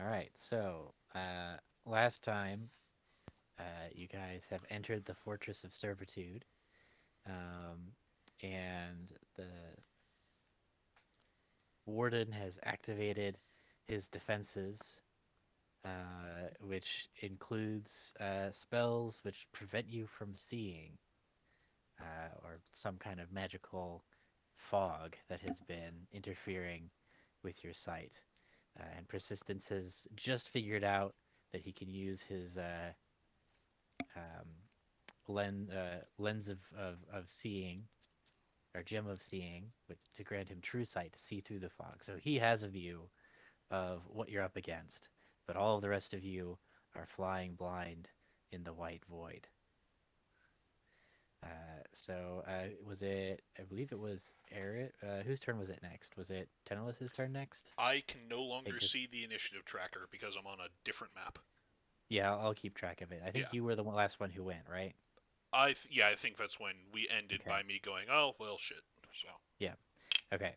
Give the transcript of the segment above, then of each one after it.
right. So, last time, you guys have entered the Fortress of Servitude, um, and the Warden has activated his defenses, which includes spells which prevent you from seeing, or some kind of magical fog that has been interfering with your sight. And Persistence has just figured out that he can use his um, lens of seeing, or gem of seeing, to grant him true sight to see through the fog. So he has a view of what you're up against, but all of the rest of you are flying blind in the white void. Was it? I believe it was Eric. Whose turn was it next? Was it Tenelis's turn next? I can no I think longer just see the initiative tracker because I'm on a different map. yeah. I'll keep track of it. I Yeah. think you were the last one who went, right? I think that's when we ended Okay. by me going, oh well, shit. So Yeah. Okay.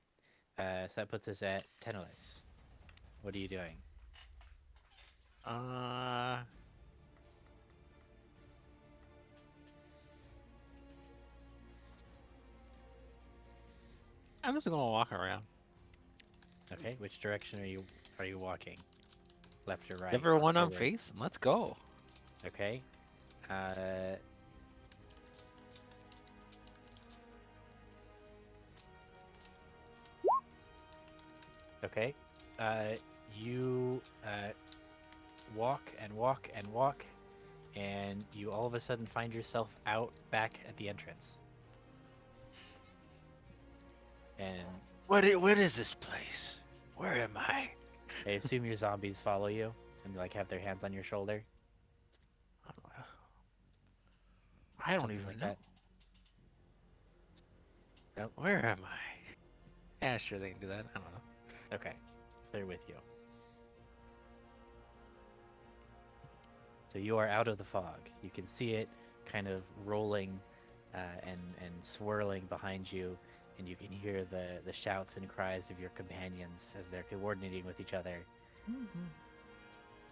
So that puts us at Tenelis. What are you doing? Uh, I'm just gonna walk around. Okay. Which direction are you walking? Left or right or Everyone I'm forward? facing, let's go. Okay. Uh, okay. Uh, you walk and walk and walk, and you all of a sudden find yourself out back at the entrance. And What is this place? Where am I? I assume your zombies follow you and like have their hands on your shoulder, I don't something even like know. that. Nope. Where am I? Yeah, sure they can do that. I don't know. Okay. So they're with you. So you are out of the fog. You can see it kind of rolling and swirling behind you, and you can hear the shouts and cries of your companions as they're coordinating with each other.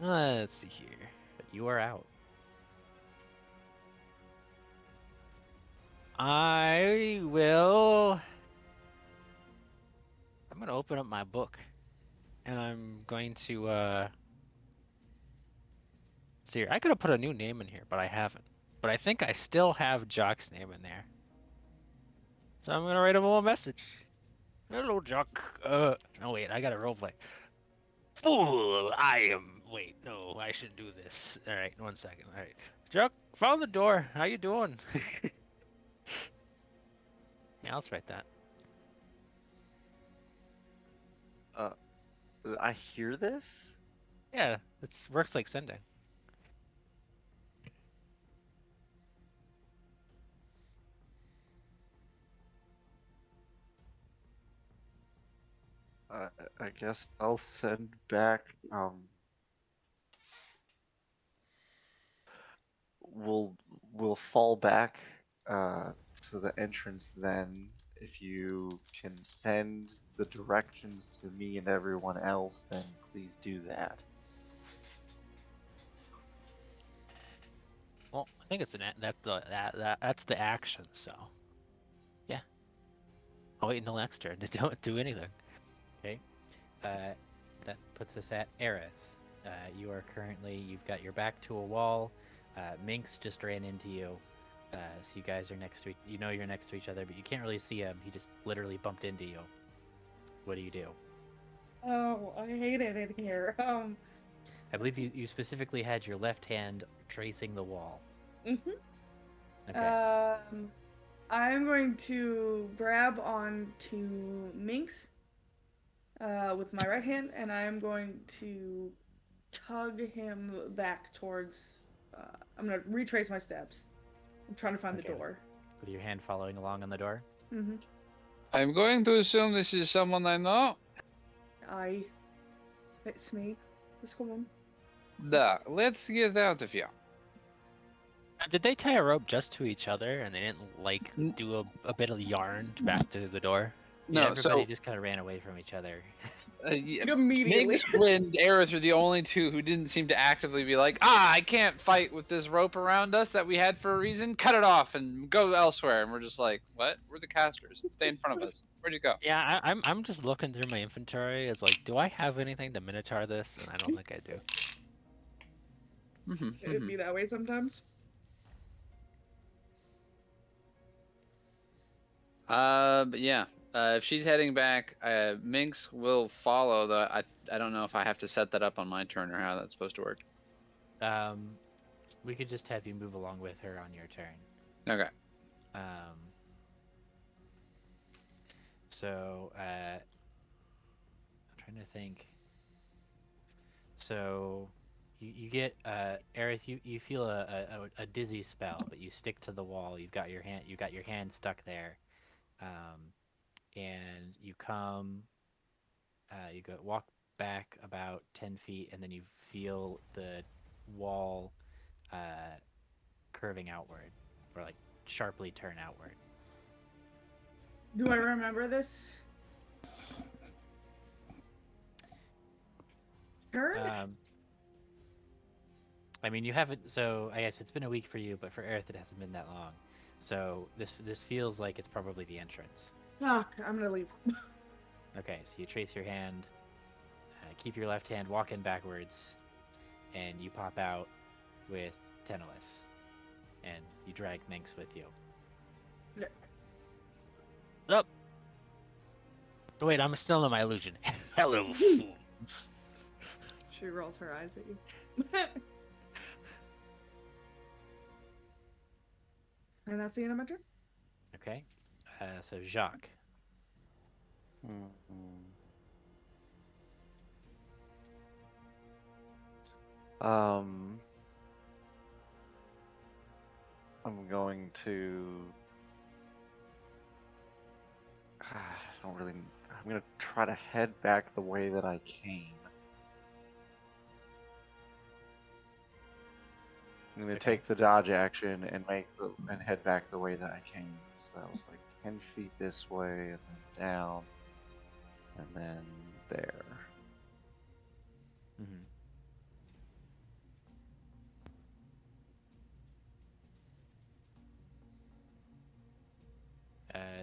Let's see here. But you are out. I will. I'm gonna open up my book, and I'm going to see here. I could have put a new name in here, but I haven't. But I think I still have Jock's name in there. So I'm gonna write him a little message. Hello, Jock. No wait, I got to roleplay. Fool, I am. Wait, no, I shouldn't do this. All right, 1 second. All right, Jock, found the door. How you doing? Yeah, let's write that. Uh, I hear this. Yeah, it works like sending. Uh, I guess I'll send back. We'll we'll fall back uh, to the entrance then. If you can send the directions to me and everyone else, then please do that. Well, I think it's that's the action. So yeah, I'll wait until next turn to don't do anything. Okay. Uh, that puts us at Aerith. You've got your back to a wall. Minx just ran into you. So you guys are next to, you know you're next to each other, but you can't really see him. He just literally bumped into you. What do you do? Oh, I hate it in here. I believe you specifically had your left hand tracing the wall. Mhm. Okay. Um, I'm going to grab on to Minx with my right hand, and I'm going to tug him back towards. I'm gonna retrace my steps. I'm trying to find the Okay. door. With your hand following along on the door. Mm-hmm. I'm going to assume this is someone I know. It's me. What's going on? Da, let's get out of here. Did they tie a rope just to each other and they didn't like N- do a bit of yarn back to the door? Yeah, No, everybody so just kind of ran away from each other. Immediately. Minx and Aerith are the only two who didn't seem to actively be like, I can't fight with this rope around us that we had for a reason. Cut it off and go elsewhere. And we're just like, what? We're the casters. Stay in front of us. Where'd you go? Yeah, I'm just looking through my inventory. It's like, do I have anything to minotaur this? And I don't think I do. It'd be that way sometimes. But yeah. If she's heading back, Minx will follow. I don't know if I have to set that up on my turn or how that's supposed to work. We could just have you move along with her on your turn. Okay. So, I'm trying to think. So, you get Aerith, you feel a dizzy spell, but you stick to the wall. You got your hand stuck there, and you walk back about 10 feet, and then you feel the wall curving outward, or like sharply turn outward. Do I remember this? Turns? I mean, you haven't. So I guess it's been a week for you, but for Aerith, it hasn't been that long. So this feels like it's probably the entrance. Fuck, I'm gonna leave. Okay, so you trace your hand, keep your left hand walking backwards, and you pop out with Tenolis, and you drag Minx with you. Up. Wait, I'm still in my illusion. Hello, fools. She rolls her eyes at you. And that's the end of my turn. Okay, so Jacques. I'm going to. I don't really. I'm gonna try to head back the way that I came. I'm gonna Okay. take the dodge action and head back the way that I came. So that was like 10 feet this way, and then down, and then there. Mm-hmm.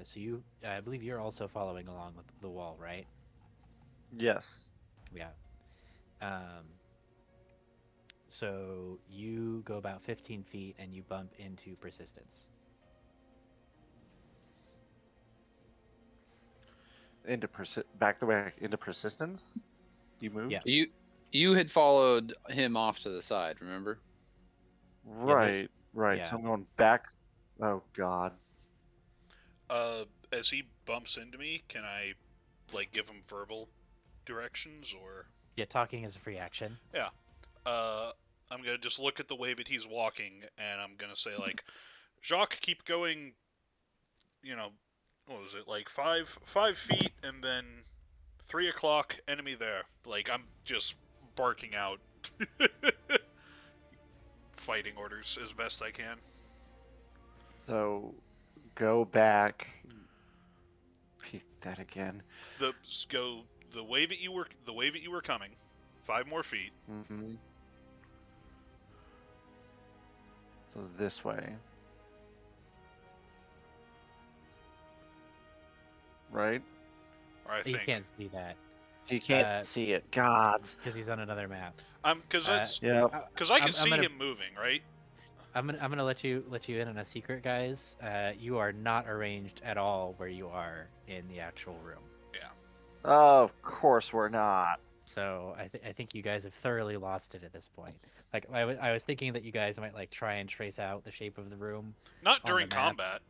So I believe you're also following along with the wall, right? Yes. Yeah. So you go about 15 feet and you bump into persistence. Back the way into persistence. You moved. Yeah. You had followed him off to the side, remember? Right. Right. yeah. So I'm going back. Oh God. As he bumps into me, can I, like, give him verbal directions, or? Yeah, talking is a free action. Yeah. I'm gonna just look at the way that he's walking, and I'm gonna say, like, Jacques, keep going, what was it, like 5 feet, and then 3 o'clock, enemy there. Like, I'm just barking out fighting orders as best I can. So go back. Repeat that again. Go the way that you were coming. 5 more feet. Mm-hmm. So this way. Right? Or I You think. can't see that He can't see it. Gods. because he's on another map. Because that's Yeah. because I can I'm see gonna- him moving, right? I'm gonna let you in on a secret, guys. You are not arranged at all where you are in the actual room. Of course we're not. So I think you guys have thoroughly lost it at this point. Like I was thinking that you guys might like try and trace out the shape of the room. Not On during the map. combat.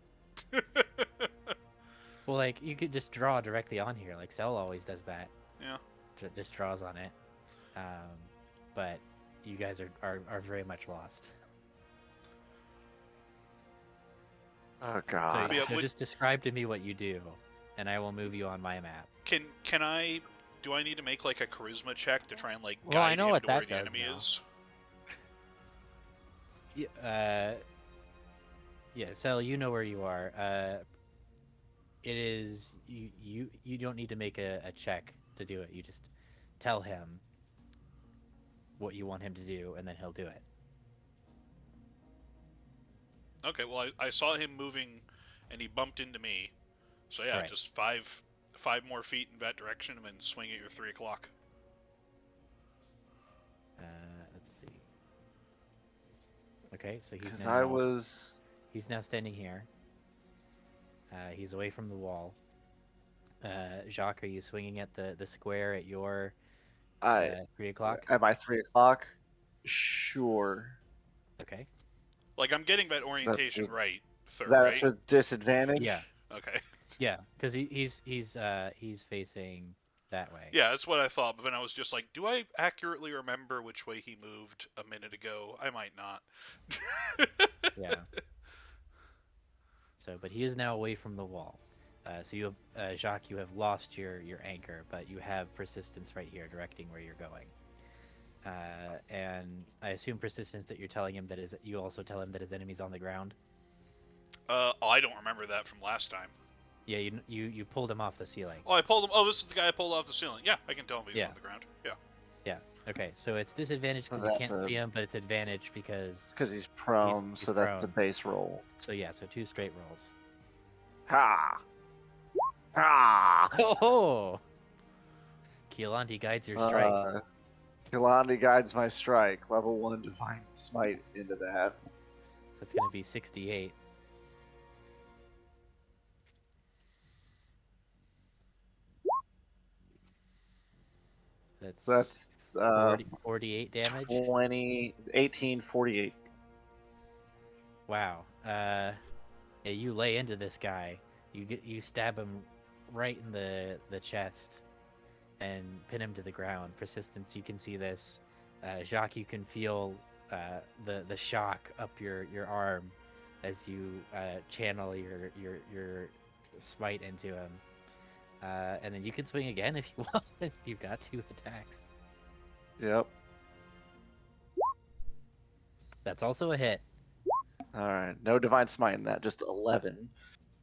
Well, like you could just draw directly on here. Like Cell always does that. Yeah. Just draws on it. But you guys are very much lost. Oh So, God. Yeah, so just describe to me what you do, and I will move you on my map. Can I? Do I need to make like a charisma check to try and like Well, I guide know him what to where that the does enemy now. is? Yeah, Cell, you know where you are. It is you don't need to make a check to do it. You just tell him what you want him to do, and then he'll do it. Okay, well, I saw him moving, and he bumped into me. So yeah, Right. just five more feet in that direction, and then swing at your 3 o'clock. Let's see. Okay, so he's Because now I was. standing here. He's away from the wall. Jacques, are you swinging at the square at your I 3 o'clock? at my 3 o'clock. Sure. Okay. Like, I'm getting that That's orientation a, right, third, that's right? a disadvantage. Yeah. Okay. Yeah, because he's facing that way. Yeah, that's what I thought, but then I was just like, do I accurately remember which way he moved a minute ago? I might not. Yeah. So, but he is now away from the wall. So you have, Jacques, you have lost your anchor, but you have persistence right here, directing where you're going. And I assume persistence that you're telling him that is. You also tell him that his enemy's on the ground. I don't remember that from last time. Yeah, you pulled him off the ceiling. Oh, I pulled him. Oh, this is the guy I pulled off the ceiling. Yeah, I can tell him he's Yeah. on the ground. Yeah. Yeah. Okay, so it's disadvantage So because you that's can't a- see him, but it's advantage because Because he's prone, he's so that's a prone. base roll. So yeah, so 2 straight rolls. Ha! Ha! Oh! Keelanti guides your strike. Kalandi guides my strike. Level 1 Divine Smite into that. That's gonna be 68. That's 48 damage. 18, 48. Wow. Yeah, you lay into this guy. You stab him right in the chest and pin him to the ground. Persistence, you can see this. Jacques, you can feel the shock up your arm as you channel your smite into him. And then you can swing again if you want. You've got 2 attacks. Yep. That's also a hit. Alright. No Divine Smite in that, just 11.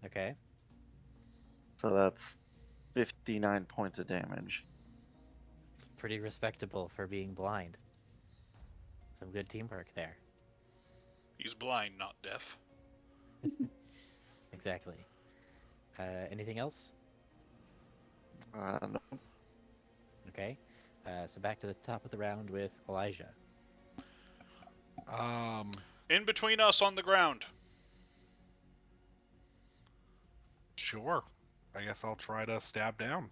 Okay. So that's 59 points of damage. It's pretty respectable for being blind. Some good teamwork there. He's blind, not deaf. Exactly. Anything else? No. Okay. So back to the top of the round with Elijah. In between us on the ground. Sure. I guess I'll try to stab down.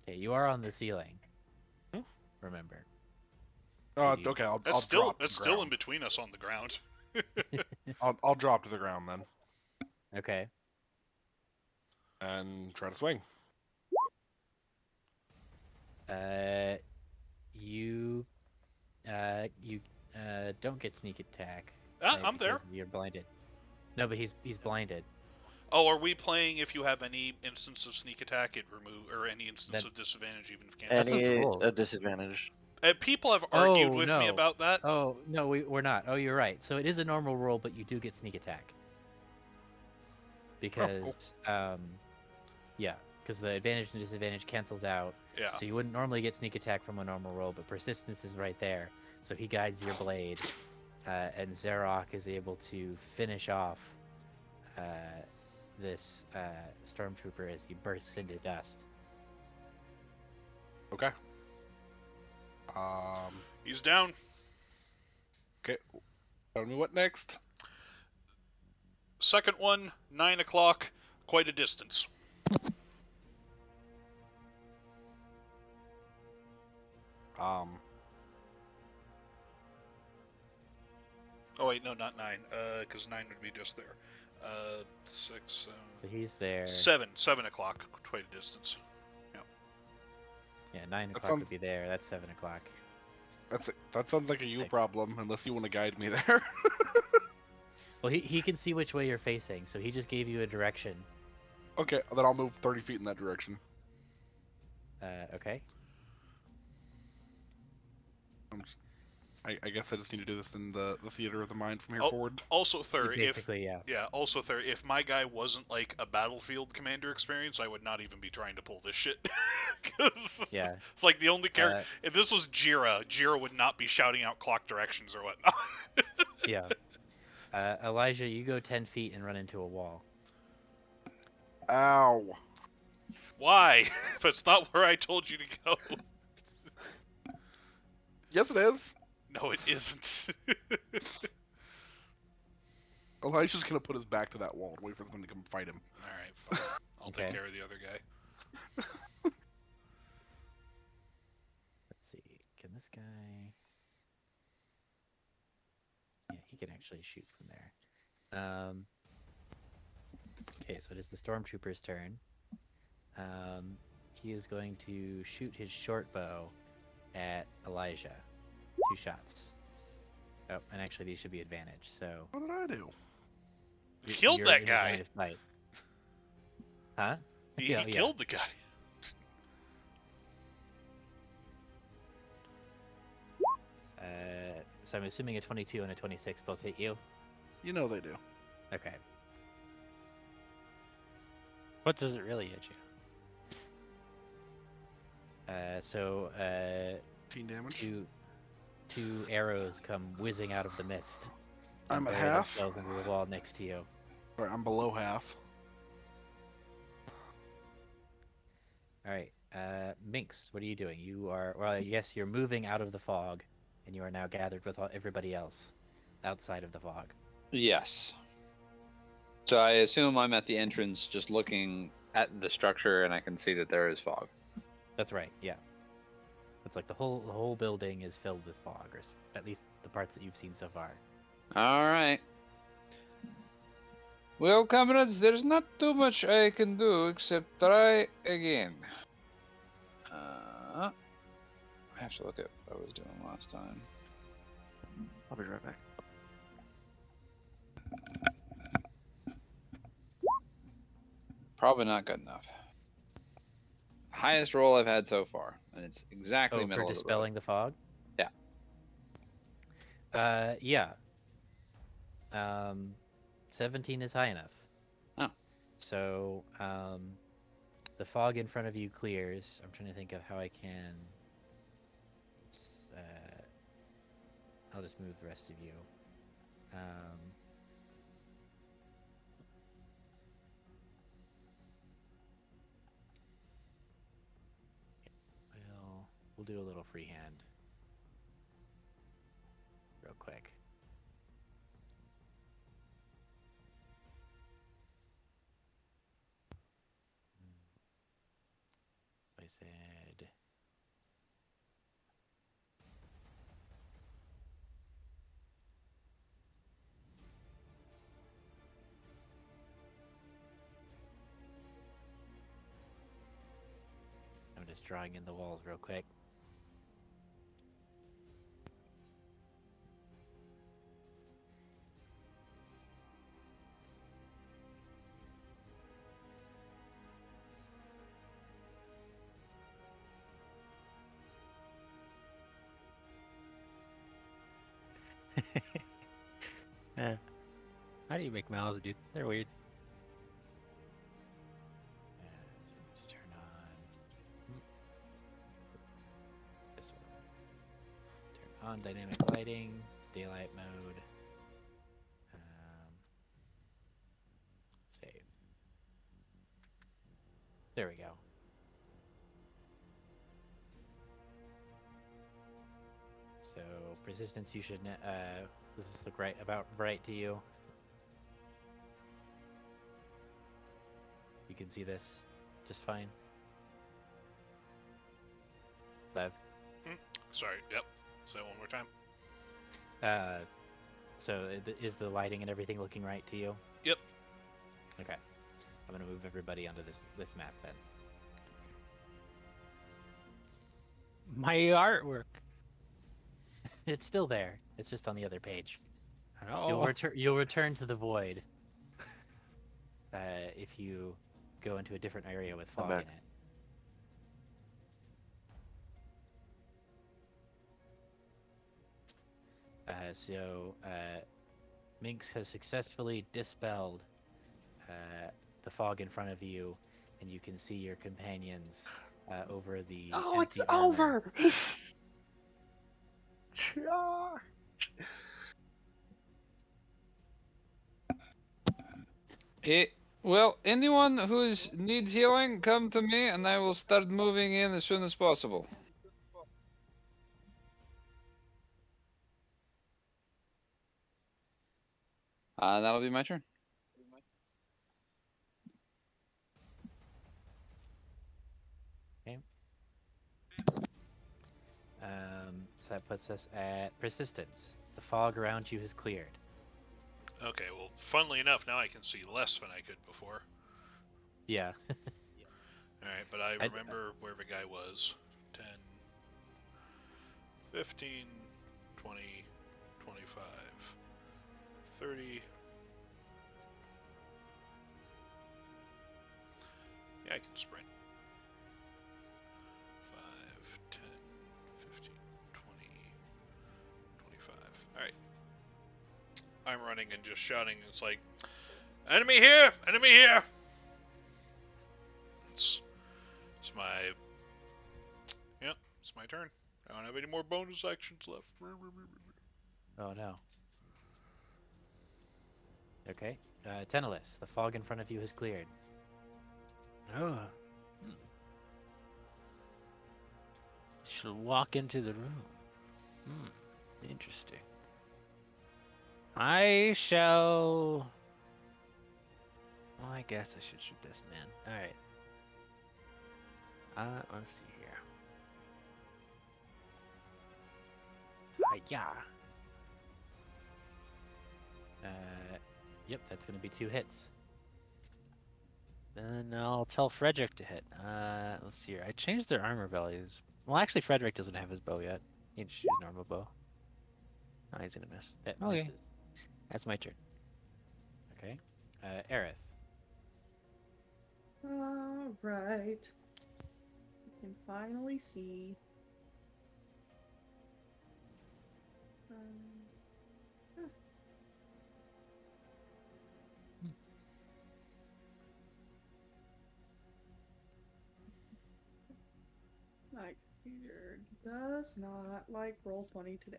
Okay, you are on the ceiling. Hmm? Remember. Oh, you- okay. I'll That's drop to the still in ground. between us on the ground. I'll drop to the ground then Okay. and try to swing. You don't get sneak attack. Ah, I'm there. Because you're blinded. No, but he's blinded. Oh, are we playing if you have any instance of sneak attack, it remove, or any instance That- of disadvantage, even if can't? That's just the Any rule. a disadvantage. People have argued with me no. about that. Oh no, we're not. Oh, you're right. So it is a normal roll, but you do get sneak attack. Because yeah, because the advantage and disadvantage cancels out. Yeah. So you wouldn't normally get sneak attack from a normal roll, but persistence is right there. So he guides your blade, and Zarok is able to finish off this stormtrooper as he bursts into dust. Okay. He's down. Okay. Tell me what next. Second one, 9 o'clock, quite a distance. Oh wait, no, not 9. Because 9 would be just there. 6, 7, So he's there. 7 o'clock, quite a distance. Yeah, 9 That o'clock sounds- would be there. That's 7 o'clock. That sounds like a you 6. problem, unless you want to guide me there. Well, he can see which way you're facing, so he just gave you a direction. Okay, then I'll move 30 feet in that direction. Okay. I guess I just need to do this in the theater of the mind from here Oh, forward. Also, third, Basically, yeah. if my guy wasn't like a battlefield commander experience, I would not even be trying to pull this shit. 'Cause Yeah. it's like the only character. Uh, If this was Jira, Jira would not be shouting out clock directions or whatnot. yeah. Elijah, you go 10 feet and run into a wall. Ow. Why? That's not where I told you to go. Yes, it is. No, it isn't. Elijah's gonna put his back to that wall and wait for them to come fight him. All right, fine. I'll Okay. take care of the other guy. Let's see. Can this guy? Yeah, he can actually shoot from there. Okay, so it is the stormtrooper's turn. He is going to shoot his short bow at Elijah. 2 shots. Oh, and actually these should be advantage. So What did I do? Killed you're that in his line guy. of sight. Huh? He Yeah. killed the guy. So I'm assuming a 22 and a 26 both hit you. You know they do. Okay. What does it really hit you? So 15 damage. two arrows come whizzing out of the mist. I'm and at bury half. themselves into the wall next to you. Alright, I'm below half. All right, Minx, what are you doing? You are, well, yes, you're moving out of the fog, and you are now gathered with everybody else outside of the fog. Yes. So I assume I'm at the entrance just looking at the structure and I can see that there is fog. That's right. Yeah. It's like the whole building is filled with fog, or at least the parts that you've seen so far. Alright. Well, comrades, there's not too much I can do except try again. I have to look at what I was doing last time. I'll be right back. Probably not good enough. Highest roll I've had so far, and it's exactly Oh, middle for of the road. dispelling the fog? Yeah. Yeah. 17 is high enough. Oh. So, the fog in front of you clears. I'm trying to think of how I can. I'll just move the rest of you. We'll do a little freehand. Real quick. So I said. I'm just drawing in the walls real quick. Yeah. How do you make mouths, dude? They're weird. So I need to turn on this one. Turn on dynamic lighting, daylight mode. Save. There we go. So persistence, you should. Does this look about right to you? You can see this just fine. Lev. Sorry. Yep. Say it one more time. So is the lighting and everything looking right to you? Yep. Okay. I'm gonna move everybody onto this map then. My artwork. It's still there. It's just on the other page. Oh. You'll return to the void if you go into a different area with fog in back. it. Minx has successfully dispelled the fog in front of you, and you can see your companions over the Oh, it's empty armor. over! Charge! Well, anyone who needs healing, come to me, and I will start moving in as soon as possible. That'll be my turn. So that puts us at persistence. The fog around you has cleared. Okay, well, funnily enough, now I can see less than I could before. Yeah. Alright, but I I- remember where the guy was. 10, 15, 20, 25, 30. Yeah, I can sprint. 5, 10, 15, 20, 25. Alright. I'm running and just shouting. It's like, enemy here! Enemy here! It's my... Yep, it's my turn. I don't have any more bonus actions left. Oh no. Okay. Tenelis, the fog in front of you has cleared. Oh. Should walk into the room. Interesting. I shall. Well, I guess I should shoot this man. All right. Let's see here. Yeah. Yep, that's going to be 2 hits. Then I'll tell Frederick to hit. Let's see here. I changed their armor values. Well, actually, Frederick doesn't have his bow yet. He just use normal bow. Oh, he's gonna miss. That Okay. misses. That's my turn. Okay. Aerith. All right. I can finally see. My computer does not like roll 20 today.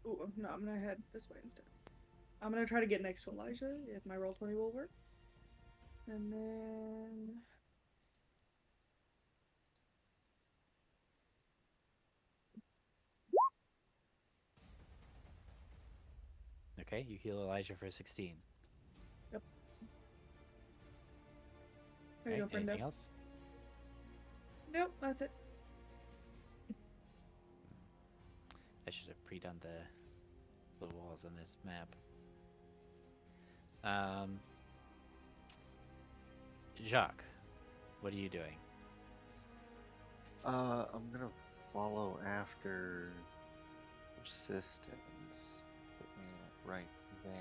Ooh, no, I'm gonna head this way instead. I'm gonna try to get next to Elijah if my roll 20 will work. And then Okay, you heal Elijah for 16. Yep. There you Right, go, anything friendo. else? Nope, that's it. I should have pre-done the walls on this map. Jacques, what are you doing? I'm gonna follow after persistence. Put me right there.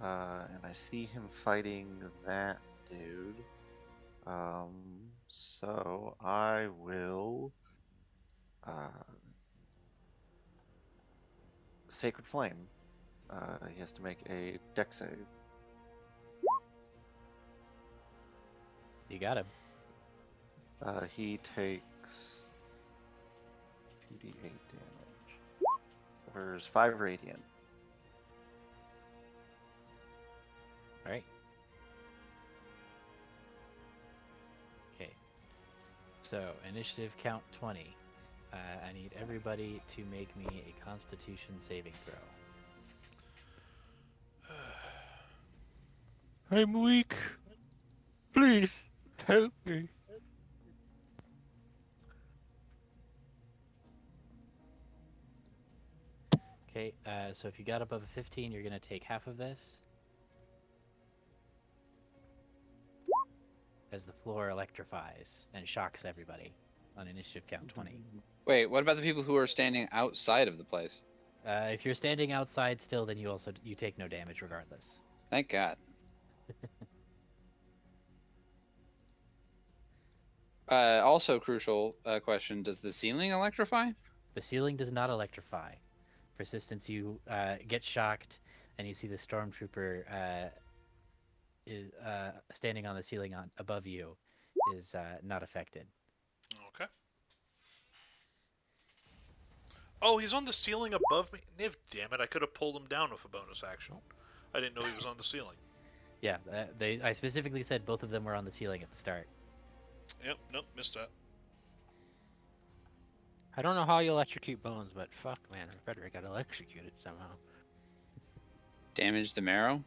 And I see him fighting that dude. So I will Sacred Flame. He has to make a dex save. You got him. He takes 2d8 damage. There's 5 radiant. Alright. Okay. So, initiative count 20. I need everybody to make me a Constitution saving throw. I'm weak. Please help me. Okay, so if you got above a 15, you're going to take half of this. As the floor electrifies and shocks everybody on initiative count 20. Wait, what about the people who are standing outside of the place? If you're standing outside still, then you take no damage regardless. Thank God. Also crucial question, does the ceiling electrify? The ceiling does not electrify. Persistence, you get shocked, and you see the stormtrooper is standing on the ceiling above you is not affected. Okay. Oh, he's on the ceiling above me. Damn it! I could have pulled him down with a bonus action. I didn't know he was on the ceiling. Yeah, I specifically said both of them were on the ceiling at the start. Yep. Nope. Missed that. I don't know how you electrocute bones, but fuck, man, Frederick got electrocuted somehow. Damage the marrow.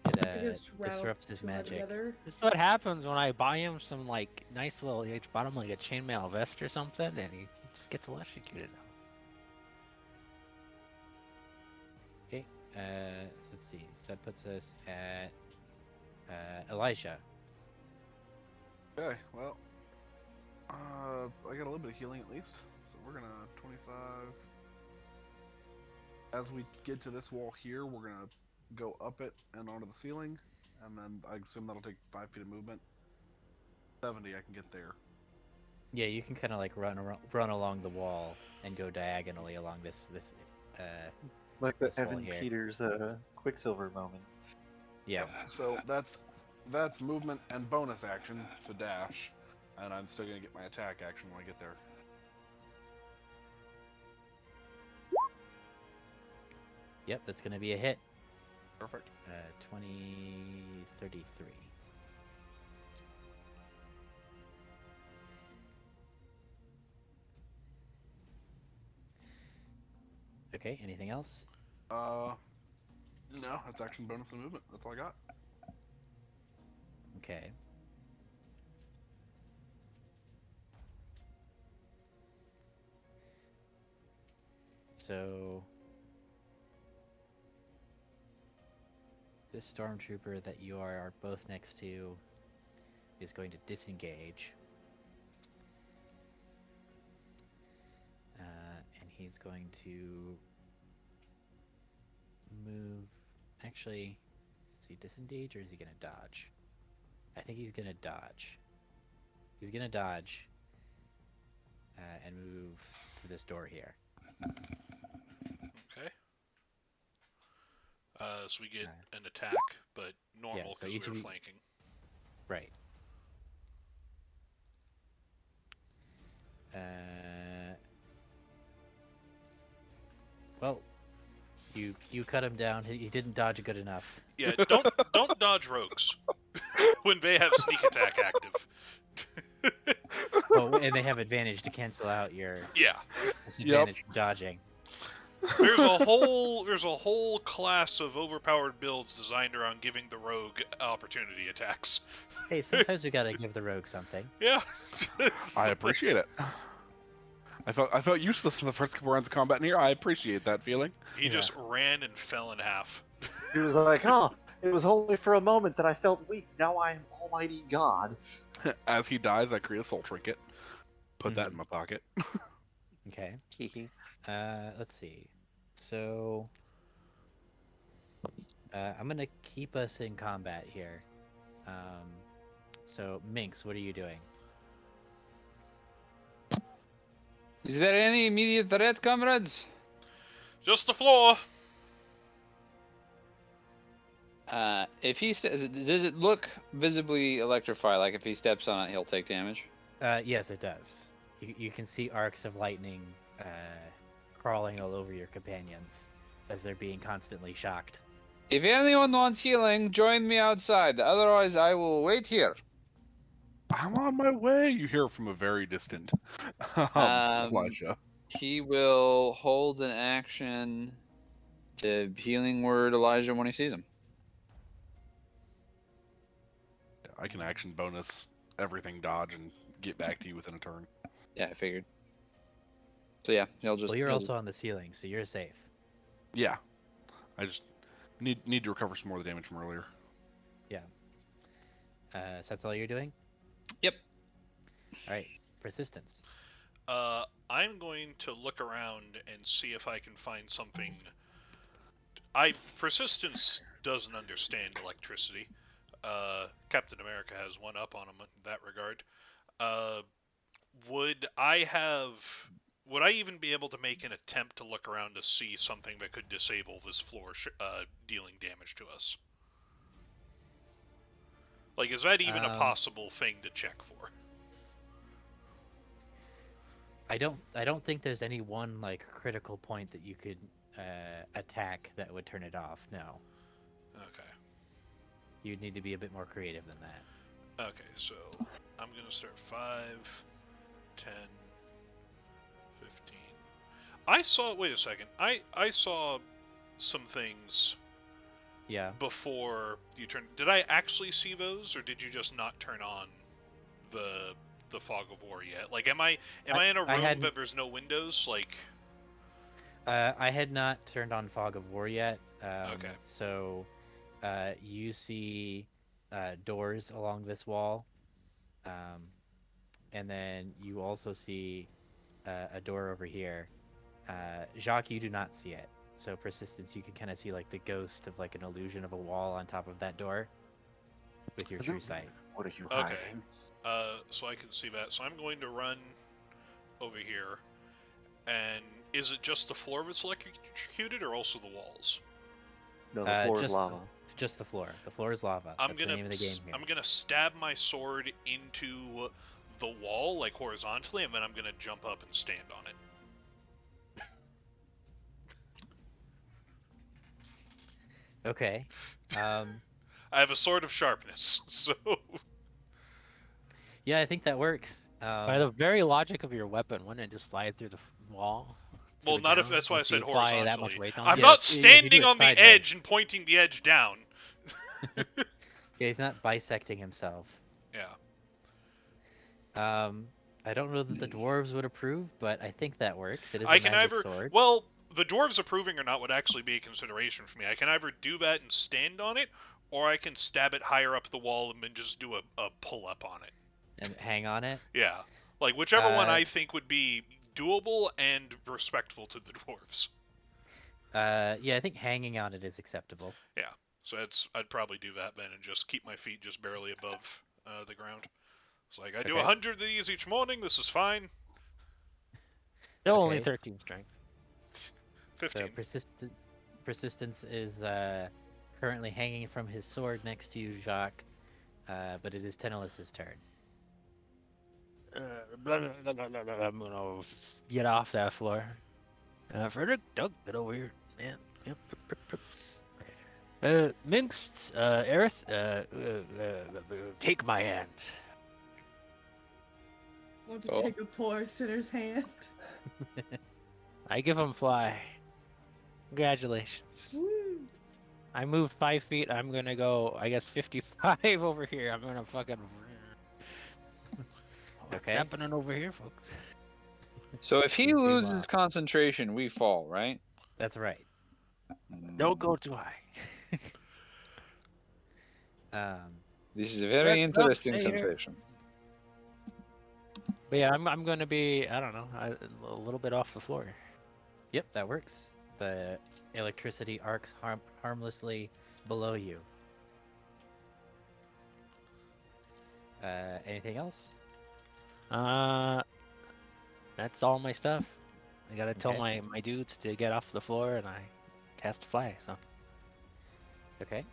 It just rattle disrupts his two of them magic. together. This is what happens when I buy him some like nice little bottom like a chainmail vest or something, and he just gets electrocuted. Okay, let's see. So that puts us at Elijah. Okay, well, I got a little bit of healing at least, so we're gonna 25. As we get to this wall here, we're gonna go up it and onto the ceiling, and then I assume that'll take 5 feet of movement. 70, I can get there. Yeah, you can kind of like run along the wall and go diagonally along this Like the this wall Evan here. Peters Quicksilver moments. Yeah. So that's movement and bonus action to dash, and I'm still gonna get my attack action when I get there. Yep, that's gonna be a hit. Perfect. 2033. Okay, anything else? No, that's action, bonus, and movement. That's all I got. Okay. So this stormtrooper that you are both next to is going to disengage. And he's going to move. Actually, is he disengage or is he going to dodge? I think he's going to dodge. He's going to dodge and move to this door here. Okay. So we get an attack, but normal so because each we of were you- flanking. Right. Well, you cut him down. He didn't dodge good enough. Yeah, don't dodge rogues when they have sneak attack active. Oh, and they have advantage to cancel out your Yeah, disadvantage from dodging. there's a whole class of overpowered builds designed around giving the rogue opportunity attacks. Hey, sometimes we gotta give the rogue something. Yeah, I appreciate it. I felt useless in the first couple rounds of combat in here. I appreciate that feeling. he just ran and fell in half. He was like, "Oh, it was only for a moment that I felt weak. Now I am Almighty God." As he dies, I create a soul trinket. Put that in my pocket. Okay. Hee Let's see. So, I'm gonna keep us in combat here. So Minx, what are you doing? Is there any immediate threat, comrades? Just the floor. If he does it look visibly electrify? Like if he steps on it, he'll take damage. Yes, it does. You can see arcs of lightning crawling all over your companions as they're being constantly shocked. If anyone wants healing, join me outside. Otherwise, I will wait here. I'm on my way. You hear from a very distant Elijah. He will hold an action to healing word Elijah when he sees him. I can action bonus everything, dodge, and get back to you within a turn. Yeah, I figured. So yeah, he'll just. Well, you're he'll also on the ceiling, so you're safe. Yeah, I just need to recover some more of the damage from earlier. Yeah. So that's all you're doing? Yep. All right. Persistence. I'm going to look around and see if I can find something. Persistence doesn't understand electricity. Captain America has one up on him in that regard. would I even be able to make an attempt to look around to see something that could disable this floor dealing damage to us? Like, is that even a possible thing to check for? I don't think there's any one like critical point that you could attack that would turn it off. No, Okay. you'd need to be a bit more creative than that. Okay, so I'm gonna start 5, 10, 15. I saw. Wait a second. I saw some things Yeah. before you turned. Did I actually see those, or did you just not turn on the fog of war yet? Like, am I in a room that there's no windows? Like, I had not turned on fog of war yet. Okay. So, you see doors along this wall, and then you also see a door over here. Jacques, you do not see it. So persistence, you can kind of see like the ghost of like an illusion of a wall on top of that door with your true sight. What are you Okay. hiding? So I can see that. So I'm going to run over here, and is it just the floor that's electrocuted, or also the walls? No, the floor is Just lava. Just the floor. The floor is lava. I'm That's gonna the name of the game here. I'm gonna stab my sword into the wall, like horizontally, and then I'm gonna jump up and stand on it. Okay. I have a sword of sharpness, so Yeah, I think that works. By the very logic of your weapon, wouldn't it just slide through the wall? to well, the not if ground that's why I if you said apply horizontally. that much weight on I'm it? not Yes, yeah, if you do standing it on the sideways. edge and pointing the edge down. Yeah, he's not bisecting himself. Yeah. I don't know that the dwarves would approve, but I think that works. It is I a can magic either sword. well, the dwarves approving or not would actually be a consideration for me. I can either do that and stand on it, or I can stab it higher up the wall and then just do a pull up on it. And hang on it. Yeah. Like, whichever one Uh, I think would be doable and respectful to the dwarves. Yeah, I think hanging on it is acceptable. Yeah. So I'd probably do that then and just keep my feet just barely above the ground. It's like, I do Okay. 100 of these each morning, this is fine. Still only Okay. 13 strength. 15. So persistence is currently hanging from his sword next to you, Jacques. But it is Tenelis's turn. I'm gonna get off that floor. Frederick, Doug, get over here, man. Yep. Minx, Aerith, take my hand. Want to Oh. take a poor sinner's hand. I give him fly. Congratulations. Woo. I moved 5 feet. I'm gonna go, I guess, 55 over here. I'm gonna fucking. What's Okay. happening over here, folks? So if he You zoom loses off. concentration, we fall, right? That's right. Don't go too high. This is a very Let's not interesting stay here. sensation. But yeah, I'm gonna be, I don't know, a little bit off the floor. Yep, that works. The electricity arcs harmlessly below you. Anything else? That's all my stuff. I gotta tell Okay. my dudes to get off the floor, and I cast fly. So Okay.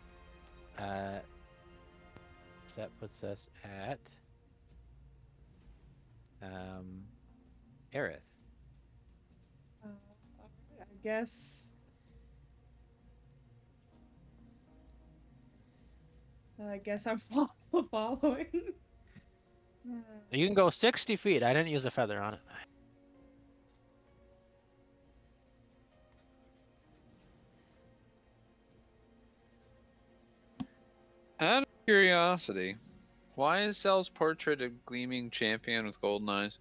So that puts us at Aerith. Alright, I guess. I guess I'm following. you can go 60 feet. I didn't use a feather on it. Out of curiosity, why is Cell's portrait a gleaming champion with golden eyes?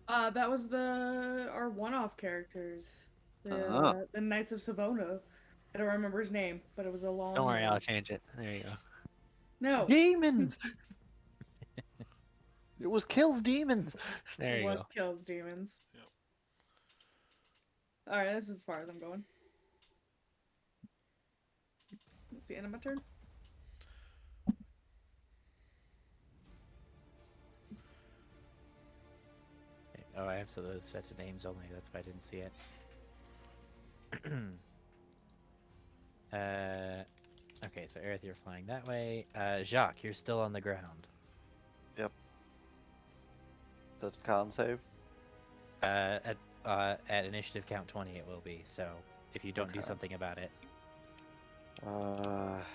That was our one-off characters. Ah. The Knights of Savona. I don't remember his name, but it was a long Don't worry, name. I'll change it. There you go. No, Demons! It was kills demons! There it you was go. kills demons. Yep. Alright, this is as far as I'm going. It's the end of my turn. Oh, I have those sets of names only. That's why I didn't see it. Okay, so Aerith, you're flying that way. Jacques, you're still on the ground. Yep. That's con save. At initiative count 20, it will be. So if you don't do Okay. something about it, Crap.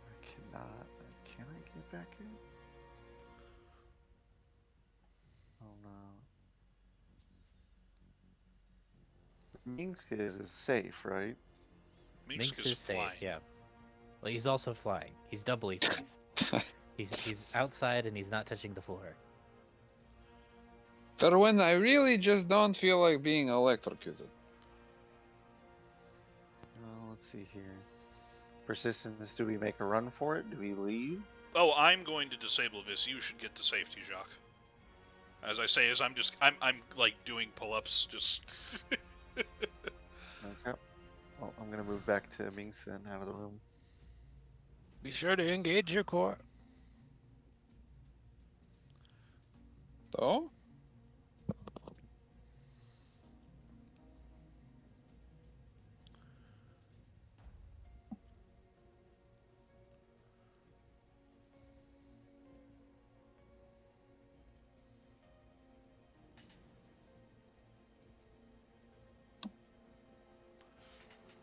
I cannot. Can I get back in? Oh no. Minx is safe, right? Minx is is safe. flying. Yeah. Well, he's also flying. He's doubly safe. He's outside and he's not touching the floor. But when I really just don't feel like being electrocuted. Let's see here. Persistence, do we make a run for it? Do we leave? Oh, I'm going to disable this. You should get to safety, Jacques. As I say, I'm like doing pull-ups, just. Okay. Well, I'm gonna move back to Minx and out of the room. Be sure to engage your core. So?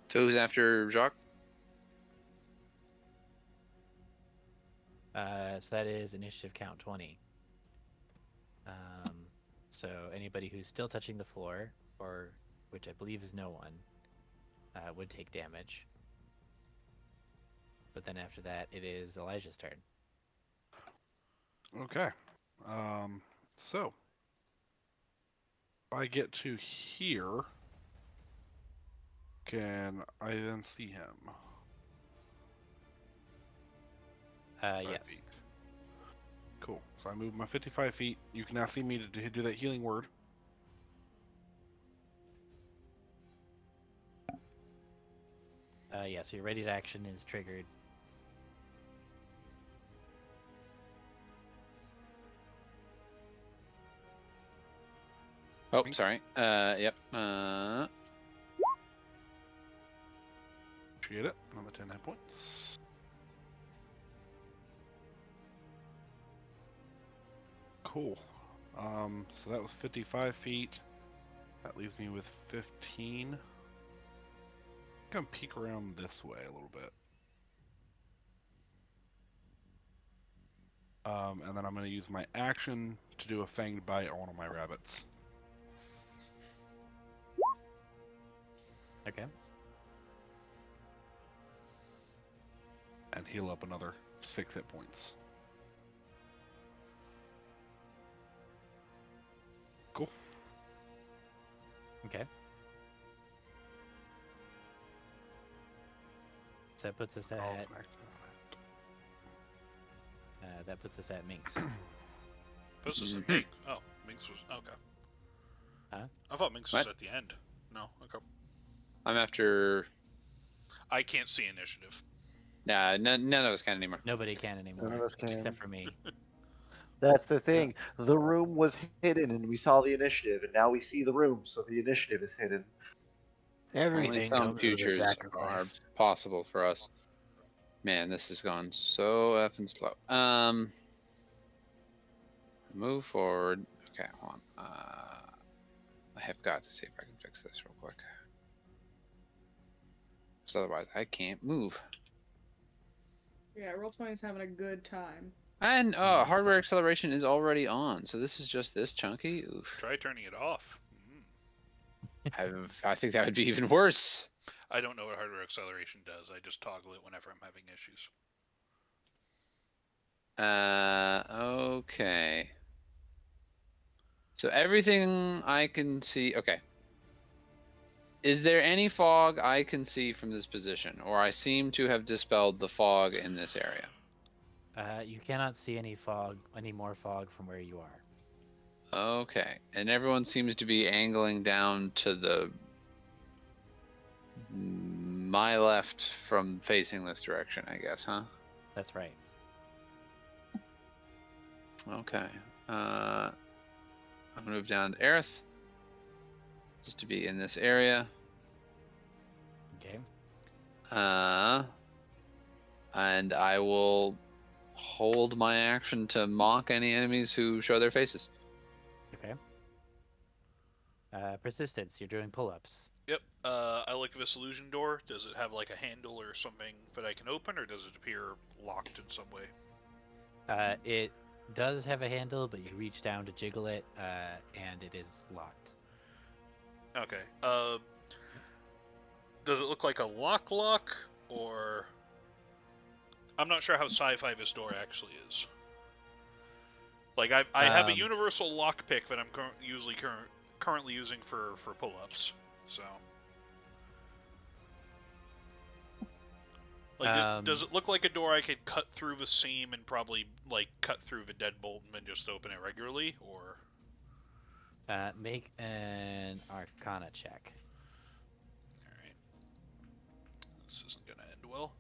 So who's after Jacques? So that is initiative count 20. So anybody who's still touching the floor, or which I believe is no one, would take damage. But then after that, it is Elijah's turn. Okay. So if I get to here, can I then see him? 5 Yes. feet. Cool. So I move my 55 feet. You can now see me to do that healing word. Yeah, so your ready to action is triggered. Oh, sorry. Yep. Appreciate it. Another 10 hit points. Cool. So that was 55 feet. That leaves me with 15. I'm gonna peek around this way a little bit. And then I'm gonna use my action to do a fanged bite on one of my rabbits. Okay. And heal up another 6 hit points. Cool. Okay. So that puts us I'll at connect Minx. This is Mhm. a Minx. Oh, Minx was okay. Huh? I thought Minx was What? at the end. No, okay. I'm after. I can't see initiative. Nah, none of us can anymore. Nobody can anymore, None of us can. except for me. That's the thing. The room was hidden, and we saw the initiative, and now we see the room, so the initiative is hidden. Only Everything some comes with a futures are sacrifice. possible for us. Man, this has gone so effing slow. Move forward. Okay, hold on. I have got to see if I can fix this real quick. Because otherwise, I can't move. Yeah, Roll20's having a good time. And hardware acceleration is already on, so this is just this chunky. Oof. Try turning it off. I think that would be even worse. I don't know what hardware acceleration does. I just toggle it whenever I'm having issues. Okay. So everything I can see. Okay. Is there any fog I can see from this position, or I seem to have dispelled the fog in this area? You cannot see any more fog from where you are. Okay, and everyone seems to be angling down to the my left from facing this direction, I guess, huh? That's right. Okay. I'm gonna move down to Aerith, just to be in this area. Okay. And I will hold my action to mock any enemies who show their faces. Okay. Persistence. You're doing pull-ups. Yep. I look at this illusion door. Does it have like a handle or something that I can open, or does it appear locked in some way? It does have a handle, but you reach down to jiggle it, and it is locked. Okay. Does it look like a lock, or I'm not sure how sci-fi this door actually is. Like I have a universal lockpick that I'm currently using for pull-ups. So, like, does it look like a door I could cut through the seam and probably like cut through the deadbolt and then just open it regularly, or? Make an Arcana check. All right. This isn't gonna end well.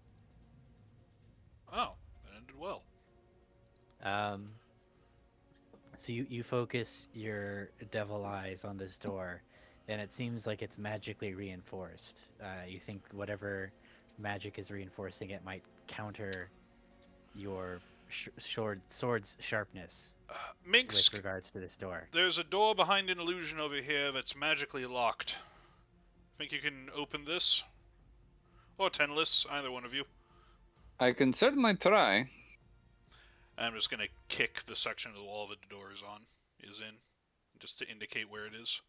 Oh, it ended well. So you focus your devil eyes on this door, and it seems like it's magically reinforced. You think whatever magic is reinforcing it might counter your sword's sharpness Minx, with regards to this door. there's a door behind an illusion over here that's magically locked. Think you can open this? Or Tenless, either one of you. I can certainly try. I'm just gonna kick the section of the wall that the door is in, just to indicate where it is.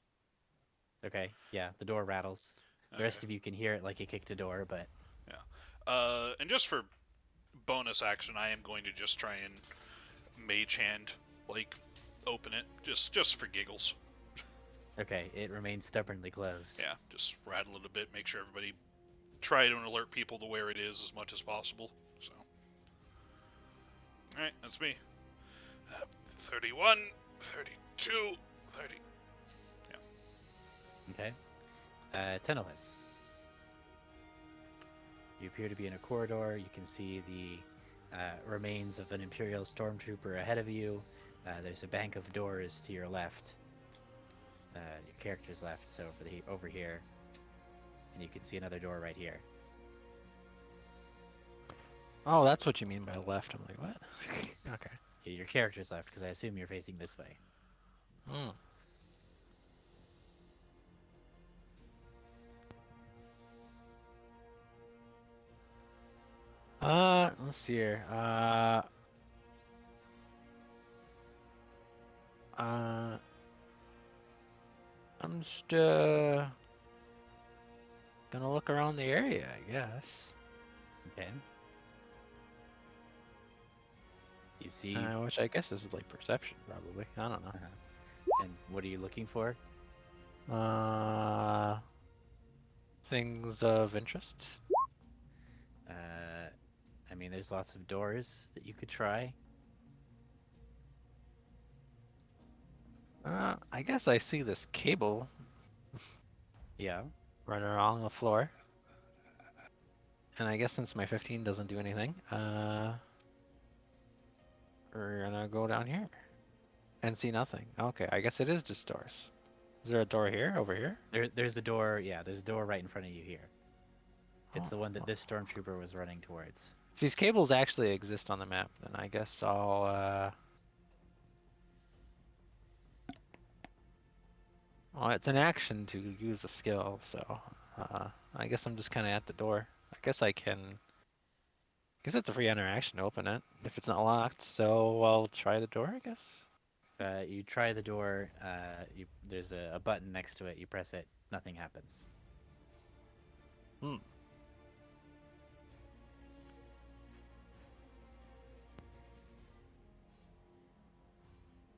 Okay, yeah, the door rattles. The rest of you can hear it like you kicked a door, but yeah. And just for bonus action, I am going to just try and mage hand, like, open it, just for giggles. okay, it remains stubbornly closed. Yeah, just rattle it a bit, make sure everybody try to alert people to where it is as much as possible. So, all right, that's me. 31, 32, 30. Yeah. Okay. Teneless. You appear to be in a corridor. You can see the remains of an Imperial stormtrooper ahead of you. There's a bank of doors to your left. Your character's left, so over here. And you can see another door right here. Oh, that's what you mean by left. I'm like, what? Okay. Yeah, your character's left, because I assume you're facing this way. Hmm. Let's see here. I'm just gonna look around the area, I guess. Okay. You see. Which I guess is like perception, probably. I don't know. And what are you looking for? Things of interest. I mean, there's lots of doors that you could try. I guess I see this cable Yeah. running along the floor. And I guess since my 15 doesn't do anything, we're gonna go down here and see nothing. Okay, I guess it is just doors. Is there a door here, over here? There's a door. Yeah, there's a door right in front of you here. It's Oh, the one that well. this stormtrooper was running towards. If these cables actually exist on the map, then I guess I'll, well, it's an action to use a skill, so, I guess I'm just kind of at the door. I guess I guess it's a free interaction to open it, if it's not locked, so I'll try the door, I guess? You try the door. There's a button next to it. You press it. Nothing happens.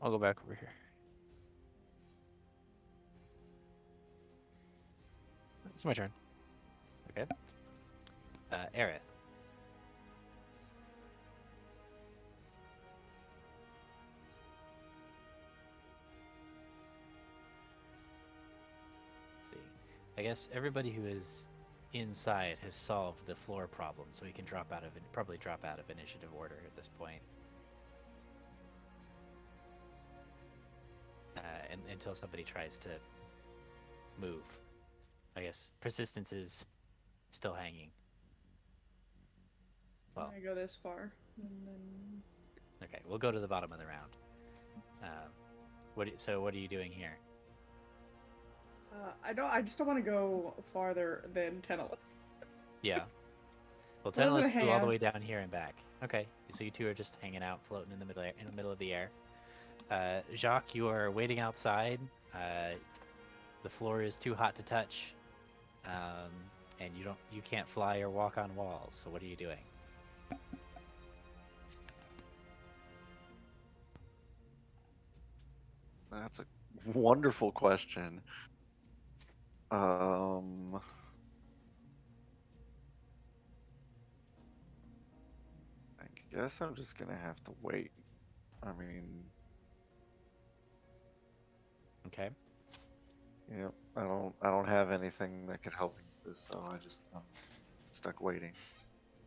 I'll go back over here. It's my turn. Okay. Aerith. I guess everybody who is inside has solved the floor problem, so we can probably drop out of initiative order at this point. Until somebody tries to move. I guess persistence is still hanging. Well, I go this far, and then okay, we'll go to the bottom of the round. So what are you doing here? I just don't want to go farther than Teneless. Yeah. Well, We're just gonna Teneless hang flew all the out. way down here and back. Okay, so you two are just hanging out, floating in the middle of the air. Jacques, you are waiting outside. The floor is too hot to touch, and you can't fly or walk on walls. So what are you doing? That's a wonderful question. I guess I'm just gonna have to wait. I mean, Okay. yeah, I don't have anything that could help me with this, so I'm stuck waiting.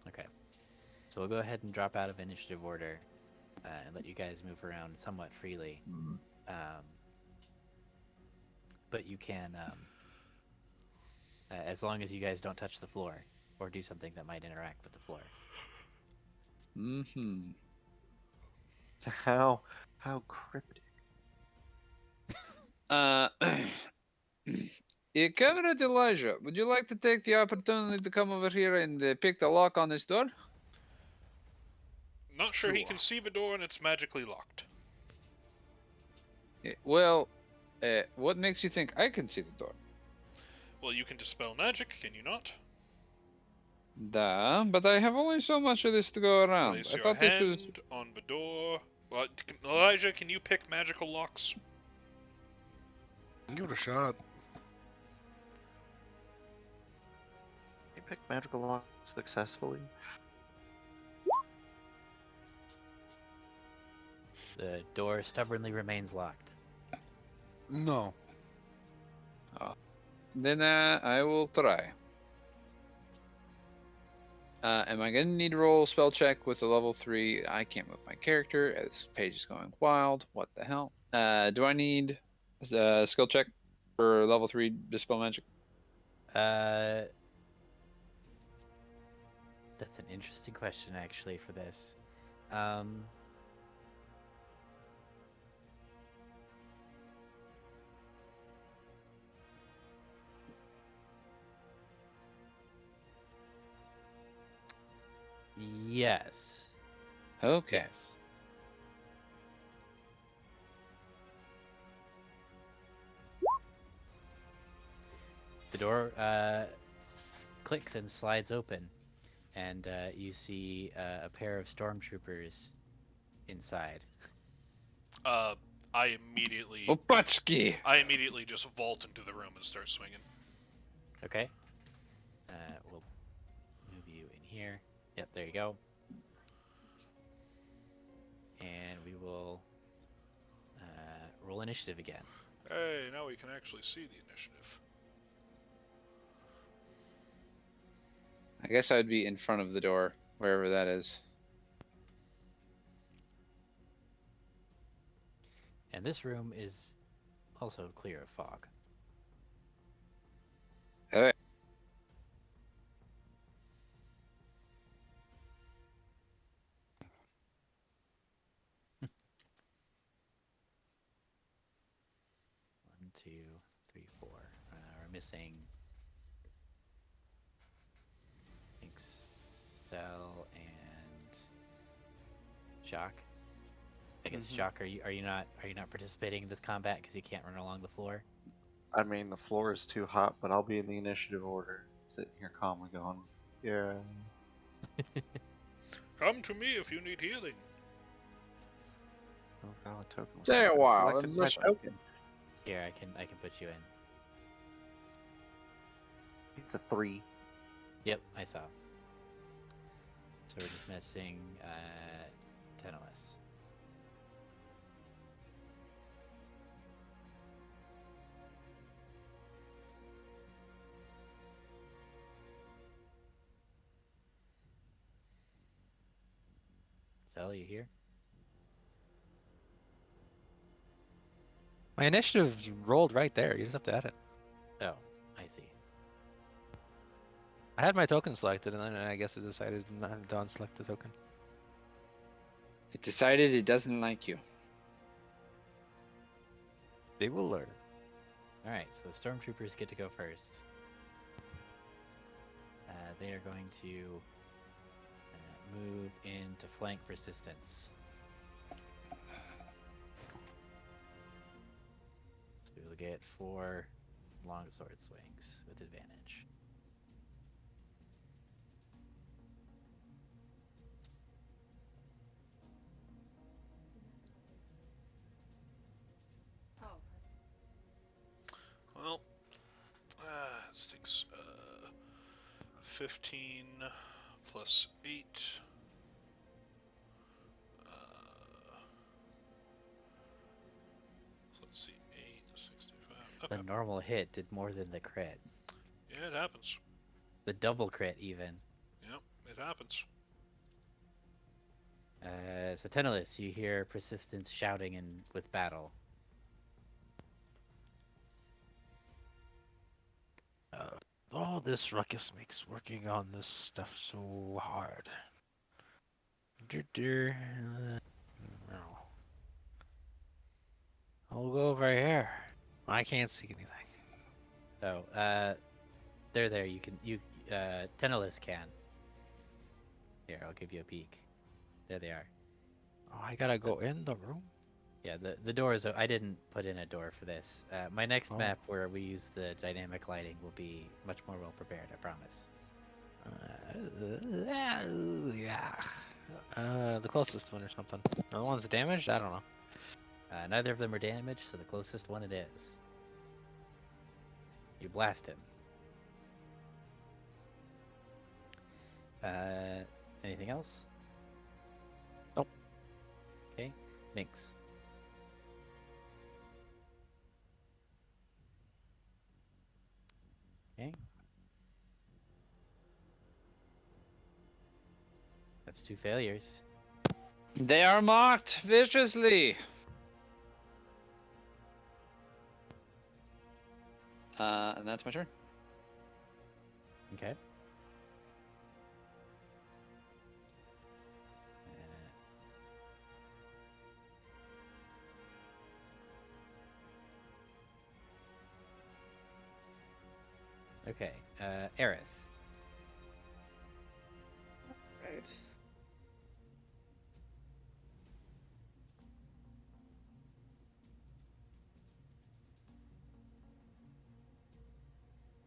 Okay. So we'll go ahead and drop out of initiative order and let you guys move around somewhat freely. Um, but you can, as long as you guys don't touch the floor or do something that might interact with the floor. Mm-hmm. How cryptic. Uh, Comrade Elijah, would you like to take the opportunity to come over here and pick the lock on this door? Not sure he Sure. can see the door and it's magically locked. Well, what makes you think I can see the door? Well, you can dispel magic, can you not? Da, but I have only so much of this to go around. Place I your thought this was... hand on the door. Well, Elijah, can you pick magical locks? Give it a shot. You pick magical lock successfully. The door stubbornly remains locked. No. Then I will try. Am I going to need to roll a spell check with a level 3? I can't move my character. This page is going wild. What the hell? Do I need a skill check for level 3 Dispel Magic? That's an interesting question, actually, for this. Yes. Okay. Yes. The door clicks and slides open, and you see a pair of stormtroopers inside. I immediately Opachki! just vault into the room and start swinging. Okay. We'll move you in here. Yep, there you go. And we will roll initiative again. Hey, now we can actually see the initiative. I guess I'd be in front of the door, wherever that is. And this room is also clear of fog. Hey. One, two, three, four. We're missing Excel and Jacques. I guess Jacques, are you not participating in this combat because you can't run along the floor? I mean, the floor is too hot, but I'll be in the initiative order, sitting here calmly going, yeah. Come to me if you need healing. Oh, valid token was Stay a selected. while Selected and my listen. token. Here, I can put you in. It's a 3. Yep, I saw. So we're just missing Tenos. Tell you here. My initiative rolled right there. You just have to add it. Oh, I see. I had my token selected, and then I guess it decided not to unselect the token. It decided it doesn't like you. They will learn. All right, so the stormtroopers get to go first. They are going to move into flank persistence. So we will get 4 longsword swings with advantage. Well, stinks. 15 plus 8. So let's see, 8, 65. Okay. The normal hit did more than the crit. Yeah, it happens. The double crit even. Yep, it happens. So Tenelis, you hear persistence shouting in with battle. All this ruckus makes working on this stuff so hard. No. I'll go over here. I can't see anything. Oh, they're there. Tenelis can. Here, I'll give you a peek. There they are. Oh, I gotta go in the room? Yeah, the door is. I didn't put in a door for this. My next Oh. map where we use the dynamic lighting will be much more well prepared. I promise. Yeah. The closest one or something. The one's damaged? I don't know. Neither of them are damaged, so the closest one it is. You blast him. Anything else? Nope. Okay, Minx. Okay. That's 2 failures. They are marked viciously. And that's my turn. Okay. Okay, Aerith. Right.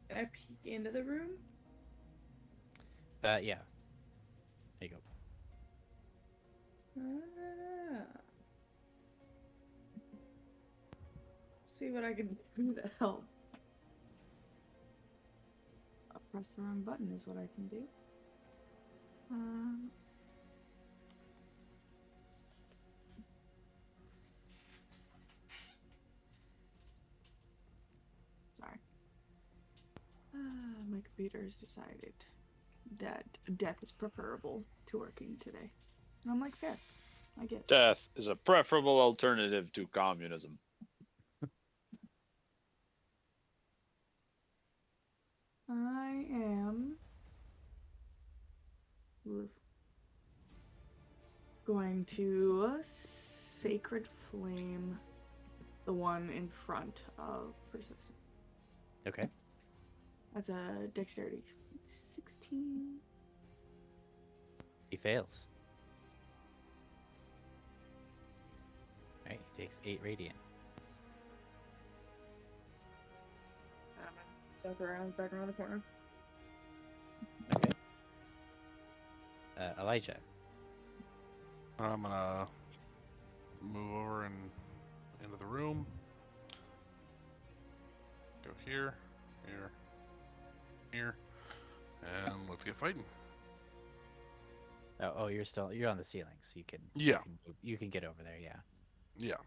Can I peek into the room? Yeah. There you go. Ah. Let's see what I can do to help. I'll press the wrong button is what I can do. Sorry. My computer's decided that death is preferable to working today. And I'm like, fair. I get it. Death is a preferable alternative to communism. I am going to Sacred Flame the one in front of Persistent. Okay. That's a dexterity 16. He fails. Alright, he takes 8 radiant. Duck around, back around the corner. Okay. Elijah. I'm gonna move over and into the room. Go here, here, and let's get fighting. Oh, you're on the ceiling, so you can. Yeah. You can get over there. Yeah. Yeah.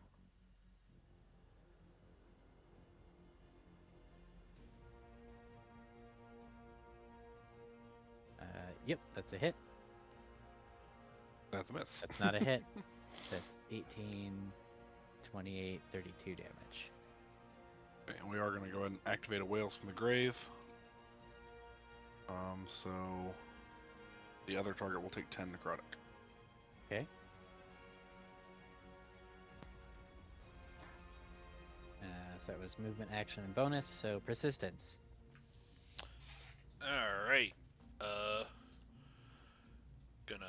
Yep, that's a hit. That's a miss. That's not a hit. That's 18, 28, 32 damage. Okay, and we are going to go ahead and activate a Whales from the Grave. So the other target will take 10 necrotic. Okay. So it was movement, action, and bonus. So persistence. All right. Gonna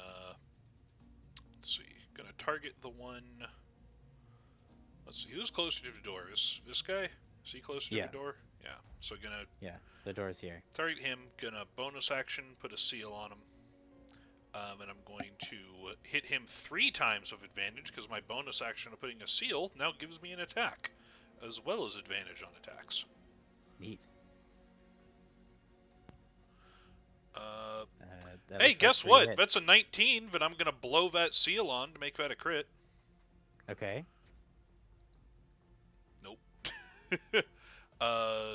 let's see. Gonna target the one. Let's see. Who's closer to the door? Is this guy? Is he closer Yeah. to the door? Yeah. So gonna Yeah, the door's here. target him. Gonna bonus action, put a seal on him. And I'm going to hit him 3 times of advantage because my bonus action of putting a seal now gives me an attack, as well as advantage on attacks. Neat. That Hey, looks like guess 3 what? hits. That's a 19, but I'm gonna blow that seal on to make that a crit. Okay. Nope.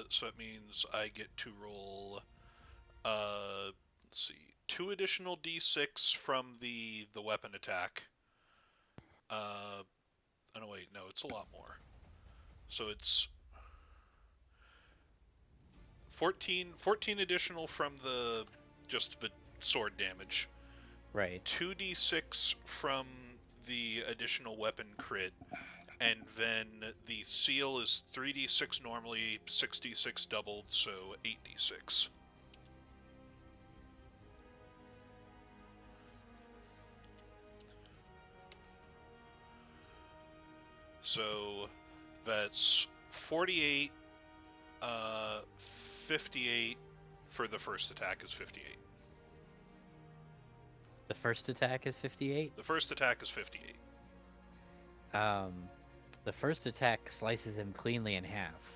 So that means I get to roll. Let's see, 2 additional d6 from the weapon attack. Oh no, wait, no, it's a lot more. So it's 14 additional from just the sword damage. Right. 2d6 from the additional weapon crit, and then the seal is 3d6 normally, 6d6 doubled, so 8d6. So that's 48, 58 for the first attack is 58. The first attack is 58. The first attack is 58. The first attack slices him cleanly in half.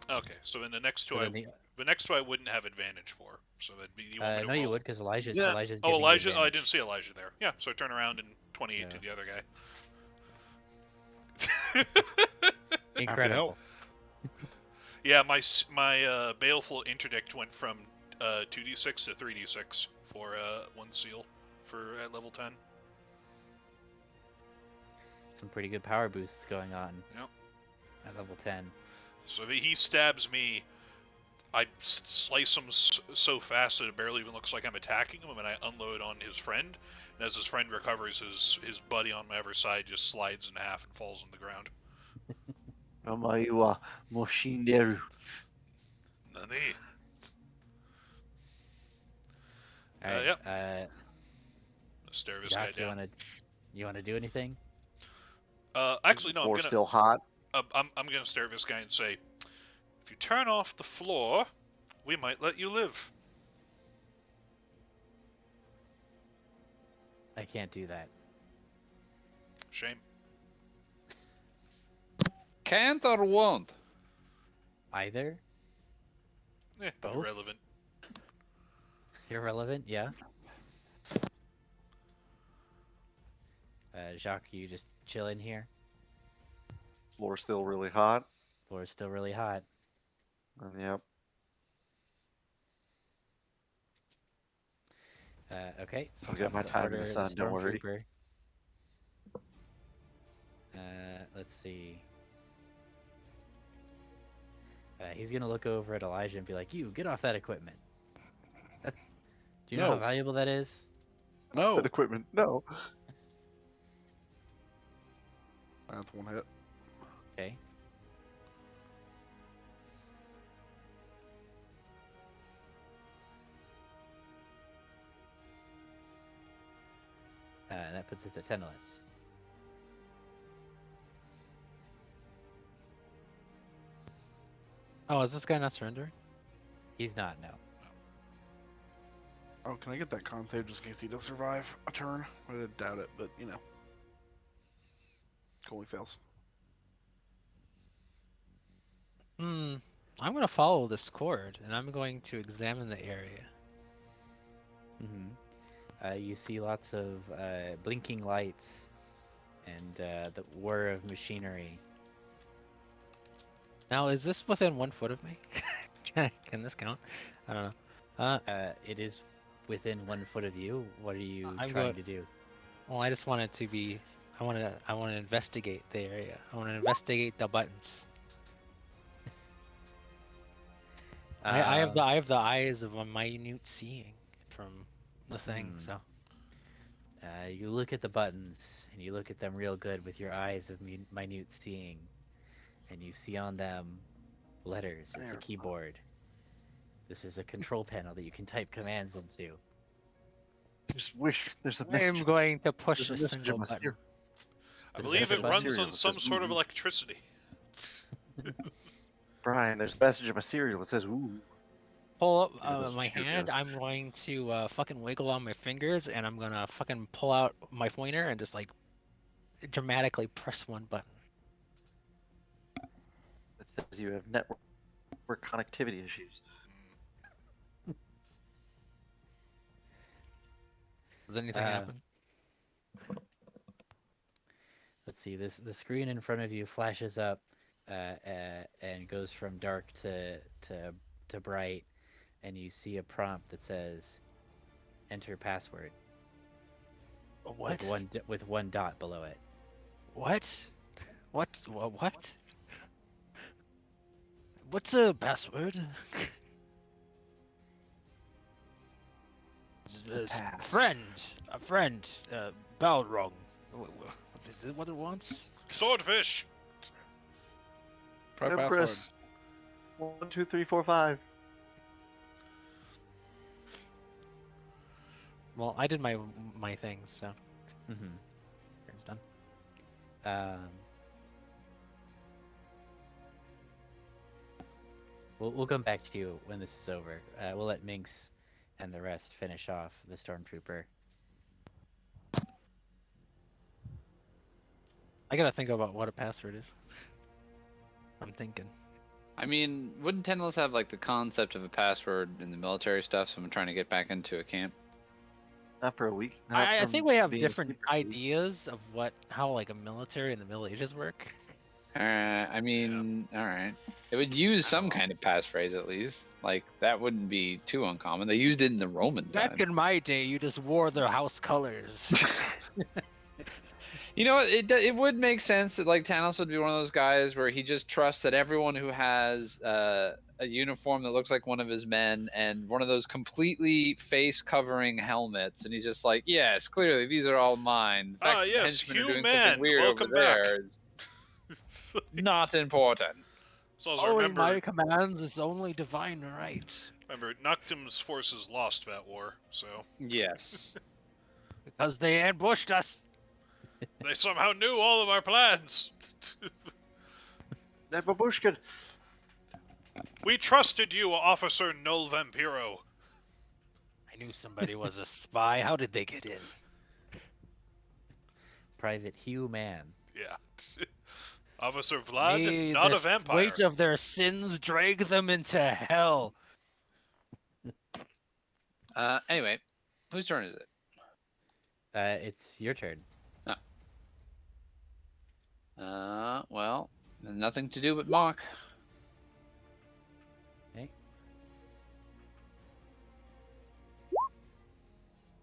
Okay, so in the next two, So then the next two I wouldn't have advantage for. So that'd be you want me to no, roll? you would, because Elijah's Yeah. Elijah's Oh, giving you Elijah! Oh, I advantage. didn't see Elijah there. Yeah, so I turn around and 28 to Yeah. the other guy. Incredible. Yeah, my baleful interdict went from 2d6 to 3d6 for one seal for at level 10. Some pretty good power boosts going on. Yep. At level 10. So he stabs me. I slice him so fast that it barely even looks like I'm attacking him, and I unload on his friend. And as his friend recovers, his buddy on my other side just slides in half and falls on the ground. Amaiwa Moshinderu. Nani? All right. Yep. Stare this guy Jacques, down. you wanna do anything? Actually, no. Floor I'm gonna still hot. I'm gonna stare at this guy and say, if you turn off the floor, we might let you live. I can't do that. Shame. Can't or won't? Either? Both? Irrelevant. Irrelevant, yeah. Jacques, you just chill in here. Floor still really hot. Floor's still really hot. Yep. Okay, so I'll get I'm my gonna time in the order sun, don't worry. Stormtrooper. Let's see. He's gonna look over at Elijah and be like, "You get off that equipment." Do you know how No. valuable that is? No! That equipment. No. That's one hit. Okay. That puts it to 10 less. Oh, is this guy not surrendering? He's not, no. Oh, can I get that con save just in case he does survive a turn? I doubt it, but you know. Only fails. I'm gonna follow this cord, and I'm going to examine the area. You see lots of blinking lights and the whir of machinery. Now, is this within 1 foot of me? Can this count? I don't know. It is within 1 foot of you. What are you I'm trying going- to do? Well, I just want it to be. I want to investigate the area. I want to investigate the buttons. I have Um, the eyes of a minute seeing from the thing. So You look at the buttons, and you look at them real good with your eyes of minute seeing, and you see on them letters. It's a There. keyboard. This is a control panel that you can type commands into. Just wish there's a I am message. going to push There's a a message single on my button. I This is believe the it button. runs cereal on that some says, sort of "Ooh." electricity. Brian, there's a message in my cereal that says "ooh." Pull up Maybe those are my hand. Cheerios. I'm going to fucking wiggle on my fingers, and I'm gonna fucking pull out my pointer and just like dramatically press one button. It says you have network connectivity issues. Does anything Uh, happen? let's see. The screen in front of you flashes up, and goes from dark to bright, and you see a prompt that says, "Enter password," What? with one dot below it. What? What? What? What's a password? Pass. A friend, Balrog. What is it? What it wants? Swordfish. Try password. Empress. 1, 2, 3, 4, 5. Well, I did my things, so Mm-hmm. it's done. We'll come back to you when this is over. We'll let Minx and the rest finish off the stormtrooper. I gotta think about what a password is. I'm thinking. I mean, wouldn't Tenlos have like the concept of a password in the military stuff? So I'm trying to get back into a camp. Not for a week. Not I from think we have being different asleep for a week. ideas of how like a military and the Middle Ages work. I mean, all right. It would use some kind of passphrase at least. Like that wouldn't be too uncommon. They used it in the Roman Back time. in my day, you just wore their house colors. You know what? It would make sense that like Tanos would be one of those guys where he just trusts that everyone who has a uniform that looks like one of his men and one of those completely face covering helmets, and he's just like, yes, clearly these are all mine. The fact that the Yes, henchmen are Hugh doing something Man, weird over welcome back. there is not important. So Following my commands is only divine right. remember, Noctum's forces lost that war, so Yes. Because they ambushed us. they somehow knew all of our plans. That babushka. We trusted you, Officer Null Vampiro. I knew somebody was a spy. How did they get in? Private Hugh Man. Yeah. Officer Vlad, May not the a vampire. weight of their sins drag them into hell. Anyway, whose turn is it? It's your turn. Well, nothing to do but mock. Okay.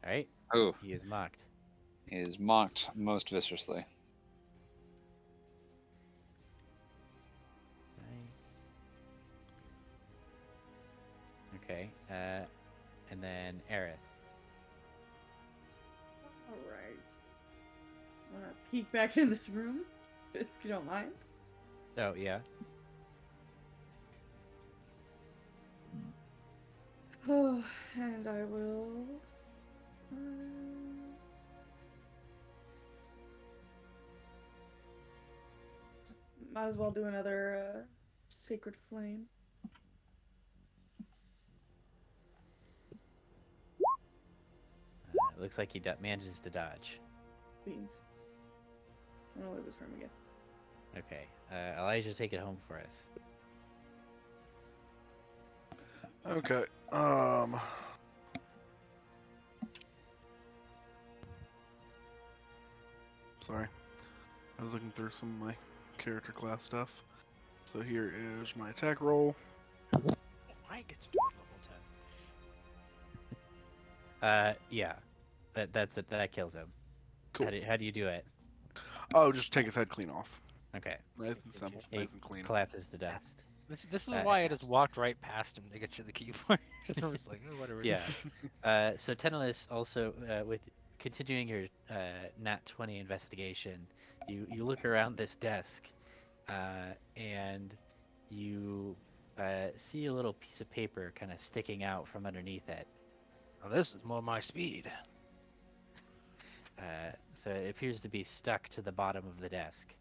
All right. Oh, He is mocked. he is mocked most viciously. Okay. And then Aerith. Alright. I'm gonna peek back in this room, if you don't mind. Oh yeah. Oh, and I will. Might as well do another sacred flame. It looks like he manages to dodge. Beans. I'm gonna leave this room again. Okay. Elijah, take it home for us. Okay. Sorry. I was looking through some of my character class stuff. So here is my attack roll. I get to do it level 10. Yeah. That's it. That kills him. Cool. How do you do it? Oh, just take his head clean off. Okay. Nice and simple. He Nice and clean. collapses to dust. This is Uh, why I just walked right past him to get to the keyboard. I was like, oh, whatever. Yeah. So Tenelis also, with continuing your Nat 20 investigation, you look around this desk, and you see a little piece of paper kind of sticking out from underneath it. Well, this is more my speed. So it appears to be stuck to the bottom of the desk.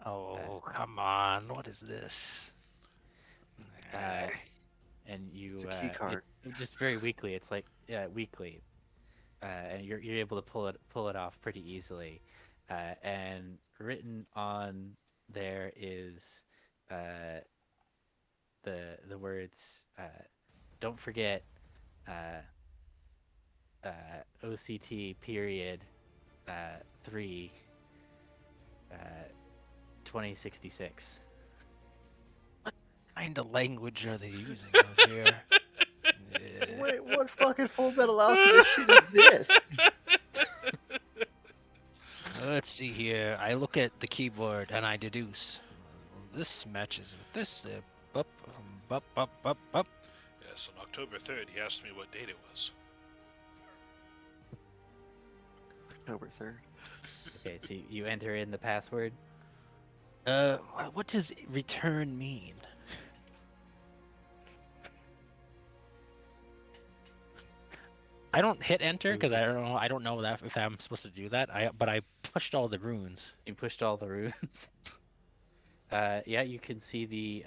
Oh, come on. What is this? And you It's a key card. just very weakly. It's like weakly, and you're able to pull it off pretty easily. And written on there is the words. Don't forget OCT period 3 2066. What kind of language are they using out here? Wait, what fucking Full Metal Alchemist shit is this? Let's see here. I look at the keyboard and I deduce. This matches with this. Bup, bup, bup, bup, bup. Yes, on October 3rd, he asked me what date it was. October 3rd. Okay, so you enter in the password. What does return mean? I don't hit enter because I don't know that if I'm supposed to do that. But I pushed all the runes. You pushed all the runes. Yeah, you can see the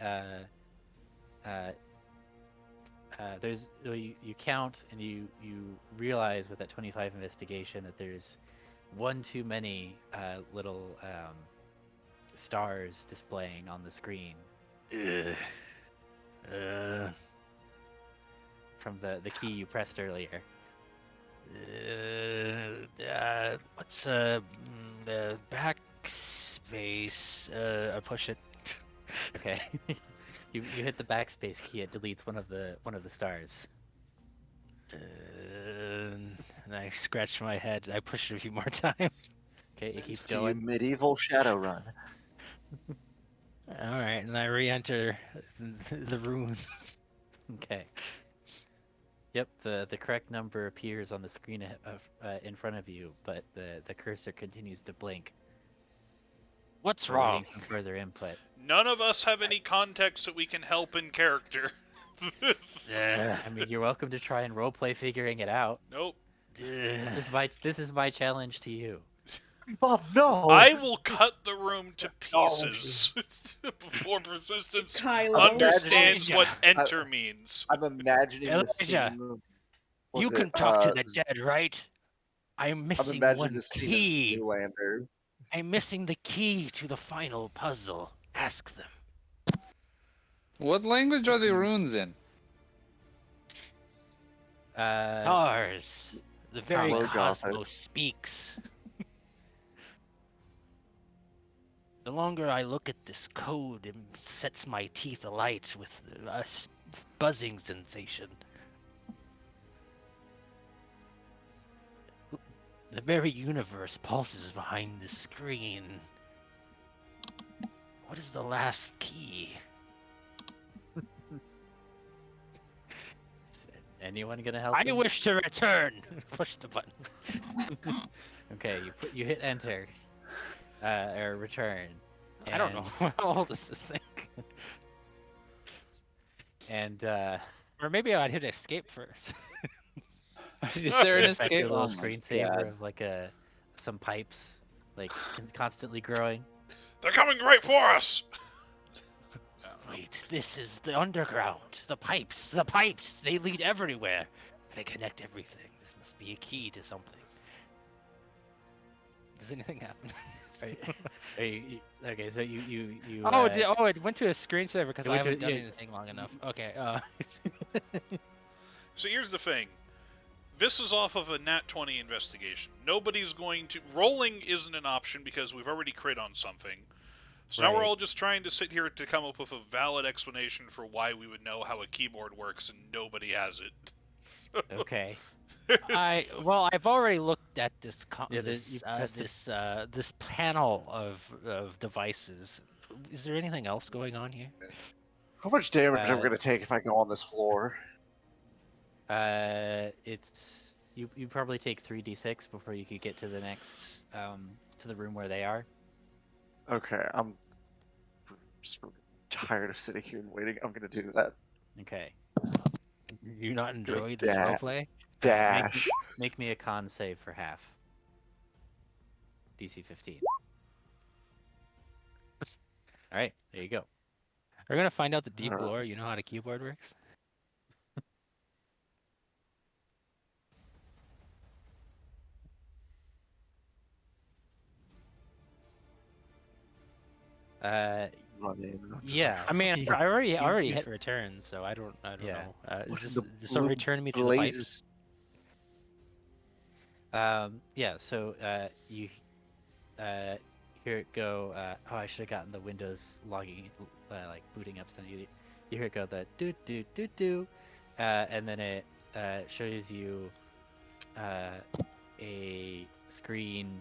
there's you count and you realize with that 25 investigation that there's one too many little stars displaying on the screen from the key you pressed earlier. What's backspace? I push it. Okay. You hit the backspace key. It deletes one of the stars. And I scratch my head. I push it a few more times. Okay, it keeps To you going. medieval Shadowrun. All right, and I re-enter the runes. Okay. Yep, the correct number appears on the screen in front of you, but the cursor continues to blink. What's We're wrong? waiting some further input. None of us have any context that we can help in character. I mean, you're welcome to try and roleplay figuring it out. Nope. This is my challenge to you. Bob, no! I will cut the room to pieces before Persistence Kylo. understands Elijah. what enter means. I'm imagining the Elijah, scene of, You was can it, talk to the dead, right? I'm I'm missing imagining one the scene key. of Zoolander. I'm missing the key to the final puzzle. Ask them. What language are the runes in? Stars. The very Hello, cosmos Gothic. speaks. The longer I look at this code, it sets my teeth alight with a buzzing sensation. The very universe pulses behind the screen. What is the last key? Is anyone gonna help I him? wish to return. Push the button. Okay, you hit enter, or return. I don't know. How old is this thing? And Or maybe I'd hit escape first. Is there an effect your escape? little Oh my screensaver God. of like some pipes, like constantly growing. They're coming right for us! Wait, this is the underground. The pipes. The pipes. They lead everywhere. They connect everything. This must be a key to something. Does anything happen? Okay, so you it went to a screensaver because It I went to- haven't done yeah. anything long enough. Okay. So here's the thing. This is off of a Nat 20 investigation. Nobody's going to... Rolling isn't an option because we've already crit on something. So now we're Right. all just trying to sit here to come up with a valid explanation for why we would know how a keyboard works and nobody has it. Okay. I've already looked at this Yeah, you pressed the. this panel of devices. Is there anything else going on here? How much damage am I Uh, gonna take if I go on this floor? it's you probably take 3d6 before you could get to the next to the room where they are. Okay, I'm just tired of sitting here and waiting. I'm gonna do that. Okay. You not Gonna enjoy this roleplay? dash. Make me a con save for half. DC 15. All right, there you go. We're gonna find out the deep Alright. lore. You know how the keyboard works? Uh, Run in. I'm just yeah. I mean, You- I already you hit s- return, so I don't Yeah. know. Look at Is the this blue returning me to the blazes. pipes? Yeah. So you uh hear it go. Oh, I should have gotten the Windows logging like booting up. So you hear it go the do do do do, and then it shows you a screen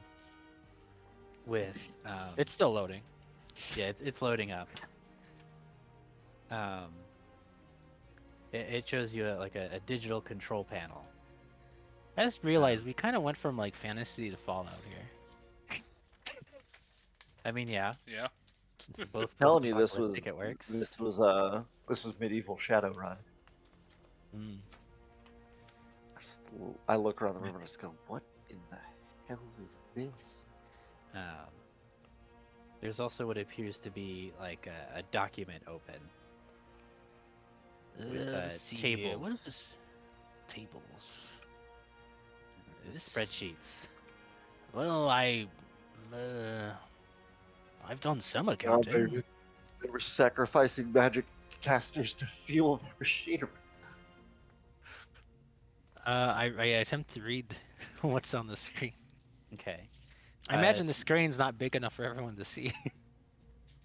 with It's still loading. yeah, it's loading up. Um, it shows you like a digital control panel. I just realized we kind of went from like fantasy to Fallout here. I mean, yeah, Yeah. both Telling you post-apocalyptic. It works. this was medieval Shadowrun. Mm. I look around the room and just go, what in the hell is this? Um, there's also what appears to be like a document open with Let's see here. What is tables, this? Tables. This spreadsheets. Well, I've done some God, accounting. they were sacrificing magic casters to fuel their machinery. I attempt to read what's on the screen. Okay. I imagine the So screen's not big enough for everyone to see.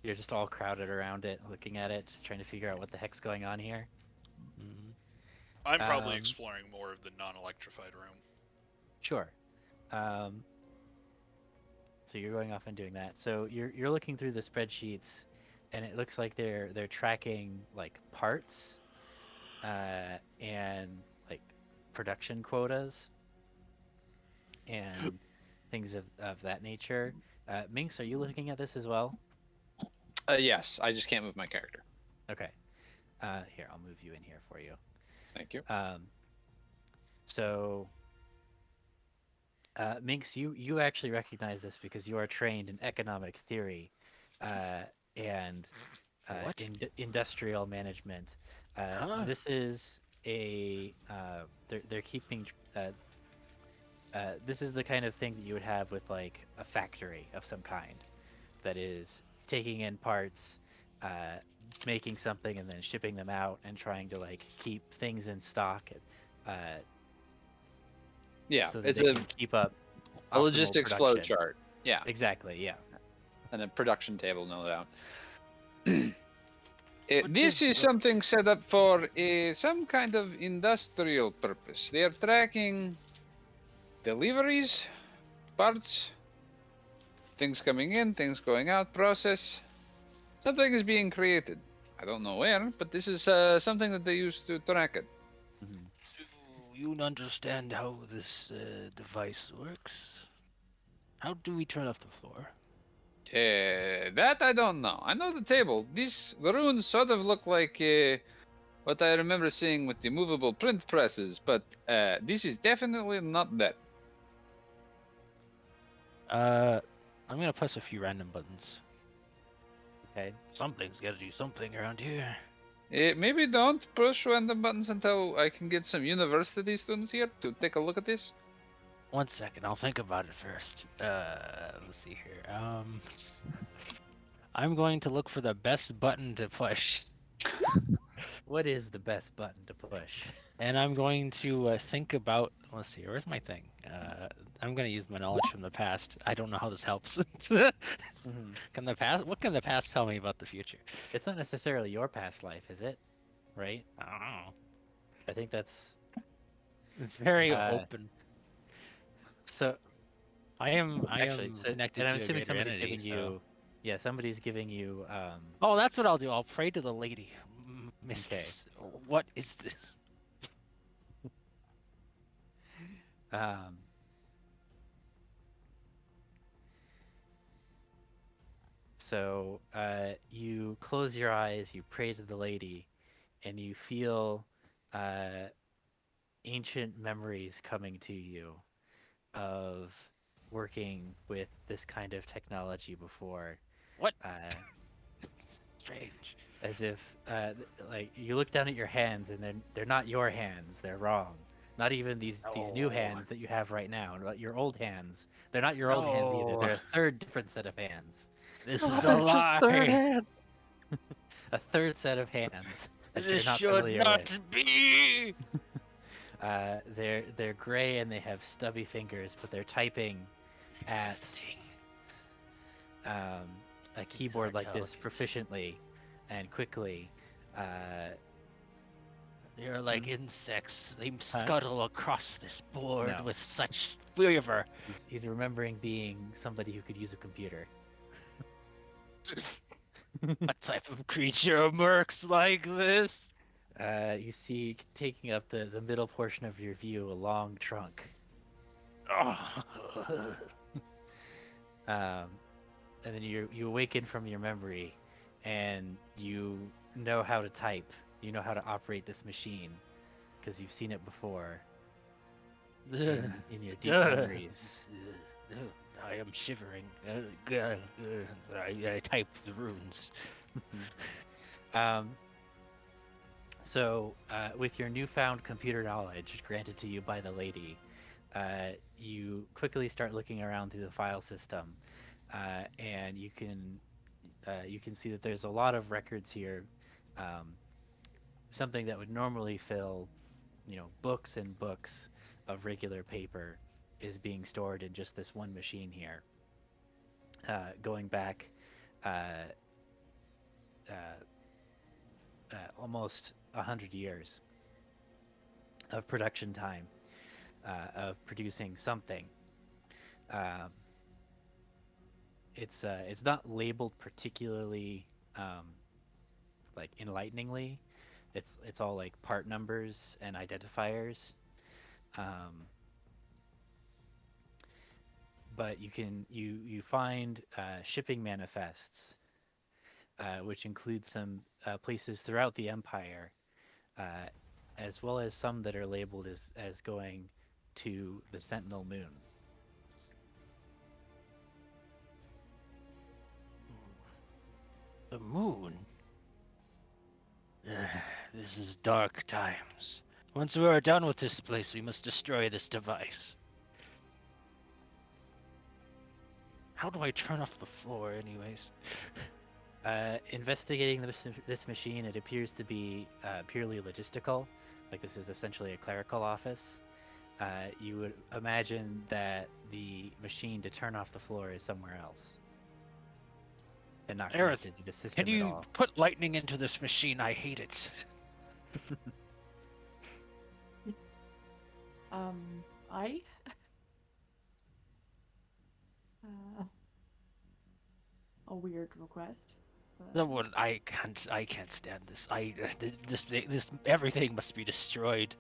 you're just all crowded around it, looking at it, just trying to figure out what the heck's going on here. Mm. I'm probably Um, exploring more of the non-electrified room. Sure. Um, so you're going off and doing that. So you're looking through the spreadsheets, and it looks like they're tracking like parts, and like production quotas and things of that nature. Minx, are you looking at this as well? Yes, I just can't move my character. Okay. Here, I'll move you in here for you. Thank you. So Minx, you actually recognize this because you are trained in economic theory, and What? industrial management. Huh? This is they're keeping this is the kind of thing that you would have with like a factory of some kind that is taking in parts, making something and then shipping them out and trying to like keep things in stock, uh, Yeah, so that it's they can keep up a optimal logistics flow production. chart. Yeah, Exactly, yeah. and a production table, no doubt. What This is what- something set up for some kind of industrial purpose. They are tracking deliveries, parts, things coming in, things going out, process. Something is being created. I don't know where, but this is something that they use to track it. Mhm. Do you understand how this device works? How do we turn off the floor? That I don't know. I know the table. The runes sort of look like what I remember seeing with the movable print presses, but this is definitely not that. I'm gonna press a few random buttons. Okay. Something's gotta do something around here. Maybe don't push random buttons until I can get some university students here to take a look at this. 1 second, I'll think about it first. Let's see here. I'm going to look for the best button to push, What is the best button to push? and I'm going to think about. Let's see, where's my thing? I'm gonna use my knowledge from the past. I don't know how this helps. Mhm. What can the past tell me about the future? It's not necessarily your past life, is it? Right? I don't know. I think that's It's very Uh, open. So I am actually, so connected and I'm to a assuming greater somebody's entity, giving so. you, yeah, somebody's giving you. Oh, that's what I'll do. I'll pray to the lady. Okay. Mistress, what is this? Um, so you close your eyes, you pray to the lady, and you feel uh, ancient memories coming to you of working with this kind of technology before. What? Uh, Strange. as if like you look down at your hands and they're not your hands, they're wrong. Not even these new No. hands that you have right now, but your old hands. They're not your old hands either. No. They're a third different set of hands. This is Oh, a they're just third lie. hand. A third set of hands that This you're not should familiar with. not be. They're gray and they have stubby fingers, but they're typing at Disgusting. um, a These keyboard aren't like this elegant. proficiently and quickly. They're like insects. They Huh? scuttle across this board No. with such fervor. He's remembering being somebody who could use a computer. What type of creature works like this? You see taking up the middle portion of your view a long trunk. Oh. And then you awaken from your memory, and you know how to type. You know how to operate this machine, because you've seen it before in your deep memories. I am shivering. I type the runes. So, with your newfound computer knowledge granted to you by the lady, you quickly start looking around through the file system, and you can see that there's a lot of records here. Something that would normally fill, books and books of regular paper is being stored in just this one machine here. Going back uh, uh, almost 100 years of production time of producing something. Um, it's not labeled particularly um, like enlighteningly. It's all like part numbers and identifiers. Um, but you find shipping manifests, which include some places throughout the empire, uh, as well as some that are labeled as going to the Sentinel Moon. The moon? This is dark times. Once we are done with this place, we must destroy this device. How do I turn off the floor, anyways? Investigating this machine, it appears to be purely logistical. Like this is essentially a clerical office. You would imagine that the machine to turn off the floor is somewhere else and not Aerith, connected to the can system at you all. put lightning into this machine? I hate it. I uh, a weird request. But Someone, I can't stand this. This everything must be destroyed.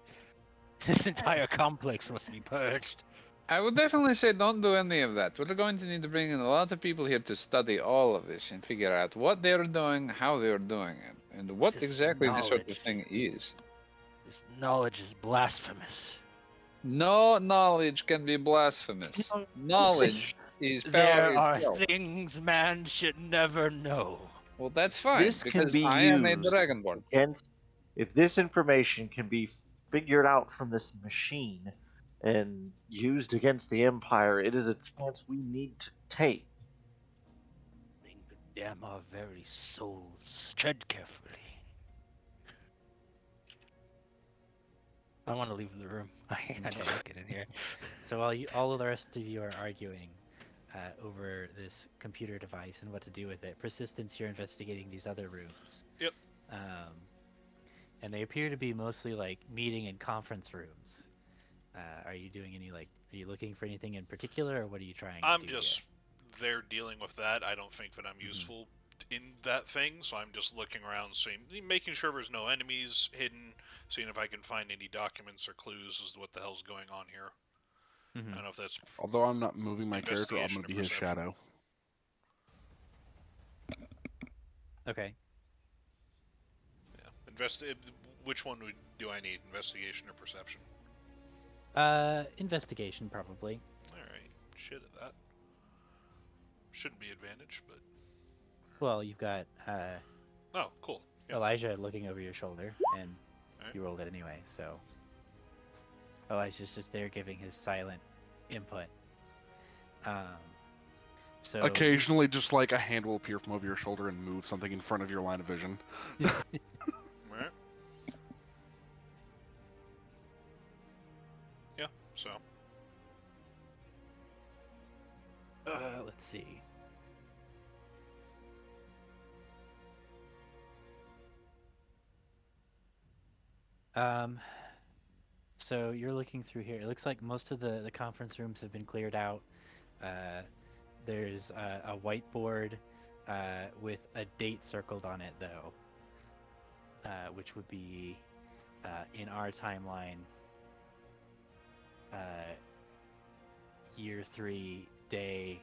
This entire complex must be purged. I would definitely say don't do any of that. We're going to need to bring in a lot of people here to study all of this and figure out what they're doing, how they're doing it, and what This exactly this sort of knowledge thing is. This knowledge is blasphemous. No knowledge can be blasphemous. Knowledge is power There are itself. things man should never know. Well, that's fine, This can because be I am a used dragonborn. against. If this information can be figured out from this machine and used against the Empire, it is a chance we need to take. Thing could damn our very souls. Tread carefully. I want to leave the room. I don't like it in here. So while all of the rest of you are arguing over this computer device and what to do with it, Persistence, you're investigating these other rooms. Yep. And they appear to be mostly like meeting and conference rooms. Are you doing any are you looking for anything in particular, or what are you trying to I'm do just there dealing with that. I don't think that I'm here? useful in that thing, so I'm just looking around, making sure there's no enemies hidden, seeing if I can find any documents or clues as to what the hell's going on here. Mm-hmm. I don't know if that's Although I'm not moving my character, I'm investigation going to or be his perception. shadow. Okay. Yeah. Which one do I need? Investigation or perception? Investigation probably. Alright. Shit at that. Shouldn't be advantage, but... Well, you've got Oh, cool. Yeah. Elijah looking over your shoulder, and Alright. you rolled it anyway, so Elijah's just there giving his silent input. So Occasionally, just like a hand will appear from over your shoulder and move something in front of your line of vision. Alright. Yeah, so... let's see. So you're looking through here. It looks like most of the conference rooms have been cleared out. There's a whiteboard with a date circled on it, though, which would be in our timeline, year 3, day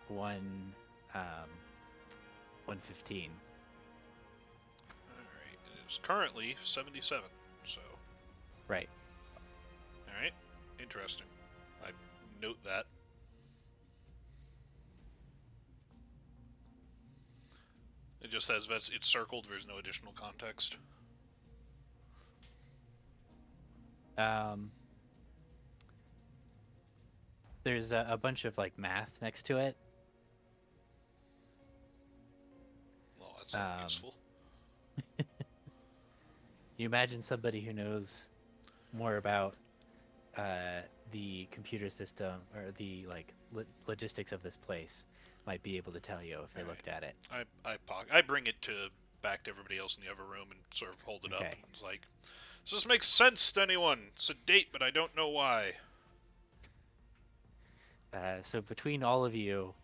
115. Alright, it is currently 77, so... Right. Alright, interesting. I note that. It just says that it's circled, there's no additional context. There's a bunch of math next to it. Well, that's not useful. You imagine somebody who knows more about the computer system or the logistics of this place might be able to tell you if they looked at it. I bring it back to everybody else in the other room and sort of hold it up. Okay. It's like, does this make sense to anyone? It's a date, but I don't know why. So between all of you,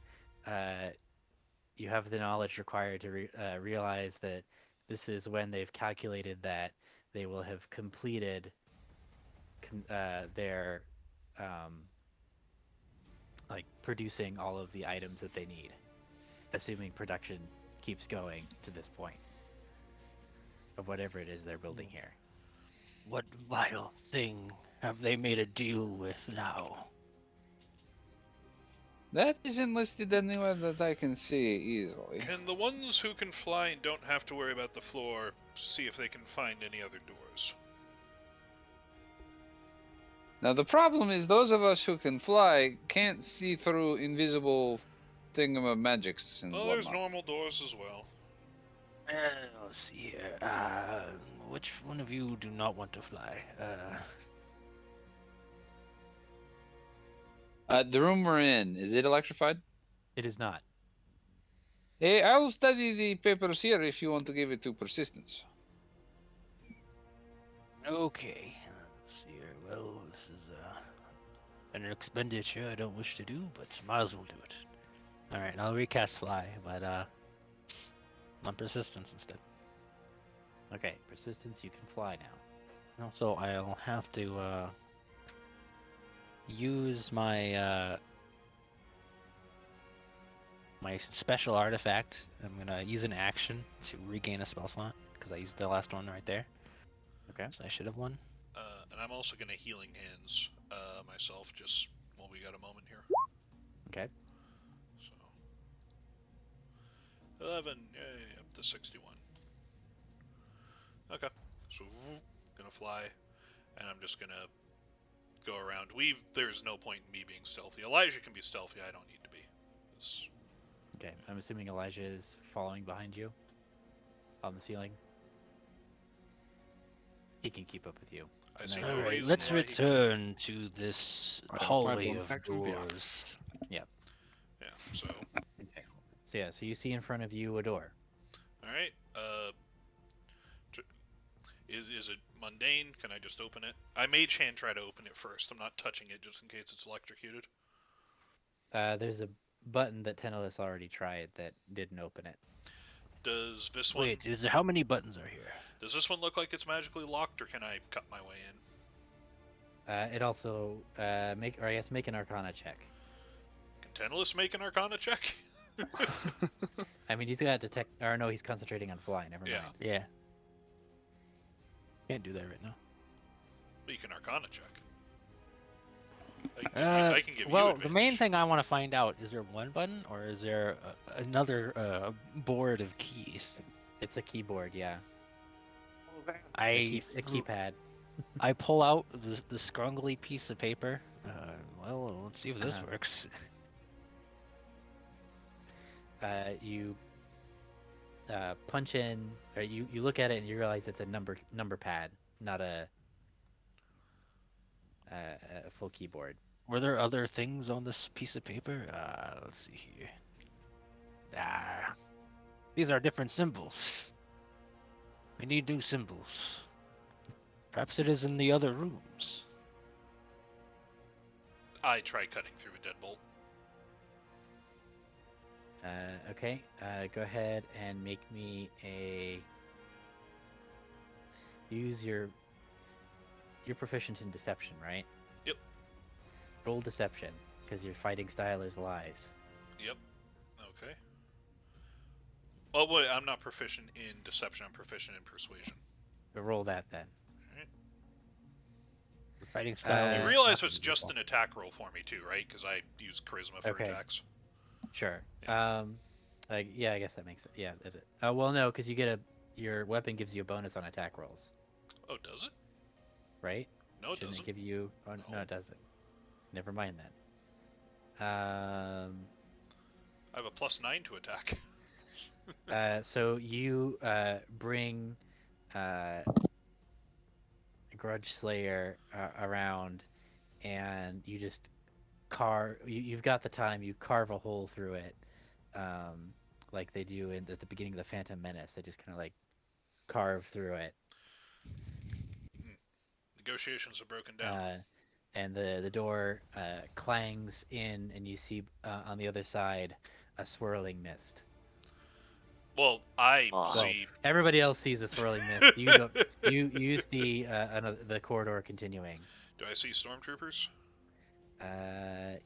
you have the knowledge required to realize that this is when they've calculated that they will have completed their producing all of the items that they need, assuming production keeps going to this point of whatever it is they're building here. What vile thing have they made a deal with now? That isn't listed anywhere that I can see easily. Can the ones who can fly and don't have to worry about the floor see if they can find any other doors? Now the problem is those of us who can fly can't see through invisible thingamagics and Well, whatnot. there's normal doors as well. Let's see here. Which one of you do not want to fly? The room we're in, is it electrified? It is not. Hey, I will study the papers here if you want to give it to persistence. Okay. Let's see here. Well, this is an expenditure I don't wish to do, but might as well do it. All right, I'll recast fly, but on persistence instead. Okay, persistence, you can fly now. Also, I'll have to use my my special artifact. I'm gonna use an action to regain a spell slot because I used the last one right there. Okay. So I should have won. And I'm also going to Healing Hands myself, just while we got a moment here. Okay. So 11, yay, up to 61. Okay, so gonna fly, and I'm just gonna go around. There's no point in me being stealthy. Elijah can be stealthy. I don't need to be. Okay, I'm assuming Elijah is following behind you on the ceiling. He can keep up with you. I see All no right, reason let's why he return to this Identify hallway bonus of actions, yeah. doors. Yeah, so... Okay. So yeah, so you see in front of you a door. Alright, Is it mundane? Can I just open it? I mage hand try to open it first. I'm not touching it just in case it's electrocuted. There's a button that Tentalis already tried that didn't open it. Does this one? Wait, how many buttons are here? Does this one look like it's magically locked, or can I cut my way in? It also make an Arcana check. Can Tantalus make an Arcana check? I mean, he's got detect. Or no, he's concentrating on fly. Never Yeah. mind. Yeah. Can't do that right now. But you can Arcana check. I can give you well, advantage. the main thing I want to find out is there one button or is there another board of keys? It's a keyboard, yeah. A keypad. I pull out the scrungly piece of paper. Well, let's see if this works. You punch in, or you look at it and you realize it's a number pad, not a full keyboard. Were there other things on this piece of paper? Let's see here. These are different symbols. We need new symbols. Perhaps it is in the other rooms. I try cutting through a deadbolt. Okay. Go ahead and make me a. Use your. You're proficient in deception, right? Yep. Roll deception, because your fighting style is lies. Yep. Okay. Oh wait, I'm not proficient in deception. I'm proficient in persuasion. Roll that then. The fighting style. You Uh, realize it's just an attack roll for me too, right? Because I use charisma for Okay. attacks. Sure. Yeah, I guess that makes it. Yeah. Well, no, because you get your weapon gives you a bonus on attack rolls, Oh, does it? right? No, it Shouldn't doesn't. it give you? Oh, no, No. it doesn't. Never mind that. I have a +9 to attack. So you bring Grudge Slayer around, and you just You've got the time. You carve a hole through it, like they do at the beginning of the Phantom Menace. They just kind of like carve through it. Negotiations are broken down. And the door clangs in, and you see on the other side a swirling mist. Well, I Well, see. Everybody else sees a swirling mist. You don't. You see the corridor continuing. Do I see stormtroopers?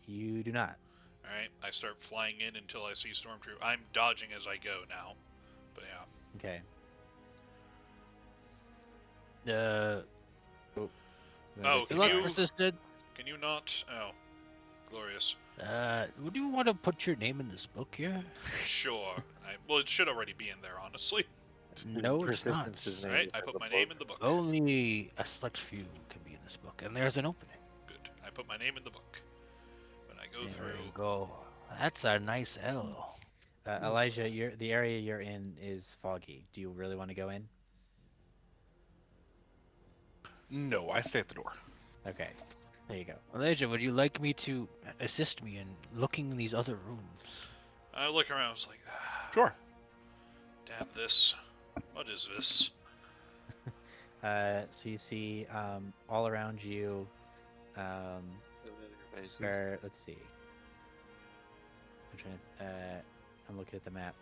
You do not. All right, I start flying in until I see stormtrooper. I'm dodging as I go now, but yeah. Okay. Oh, Good luck, persisted. Can you not? Oh, glorious. Would you want to put your name in this book here? Sure. Well, it should already be in there, honestly. No, it's not. Persistence is All named right, I as put the my name book. in the book. Only a select few can be in this book, and there's an opening. Good. I put my name in the book. When I go There through. you go. That's a nice L. Elijah, the area you're in is foggy. Do you really want to go in? No, I stay at the door. Okay. There you go. Elijah, would you like me to assist me in looking in these other rooms? I look around. I was like, Sure. damn this. What is this? So you see all around you. Let's see. I'm trying to. I'm looking at the map.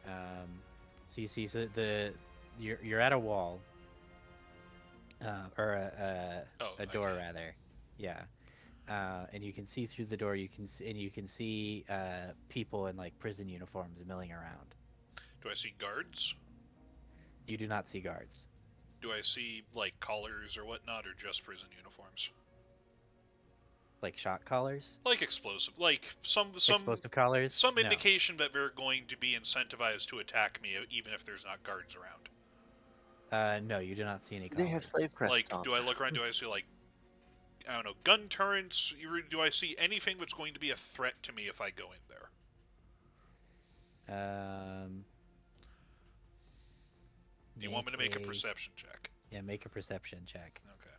So you see, you're at a wall, or a door okay. rather, yeah. And you can see through the door. You can see people in like prison uniforms milling around. Do I see guards? You do not see guards. Do I see like collars or whatnot, or just prison uniforms? Like shot collars, Like explosive, like some explosive collars. some No. indication that they're going to be incentivized to attack me, even if there's not guards around. No, you do not see any They have collars. slave crests Like, on. do I look around? Do I see like, I don't know, gun turrets? Do I see anything that's going to be a threat to me if I go in there? Do you want me to make a perception check? Yeah, make a perception check. Okay.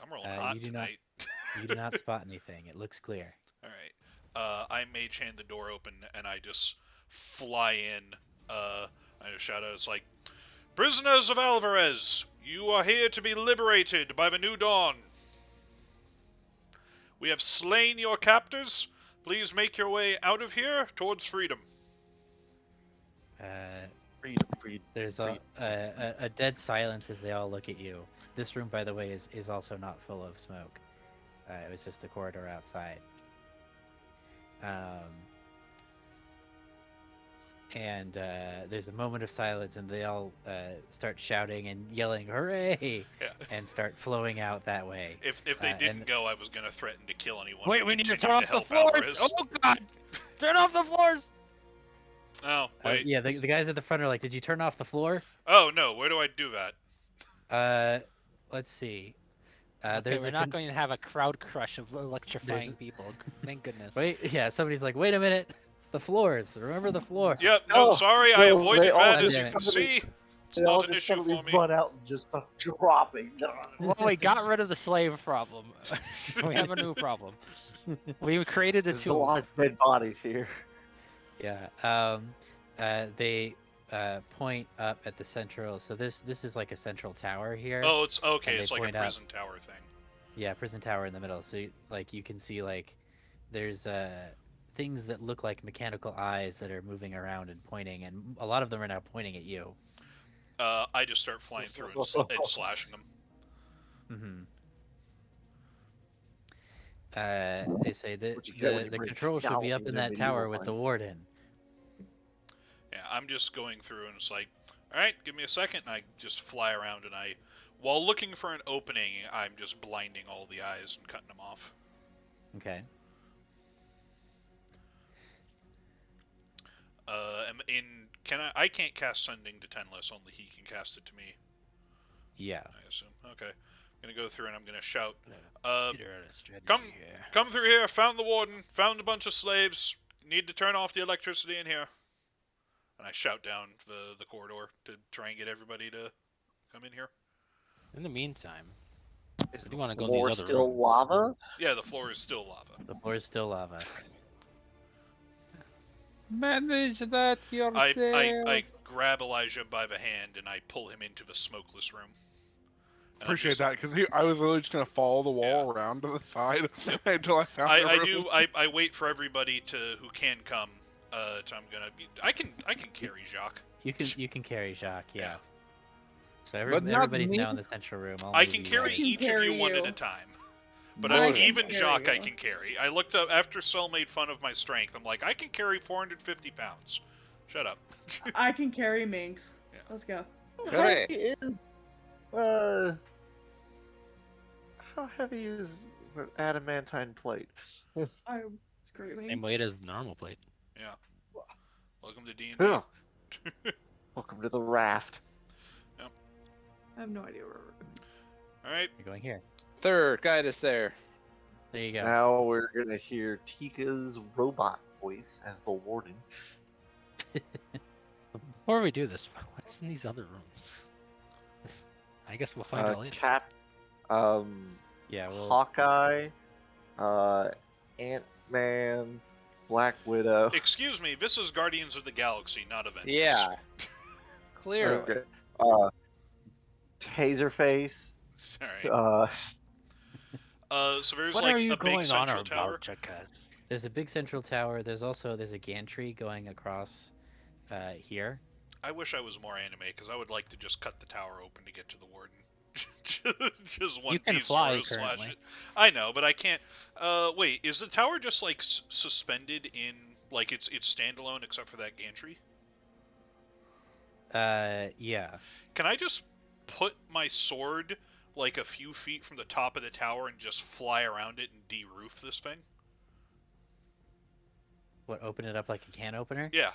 I'm rolling hot you do not- tonight. You do not spot anything. It looks clear. All right. I mage hand the door open and I just fly in. I just shout out, it's like, "Prisoners of Alvarez, you are here to be liberated by the new dawn. We have slain your captors. Please make your way out of here towards freedom." There's a dead silence as they all look at you. This room, by the way, is also not full of smoke. It was just the corridor outside. And there's a moment of silence, and they all start shouting and yelling, "Hooray!" Yeah. and start flowing out that way. If they didn't and- go, I was going to threaten to kill anyone. Wait, who we need to continued turn off the help floors! Alvarez. Oh god! Turn off the floors! Oh, wait. yeah, the guys at the front are like, "Did you turn off the floor?" Oh, no, where do I do that? Let's see. Okay, There's we're a not going to have a crowd crush of electrifying There's- people. Thank goodness. Wait, yeah, somebody's like, "Wait a minute, the floors. Remember the floors." Yep, no, Oh, sorry, I no, avoided they all that, as just you can suddenly- see. It's They all not an just issue suddenly for me. run out and just start dropping. Well, we got rid of the slave problem. We have a new problem. We've created a There's a lot tool. of dead bodies here. Yeah. They point up at the central. So this is like a central tower here. Oh, it's okay, And they it's like a point out- prison tower thing. Yeah, prison tower in the middle. So like you can see like there's things that look like mechanical eyes that are moving around and pointing, and a lot of them are now pointing at you. I just start flying through and, and slashing them. They say that What you get when you the bring control should be up technology in to that medieval tower with the times. warden. Yeah, I'm just going through and it's like, alright, give me a second, and I just fly around and while looking for an opening, I'm just blinding all the eyes and cutting them off. Okay. I can't cast Sending to Tenless, only he can cast it to me, Yeah. I assume. Okay. I'm gonna go through and I'm gonna shout, Peter had a strategy come here. come through here, found the warden, found a bunch of slaves, need to turn off the electricity in here. And I shout down the corridor to try and get everybody to come in here. In the meantime, Is do you wanna the go in these floor other still rooms? lava? Yeah, the floor is still lava. The floor is still lava. Manage that yourself. I grab Elijah by the hand and I pull him into the smokeless room. And I'm Appreciate just- that, because I was literally just gonna follow the wall around to the side until I found the I room. do. I wait for everybody who can come. So I'm gonna be. I can carry Jacques. You can carry Jacques. Yeah. Yeah. So But not everybody's me. now in the central room. I'll I move can you carry guys. can each of carry you one at you. a time. But I can even carry Jacques I you. can carry. I looked up after Cell made fun of my strength. I'm like, I can carry 450 pounds. Shut up. I can carry Minx. Yeah. Let's go. How heavy is how heavy is an adamantine plate? I'm screaming. Same weight as normal plate. Yeah. Welcome to D&D. Yeah. Welcome to the raft. I have no idea where we're All right. You're going here. Third, guide us there. There you go. Now we're gonna hear Tika's robot voice as the warden. Before we do this, what's in these other rooms? I guess we'll find out later. Cap, Yeah. Well. Hawkeye, Ant-Man, Black Widow. Excuse me. This is Guardians of the Galaxy, not Avengers. Yeah. Clearly. Okay. Taserface. All right. So there's What like are you a big going on central about, tower. Jackass? There's a big central tower. There's a gantry going across here. I wish I was more anime because I would like to just cut the tower open to get to the warden. Just one You can piece fly sword slash currently. it. I know, but I can't. Wait, is the tower just like suspended in like it's standalone except for that gantry? Yeah. Can I just put my sword like a few feet from the top of the tower and just fly around it and de-roof this thing? What? Open it up like a can opener? Yeah.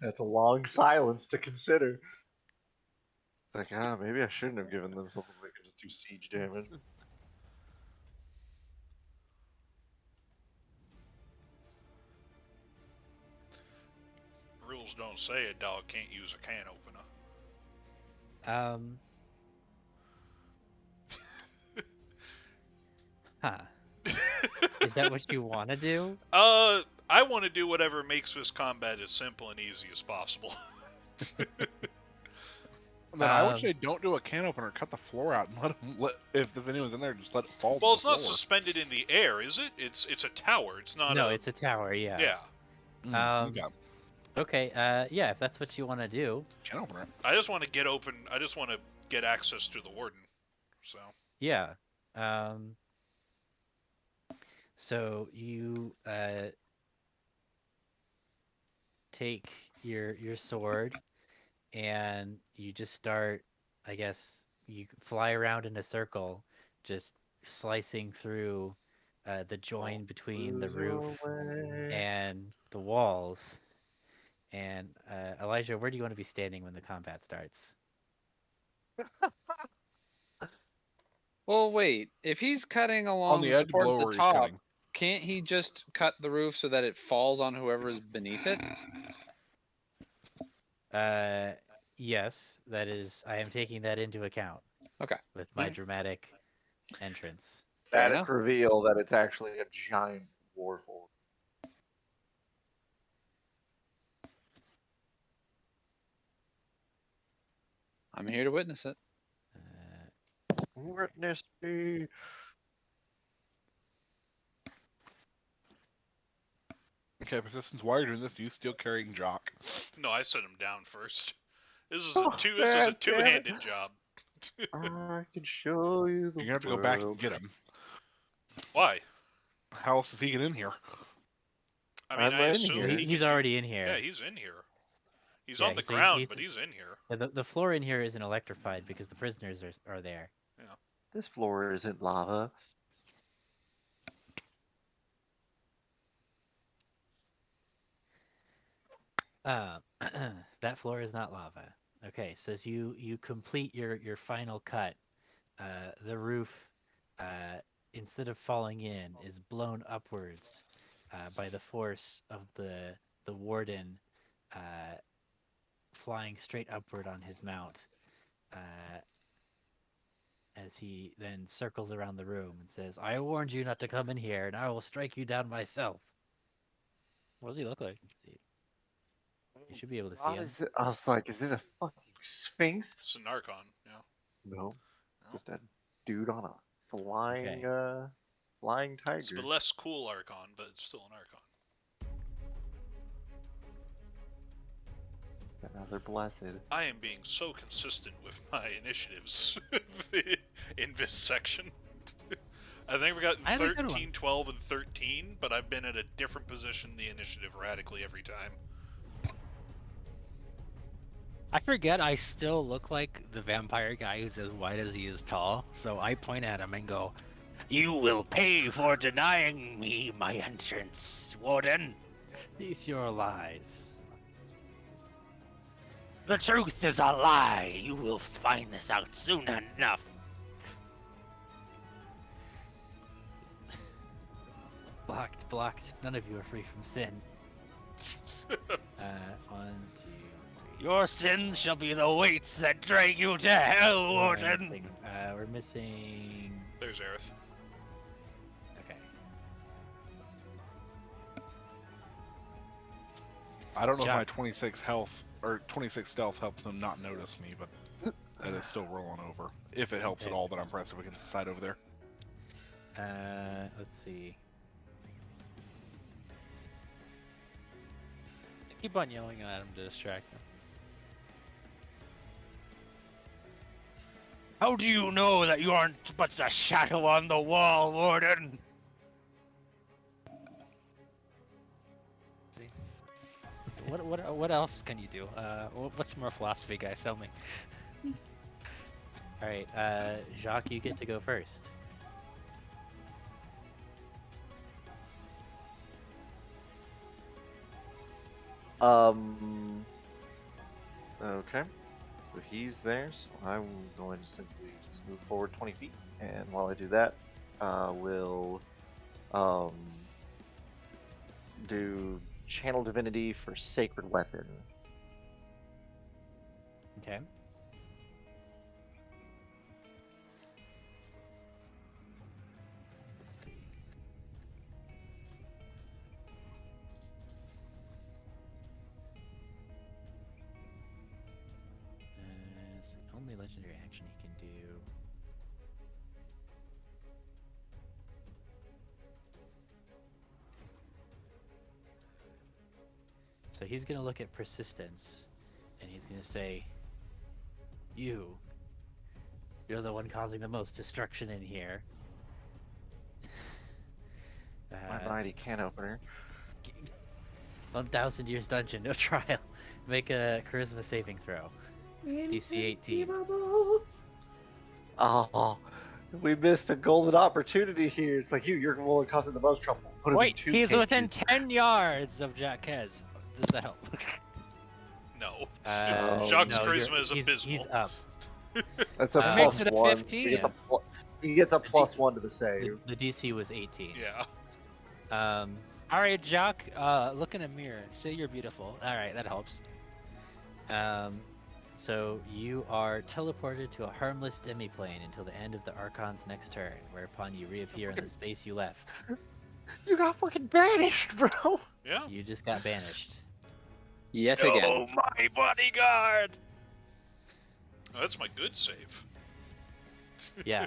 That's a long silence to consider. Like, maybe I shouldn't have given them something that could just do siege damage. Rules don't say a dog can't use a can opener. Huh. Is that what you want to do? I want to do whatever makes this combat as simple and easy as possible. And then I would Um, say don't do a can opener. Cut the floor out and if anyone's in there, just let it fall Well, to it's the not floor. suspended in the air, is it? It's a tower. It's not no, a. it's a tower, yeah. Yeah. Um, Okay. Okay, yeah, if that's what you want to do. Can opener. I just want to get open. I just want to get access to the warden. So. Yeah. Um, so you take your sword and you just start, I guess, you fly around in a circle, just slicing through the join between the Lose roof away. and the walls. And Elijah, where do you want to be standing when the combat starts? Well, wait. If he's cutting On along the the edge support below at the where he's top, cutting. can't he just cut the roof so that it falls on whoever is beneath it? Uh, yes, that is. I am taking that into account Okay. with my Alright. dramatic entrance. Fair Static enough. reveal that it's actually a giant warforged. I'm here to witness it. Witness me. Okay, persistence. While you're doing this, do you still carrying Jock? No, I set him down first. This is Oh, This is a man, damn it. two-handed job. I can show you the You're gonna have to go back and world. get him. Why? How else does he get in here? I mean, I'm I in assume here. he He's can do- already in here. Yeah, he's in here. He's Yeah, on the so ground, he's- but he's in here. Yeah, the floor in here isn't electrified because the prisoners are there. This floor isn't lava. Uh, that floor is not lava. Okay, so as you complete your final cut, the roof, instead of falling in, is blown upwards by the force of the warden flying straight upward on his mount. As he then circles around the room and says, "I warned you not to come in here, and I will strike you down myself." What does he look like? Let's see. You should be able to see What him. is it? I was like, is it a fucking sphinx? It's an Archon, yeah. No, No. just a dude on a flying, Okay. flying It's the tiger. less cool Archon, but it's still an Archon. Another blessed. I am being so consistent with my initiatives in this section. I think we got I had a good 13, one. 12, and 13, but I've been at a different position in the initiative radically every time. I forget I still look like the vampire guy who's as wide as he is tall, so I point at him and go, "You will pay for denying me my entrance, Warden. These your lies. The truth is a lie. You will find this out soon enough." Blocked. None of you are free from sin. 1, 2, 3. Your sins shall be the weights that drag you to hell, Warden. We're missing. There's Aerith. Okay. I don't know if Jock. my 26 health or 26 stealth helps them not notice me, but that is still rolling over. If it helps at all that I'm pressing against the side over there. Let's see. Keep on yelling at him to distract him. How do you know that you aren't but a shadow on the wall, Warden? See? What else can you do? What's more philosophy, guys? Tell me. All right, Jacques, you get to go first. Okay. So he's there, so I'm going to simply just move forward 20 feet, and while I do that, we'll do Channel Divinity for Sacred Weapon. Okay. Let's only legendary action he can do. So he's gonna look at persistence, and he's gonna say, "You're the one causing the most destruction in here." My mighty can opener. 1,000 years dungeon, no trial. Make a charisma saving throw. DC 18. Inconceivable. Oh, we missed a golden opportunity here. It's like you're the one causing the most trouble. Put him in Wait, two he's cages. within 10 yards of Jacques. Does that help? No. Jacques' Jacques' no, charisma is abysmal. he's up. That's a That plus makes it a one. 15. He gets a plus one to the save. The DC was 18. Yeah. All right, Jacques, look in a mirror. Say you're beautiful. All right, that helps. So you are teleported to a harmless demiplane until the end of the Archon's next turn, whereupon you reappear in the space you left. You got fucking banished, bro. Yeah. You just got banished. Yes, again. my bodyguard! Oh, that's my good save. Yeah.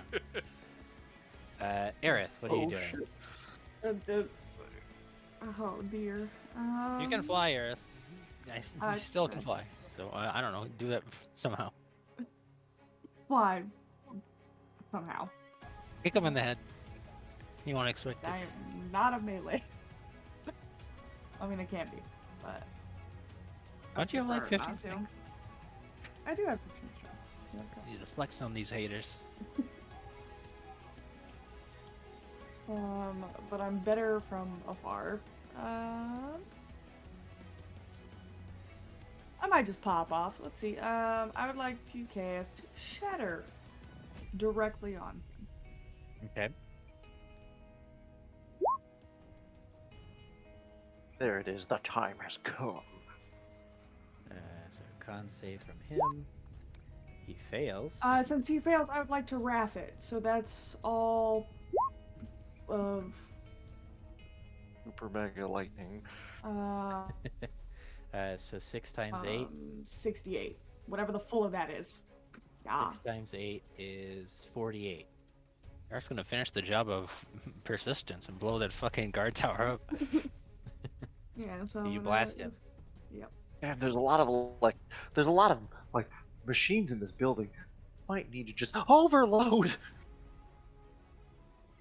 Aerith, what are you doing? Shit. Oh dear. You can fly, Aerith. Nice. I- You still can fly. So I don't know. Do that somehow. Fly. Somehow. Kick him in the head. You won't expect it. I am not a melee. I mean, I can be, but. Don't you have like prefer 15 not to. strength? I do have 15 strength. Yeah, okay. You need to flex on these haters. But I'm better from afar. I might just pop off. Let's see. I would like to cast Shatter directly on him. Okay. There it is. The time has come. So con save from him. He fails. Since he fails, I would like to wrath it. So that's all of Super mega lightning. So 6 times 8. 68. Whatever the full of that is. Yeah. 6 times 8 is 48. Eric's gonna finish the job of persistence and blow that fucking guard tower up. Yeah, so You blast him. Yep. And there's a lot of machines in this building. Might need to just overload.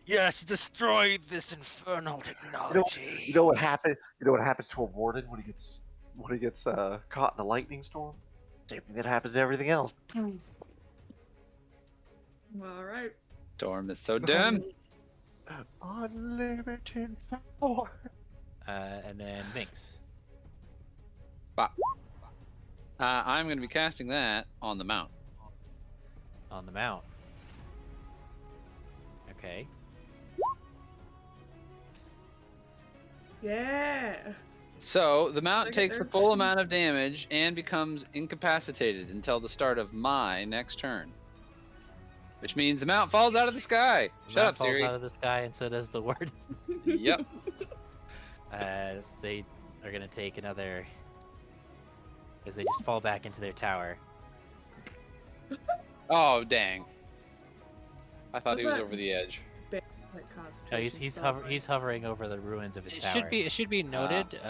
Yes, destroy this infernal technology. You know what happened? You know what happens to a warden when he gets caught in a lightning storm? Same thing that happens to everything else. All right. Storm is so dumb. Unlimited power. And then Minx. I'm going to be casting that on the mount. On the mount. Okay. Yeah. So the mount Second takes the turn. full amount of damage and becomes incapacitated until the start of my next turn. Which means the mount falls out of the sky. The Shut mount up, falls Siri. out of the sky, and so does the Warden. Yep. As they are gonna take another. As they just fall back into their tower. Oh, dang. I thought he What's was that? over the edge. Like No, he's concentration spell, he's hovering over the ruins of his It tower. should be noted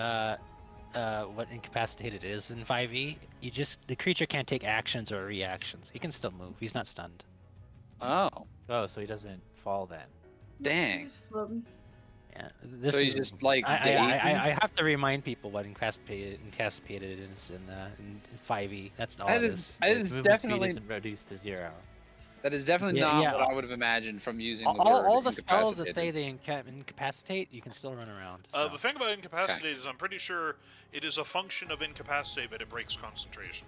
what incapacitated is in 5e. The creature can't take actions or reactions. He can still move. He's not stunned. Oh, Oh, so he doesn't fall then. dang. He's floating. Yeah, this So he's is. just like I have to remind people what incapacitated is in 5e. That's all That it is- is. that His is movement definitely speed isn't reduced to 0. that is definitely Yeah, not yeah. what I would have imagined from using the All word the spells that say incapacitated. they incapacitate, you can still run around. The so. thing about incapacitate is I'm pretty sure it is a function of incapacitate, but it breaks concentration.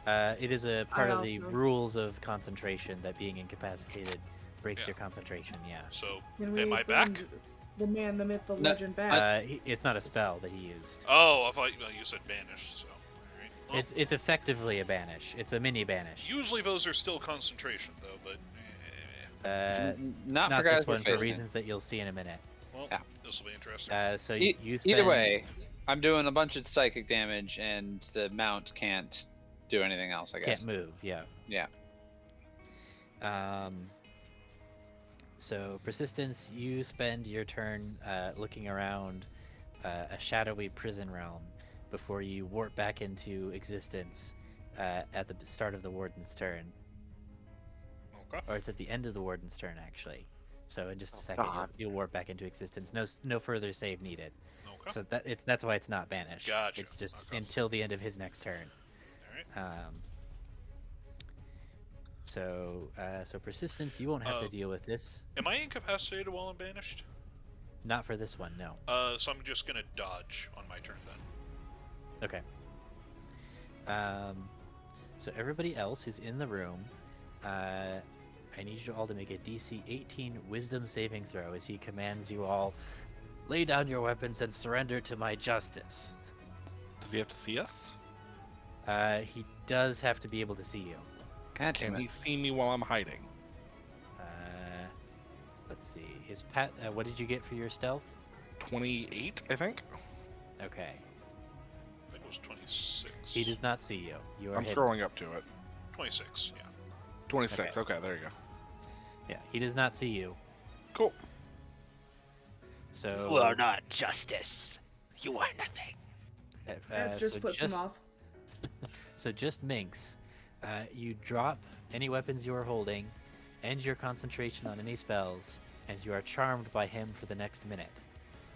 It is a part of the also- rules of concentration that being incapacitated breaks Yeah. your concentration. Yeah. So, Can am we I back? bring the man, the myth, the No, legend back? It's not a spell that he used. Oh, I thought you said banished. So, alright. Well, It's effectively a banish. It's a mini banish. usually those are still concentration, though. But Not, Not for guys this we're one for facing. reasons that you'll see in a minute. well, Yeah. this will be interesting. So you spend, Either way, I'm doing a bunch of psychic damage, and the mount can't do anything else, I guess. Can't move. Yeah. Yeah. So persistence, you spend your turn looking around a shadowy prison realm before you warp back into existence at the start of the warden's turn, Okay. or it's at the end of the warden's turn actually. So in just a Oh, second, God. you'll warp back into existence. No further save needed. Okay. So that's why it's not banished. Gotcha. It's just Okay. until the end of his next turn. All right. So persistence, you won't have to deal with this. Am I incapacitated while I'm banished? Not for this one, no. So I'm just gonna dodge on my turn then. Okay. So everybody else who's in the room, I need you all to make a DC 18 Wisdom saving throw as he commands you all, lay down your weapons and surrender to my justice. Does he have to see us? He does have to be able to see you. God Can damn he it. see me while I'm hiding? Let's see. His what did you get for your stealth? 28, I think. Okay. I think it was 26. He does not see you. You are I'm hidden. scrolling up to it. 26. Yeah. 26. Okay, there you go. Yeah, he does not see you. Cool. So You are not justice. You are nothing. That just flips him off. So just Minx, you drop any weapons you are holding, end your concentration on any spells, and you are charmed by him for the next minute.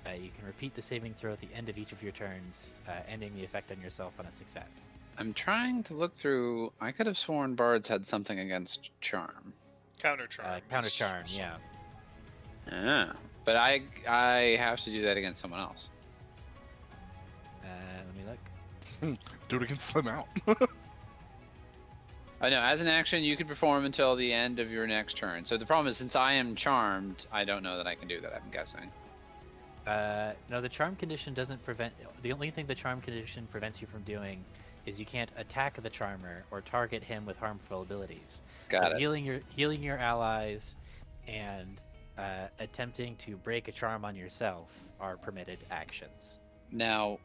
You can repeat the saving throw at the end of each of your turns, ending the effect on yourself on a success. I'm trying to look through. I could have sworn bards had something against charm. Counter charm. Counter charm, yeah. Ah, but I have to do that against someone else. Let me look. Do it against the mount. I know. As an action, you can perform until the end of your next turn. So the problem is, since I am charmed, I don't know that I can do that. I'm guessing. No, the charm condition doesn't prevent. The only thing the charm condition prevents you from doing is you can't attack the charmer or target him with harmful abilities. Got it. Healing your allies and attempting to break a charm on yourself are permitted actions. Now,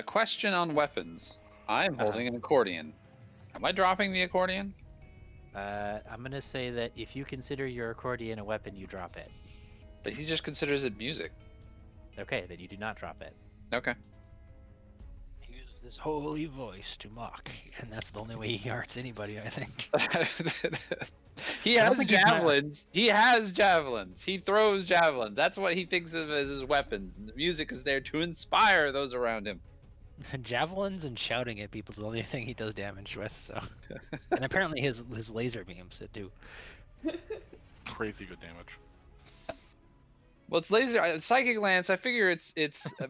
question on weapons. I'm holding an accordion. Am I dropping the accordion? I'm gonna say that if you consider your accordion a weapon, you drop it. But he just considers it music. Okay, then you do not drop it. Okay. He uses this holy voice to mock, and that's the only way he hurts anybody, I think. He I don't has think he's mad. javelins. He has javelins. He throws javelins. That's what he thinks of as his weapons. And the music is there to inspire those around him. Javelins and shouting at people is the only thing he does damage with. So, and apparently his laser beams that do. Crazy good damage. Well, it's laser psychic lance. I figure it's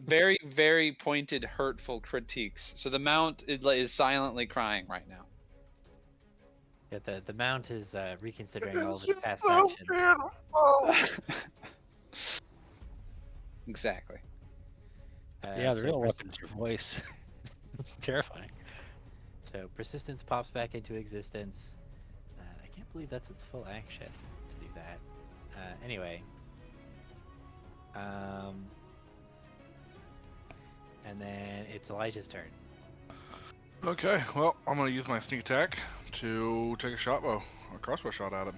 very very pointed, hurtful critiques. So the mount is silently crying right now. Yeah, the mount is reconsidering all of its past actions. Exactly. Yeah, the so real weapon's your voice. It's terrifying. So persistence pops back into existence. I can't believe that's its full action to do that. Anyway. And then it's Elijah's turn. Okay, well, I'm gonna use my sneak attack to take a crossbow shot at him.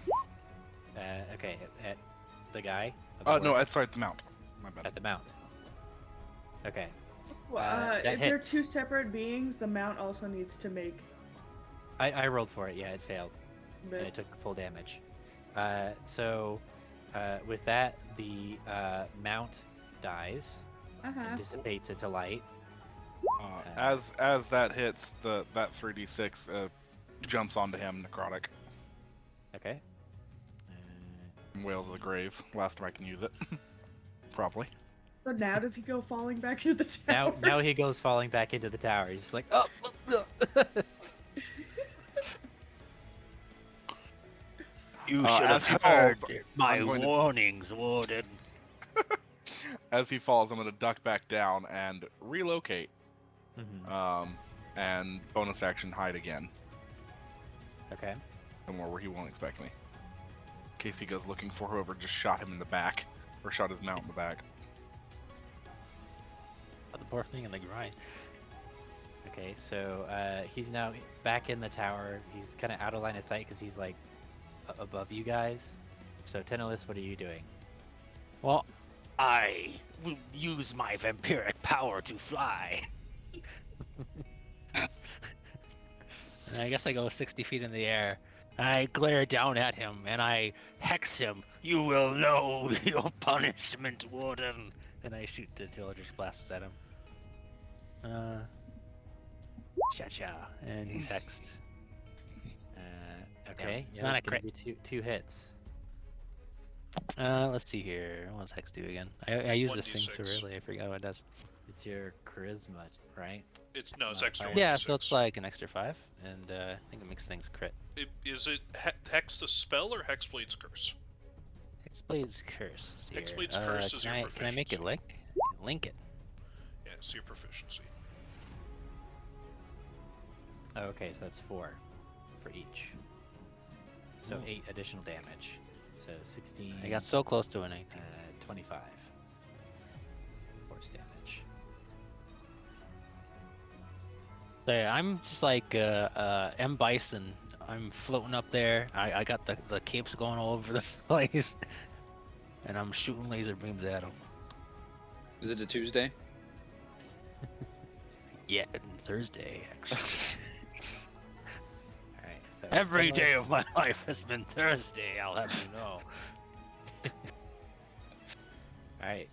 Okay, at the guy? No, sorry, the mount. My bad. At the mount. Okay. Well, that if they're hits. two separate beings, the mount also needs to make. I rolled for it, yeah, it failed. But And it took the full damage. So with that, the mount dies and dissipates into light. As that hits, that 3d6 jumps onto him, necrotic. Okay. Wails of the grave. Last time I can use it. Properly. So now does he go falling back into the tower? Now he goes falling back into the tower. He's just like, oh. You should have heard my I'm going to- warnings, Warden. As he falls, I'm going to duck back down and relocate. Mhm. And bonus action hide again. Okay. Somewhere where he won't expect me. In case he goes looking for whoever just shot him in the back. Or shot his mount in the back. The poor thing in the grind. Okay, so he's now back in the tower. He's kind of out of line of sight because he's like above you guys. So Tenolis, what are you doing? Well, I will use my vampiric power to fly. And I guess I go 60 feet in the air. I glare down at him and I hex him. You will know your punishment, Warden. And I shoot the two eldritch blasts at him. Cha-cha. And he's hexed. Okay, it's yeah, not that's a gonna crit. be two hits. Let's see here. What does hex do again? I use this thing so 1d6. rarely, I forgot what it does. It's your charisma, right? It's extra Modifier. Yeah, 1d6. so it's like an extra 5, and I think it makes things crit. Is it Hex the spell or Hexblade's Curse? Hexblade's Curse. Let's see here. Hexblade's Curse is your Can I make it proficiency. link it? Yeah, it's your proficiency. Oh, okay, so that's 4 for each. So 8 additional damage. So 16. I got so close to an 18. 25 force damage. So yeah, I'm just like M. Bison. I'm floating up there. I got the capes going all over the place. And I'm shooting laser beams at him. Is it a Tuesday? Yeah, Thursday, actually. Alright, so Every day Tenolis- of my life has been Thursday, I'll have you know. Alright,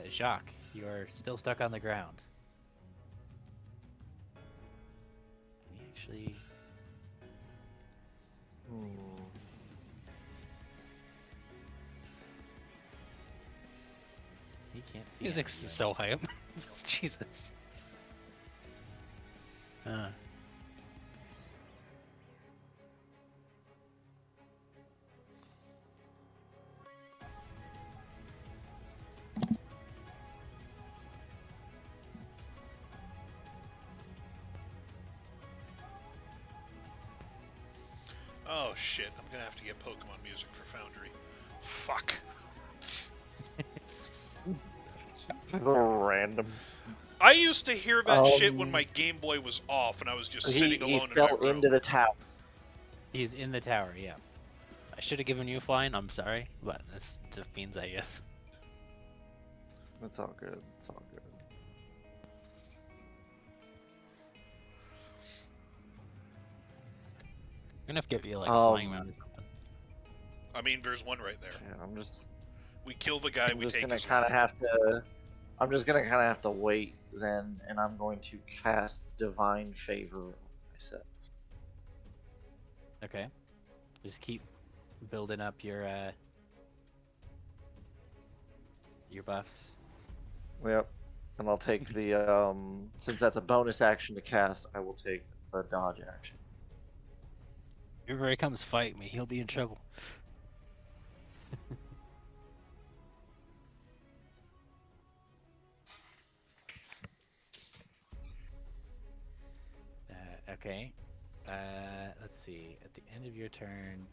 Jacques, you're still stuck on the ground. Can you actually... He can't see Music's anything. so hype. Jesus. Oh shit, I'm gonna have to get Pokemon music for Foundry. Fuck. Random. I used to hear that shit when Um, my Game Boy was off and I was just He sitting alone in my fell room. into the tower. He's in the tower, yeah. I should have given you a fine, I'm sorry, but that's just means I guess. It's all good. It's all good. I'm gonna have to give you like a flying mount or something. I mean, there's one right there. Yeah, We kill the guy, I'm we just take gonna his kind of land. have to. I'm just gonna kind of have to wait then, and I'm going to cast Divine Favor on myself. Okay. Just keep building up your buffs. Yep. And I'll take the since that's a bonus action to cast, I will take the dodge action. If he comes fight me, he'll be in trouble. Okay. Let's see. At the end of your turn,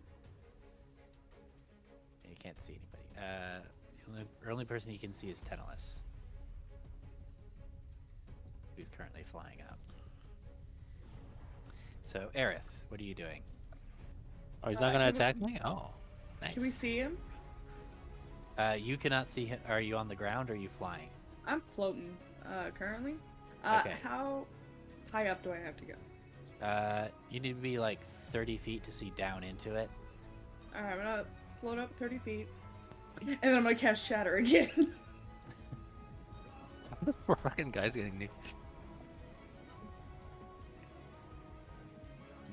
you can't see anybody. The only person you can see is Tenolis, who's currently flying up. So, Aerith, what are you doing? Oh, he's not gonna can we- attack me? Oh, nice. Can we see him? You cannot see him. Are you on the ground or are you flying? I'm floating currently. Okay. How high up do I have to go? You need to be like 30 feet to see down into it. Alright, I'm gonna float up 30 feet. And then I'm gonna cast Shatter again. The poor fucking guy's getting nuked.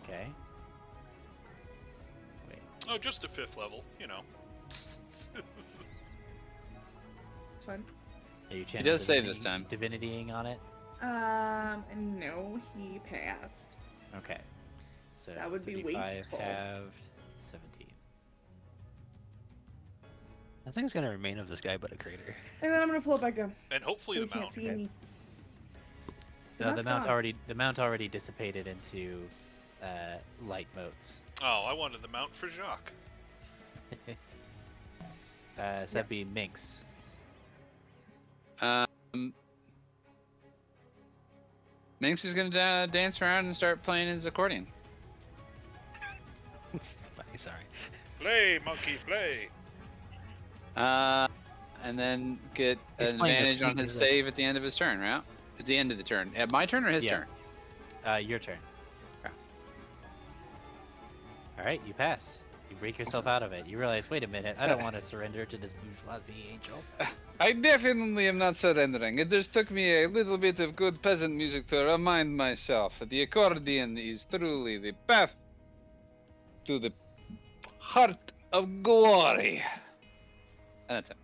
Okay. Wait. Oh, just a 5th level, you know. It's fine. Are you He does save this time. Divinitying on it? No, he passed. Okay. So That would be 35 wasteful. halved, 17. Nothing's gonna remain of this guy but a crater. And then I'm gonna float back down. And hopefully So the he can't mount. see me. No, the That's mount fine. already dissipated into light motes. Oh, I wanted the mount for Jacques. So that'd be Minx. Minx is gonna dance around and start playing his accordion. Sorry. Play, monkey, play. And then get He's an playing the advantage on sweet his music. save at the end of his turn, right? At the end of the turn. At my turn or his Yeah. turn? Your turn. Okay. All right, you pass. You break yourself out of it. You realize, wait a minute, I don't want to surrender to this bourgeoisie angel. I definitely am not surrendering. It just took me a little bit of good peasant music to remind myself that the accordion is truly the path to the heart of glory. And that's it.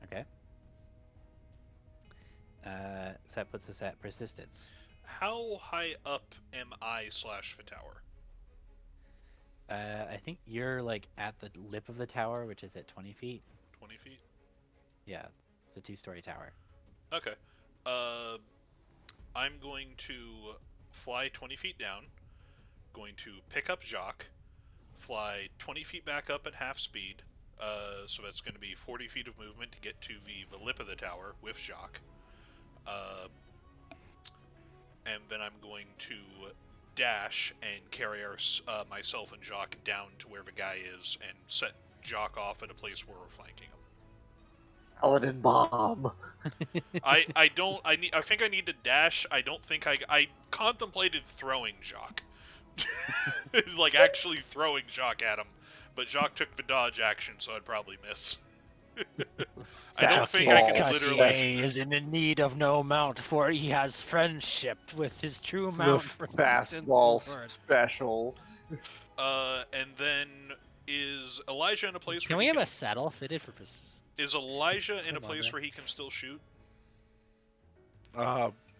Okay. So that puts us at persistence. How high up am I / the tower? I think you're like at the lip of the tower, which is at 20 feet. 20 feet? Yeah, it's a 2-story tower. Okay. I'm going to fly 20 feet down, going to pick up Jacques, fly 20 feet back up at half speed, so that's going to be 40 feet of movement to get to the lip of the tower with Jacques. And then I'm going to dash and carry myself and Jacques down to where the guy is and set Jacques off at a place where we're flanking him. Paladin bomb. I think I need to dash. I don't think I contemplated throwing Jacques. Like actually throwing Jacques at him, but Jacques took the dodge action, so I'd probably miss. I don't That's think I can balls. literally. is in need of no mount, for he has friendship with his true The mount. for fastball Saxon special. And then is Elijah in a place Can where we he have can, a saddle fitted for persistence? is Elijah in a Come on, place man. where he can still shoot?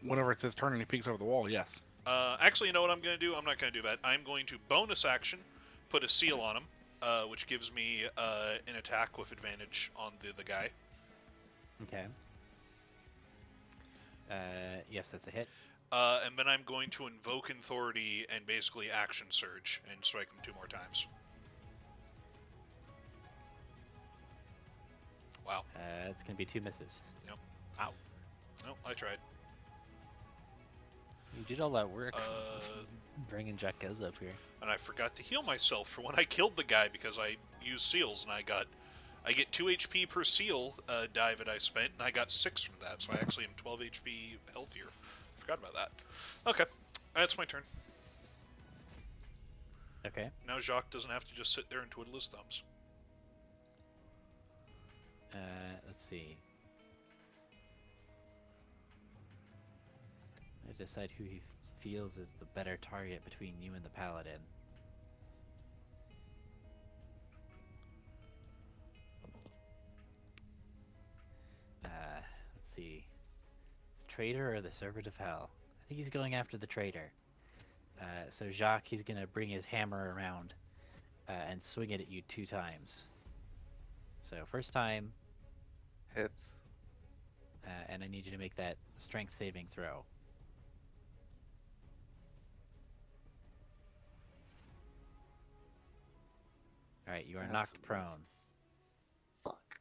Whenever it's his turn and he peeks over the wall, yes. Actually, you know what I'm going to do? I'm not going to do that. I'm going to bonus action, put a seal on him, which gives me an attack with advantage on the guy. Okay. Yes, that's a hit. And then I'm going to invoke authority and basically action surge and strike him 2 more times. Wow. It's gonna be 2 misses. Yep. Ow. No, I tried. You did all that work Uh, bringing Jaquez up here. And I forgot to heal myself for when I killed the guy because I used seals, and I get 2 HP per seal die that I spent, and I got 6 from that, so I actually am 12 HP healthier. Forgot about that. Okay, that's my turn. Okay. Now Jacques doesn't have to just sit there and twiddle his thumbs. Let's see. I decide who he feels is the better target between you and the paladin. Let's see. The traitor or the servant of hell? I think he's going after the traitor. So Jacques, he's gonna bring his hammer around and swing it at you 2 times. So first time, Hits. and I need you to make that strength saving throw. Alright, you are That's knocked a miss. prone. Fuck.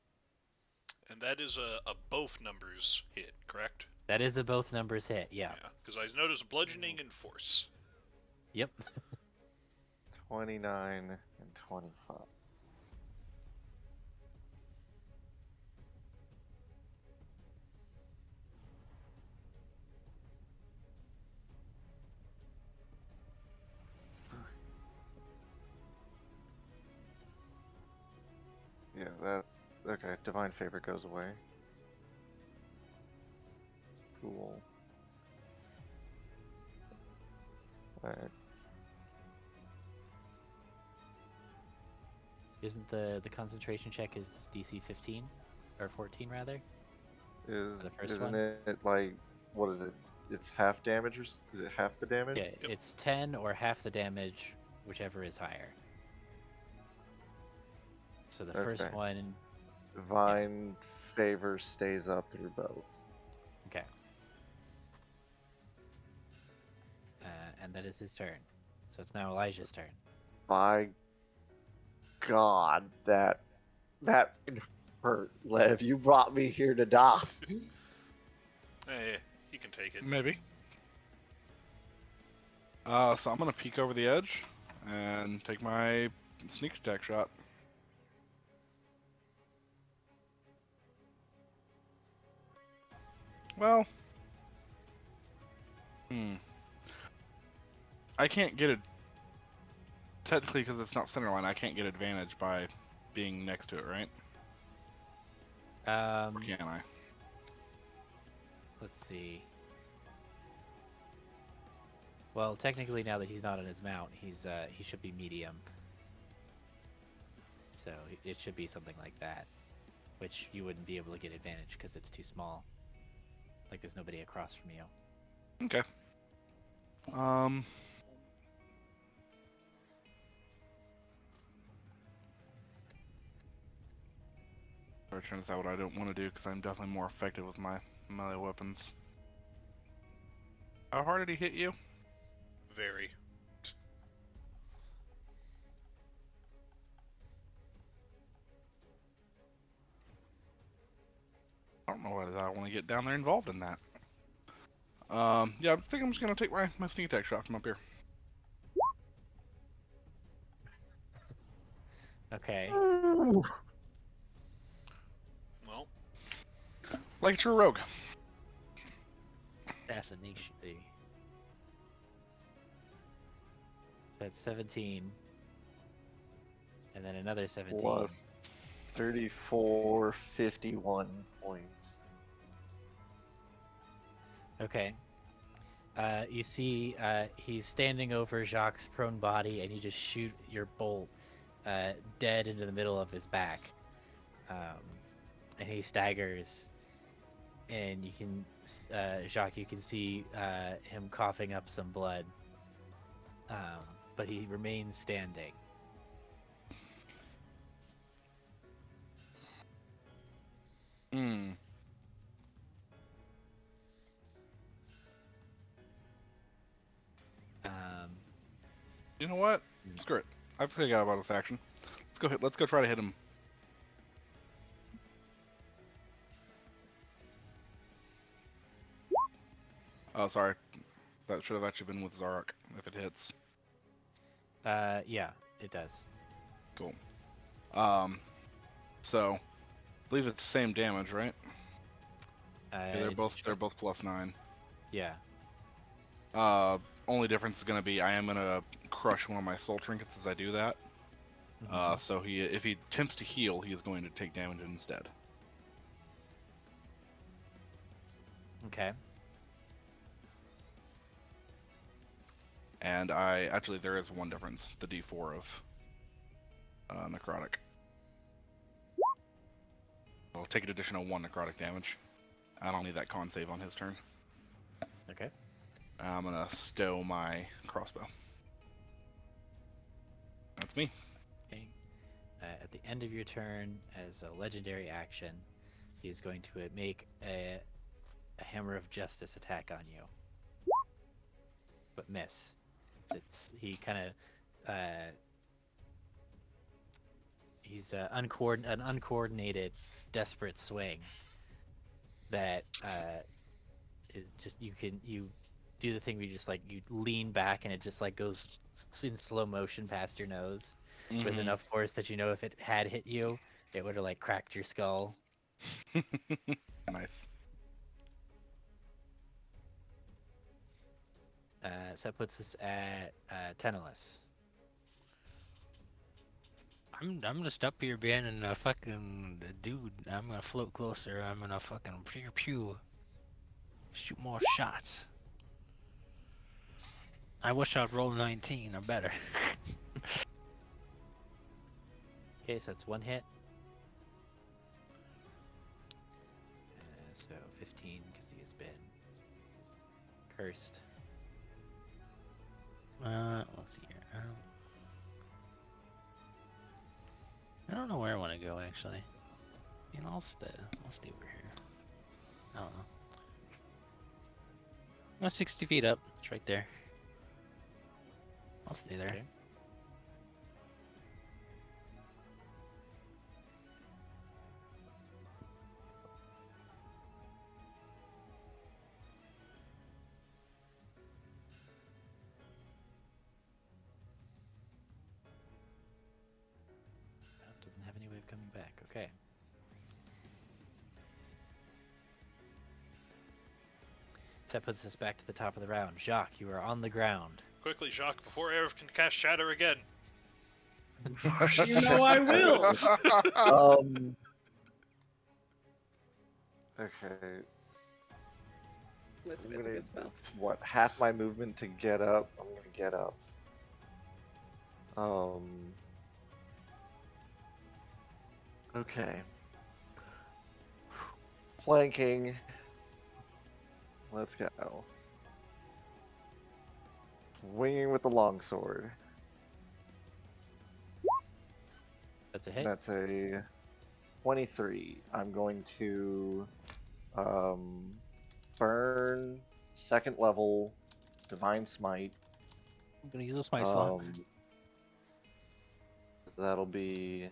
And that is a both numbers hit, correct? That is a both numbers hit, yeah. Because I noticed bludgeoning and force. Yep. 29 and 25. Yeah, that's okay. Divine favor goes away. Cool. Alright. Isn't the concentration check is DC 15? Or 14 rather? Is The first isn't one? it like what is it? It's half damage, or is it half the damage? Yeah, it's 10 or half the damage, whichever is higher. So the first Okay. one, Divine favor stays up through both. okay. And that is his turn. So it's now Elijah's turn. By God, that hurt, Lev. You brought me here to die. Hey, he can take it. Maybe. So I'm gonna peek over the edge and take my sneak attack shot. Well, I can't get it technically because it's not center line. I can't get advantage by being next to it, right? Or can I? Let's see. Well, technically, now that he's not on his mount, he should be medium. So it should be something like that, which you wouldn't be able to get advantage because it's too small. Like there's nobody across from you. Okay. I'm trying to decide what I don't want to do because I'm definitely more effective with my melee weapons. How hard did he hit you? Very. I don't know whether I want to get down there involved in that. Yeah, I think I'm just gonna take my sneak attack shot from up here. Okay. Well, Like a true rogue. Assassination. That's 17. And then another 17. Plus 34, 51 points. Okay. You see, he's standing over Jacques' prone body, and you just shoot your bolt dead into the middle of his back. And he staggers, and you can, Jacques, you can see him coughing up some blood. But he remains standing. Hmm. You know what? Screw it. I forgot about this action. Let's go hit. Let's go try to hit him. Oh, sorry. That should have actually been with Zarok if it hits. Yeah, it does. Cool. So I believe it's the same damage, right? Yeah, they're both +9. Yeah. Only difference is gonna be I am gonna crush one of my soul trinkets as I do that. So if he attempts to heal, he is going to take damage instead. Okay. And there is one difference: the D4 of necrotic. I'll take an additional 1 necrotic damage. I don't need that con save on his turn. Okay. I'm gonna stow my crossbow. That's me. Okay. At the end of your turn, as a legendary action, he's going to make a Hammer of Justice attack on you, but miss. He kind of he's an uncoordinated, desperate swing that is just you do the thing where you just like you lean back and it just like goes in slow motion past your nose with enough force that you know if it had hit you, it would have like cracked your skull. Nice. So that puts us at Teneless. I'm just up here being a fucking dude. I'm gonna float closer. I'm gonna fucking pew. Shoot more shots. I wish I'd roll 19 or better. Okay, so that's one hit. So 15 because he has been cursed. Let's see here. I don't know where I want to go actually. You know, I'll stay over here. I don't know. I'm 60 feet up. It's right there. I'll stay there. Okay. coming back. Okay. So that puts us back to the top of the round. Jacques, you are on the ground. Quickly, Jacques, before Aerith can cast Shatter again. You know I will. Okay. With I'm a gonna, good spell. it's what, half my movement to get up? I'm gonna get up. Okay. Flanking. Let's go. Swinging with the longsword. That's a hit. That's a 23. I'm going to burn second level Divine Smite. I'm gonna use my slot. That'll be.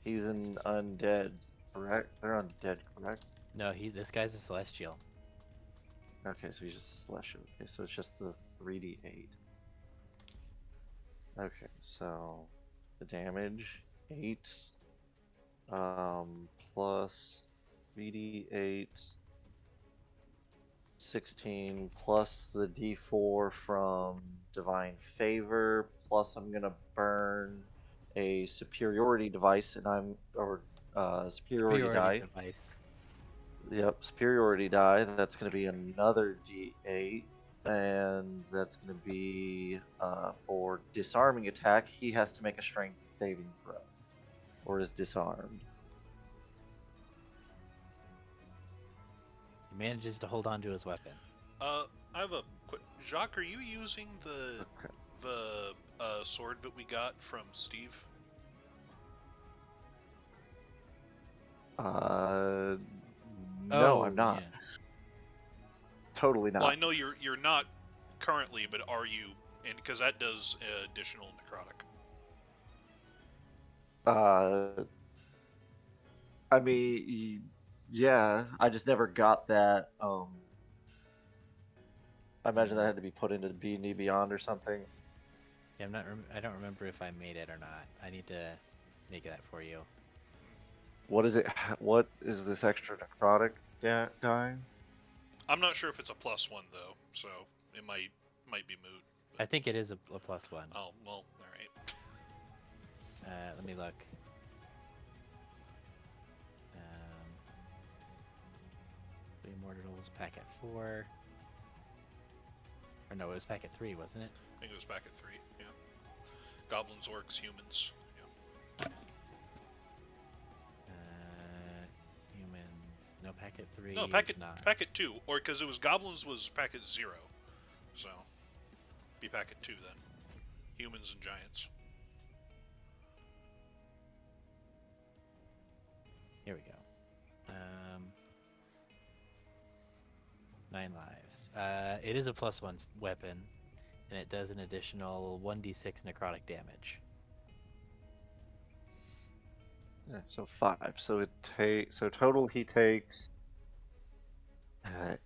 He's an undead, correct? They're undead, correct? No, this guy's a celestial. Okay, so he's just celestial. Okay, so it's just the 3d8. Okay, so the damage 8 plus 3d8 16 plus the d4 from divine favor plus I'm gonna burn a superiority device and superiority die. Device. Yep, superiority die. That's going to be another d8, and that's going to be for disarming attack. He has to make a strength saving throw, or is disarmed. He manages to hold on to his weapon. I have a quick. Jacques, are you using Okay. the sword that we got from Steve? No, I'm not. Yeah. Totally not. Well, I know you're not currently, but are you? And because that does additional necrotic. I mean, yeah, I just never got that. I imagine that had to be put into D&D Beyond or something. Yeah, I don't remember if I made it or not. I need to make that for you. What is it? What is this extra necrotic die? I'm not sure if it's a +1 though, so it might be moot. I think it is a +1. Oh well, all right. Let me look. The Immortals packet 4. Or no, it was packet 3, wasn't it? I think it was back at 3. Yeah. Goblins, orcs, humans. Yeah. Humans. No, packet 3. No, is not. packet 2, or because it was goblins was packet 0, so be packet 2 then. Humans and giants. Here we go. 9 lives. It is a +1 weapon, and it does an additional 1d6 necrotic damage. Yeah, so 5. So so total he takes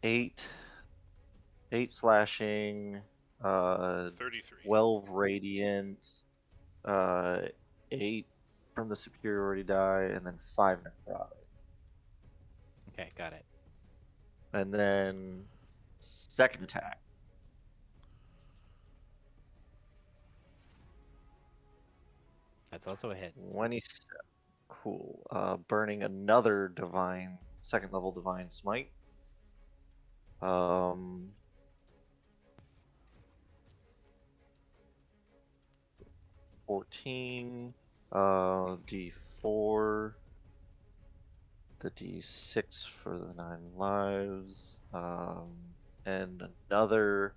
8 slashing, 33. 12 radiant, 8 from the superiority die, and then 5 necrotic. Okay, got it. And then second attack. That's also a hit. 27. Cool. Burning another second level divine smite. 14. D4. The D6 for the 9 lives. And another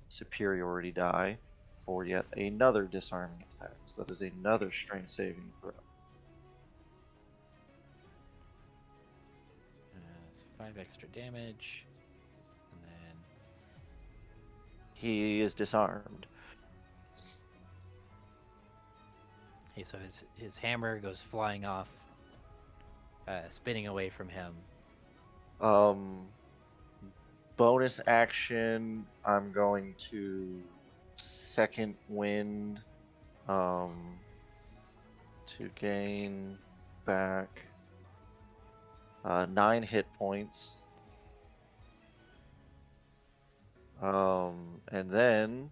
superiority die for yet another disarming attack. So that is another strength saving throw. So 5 extra damage. And then He is disarmed. hey, so his hammer goes flying off, spinning away from him. Bonus action, I'm going to second wind to gain back 9 hit points. And then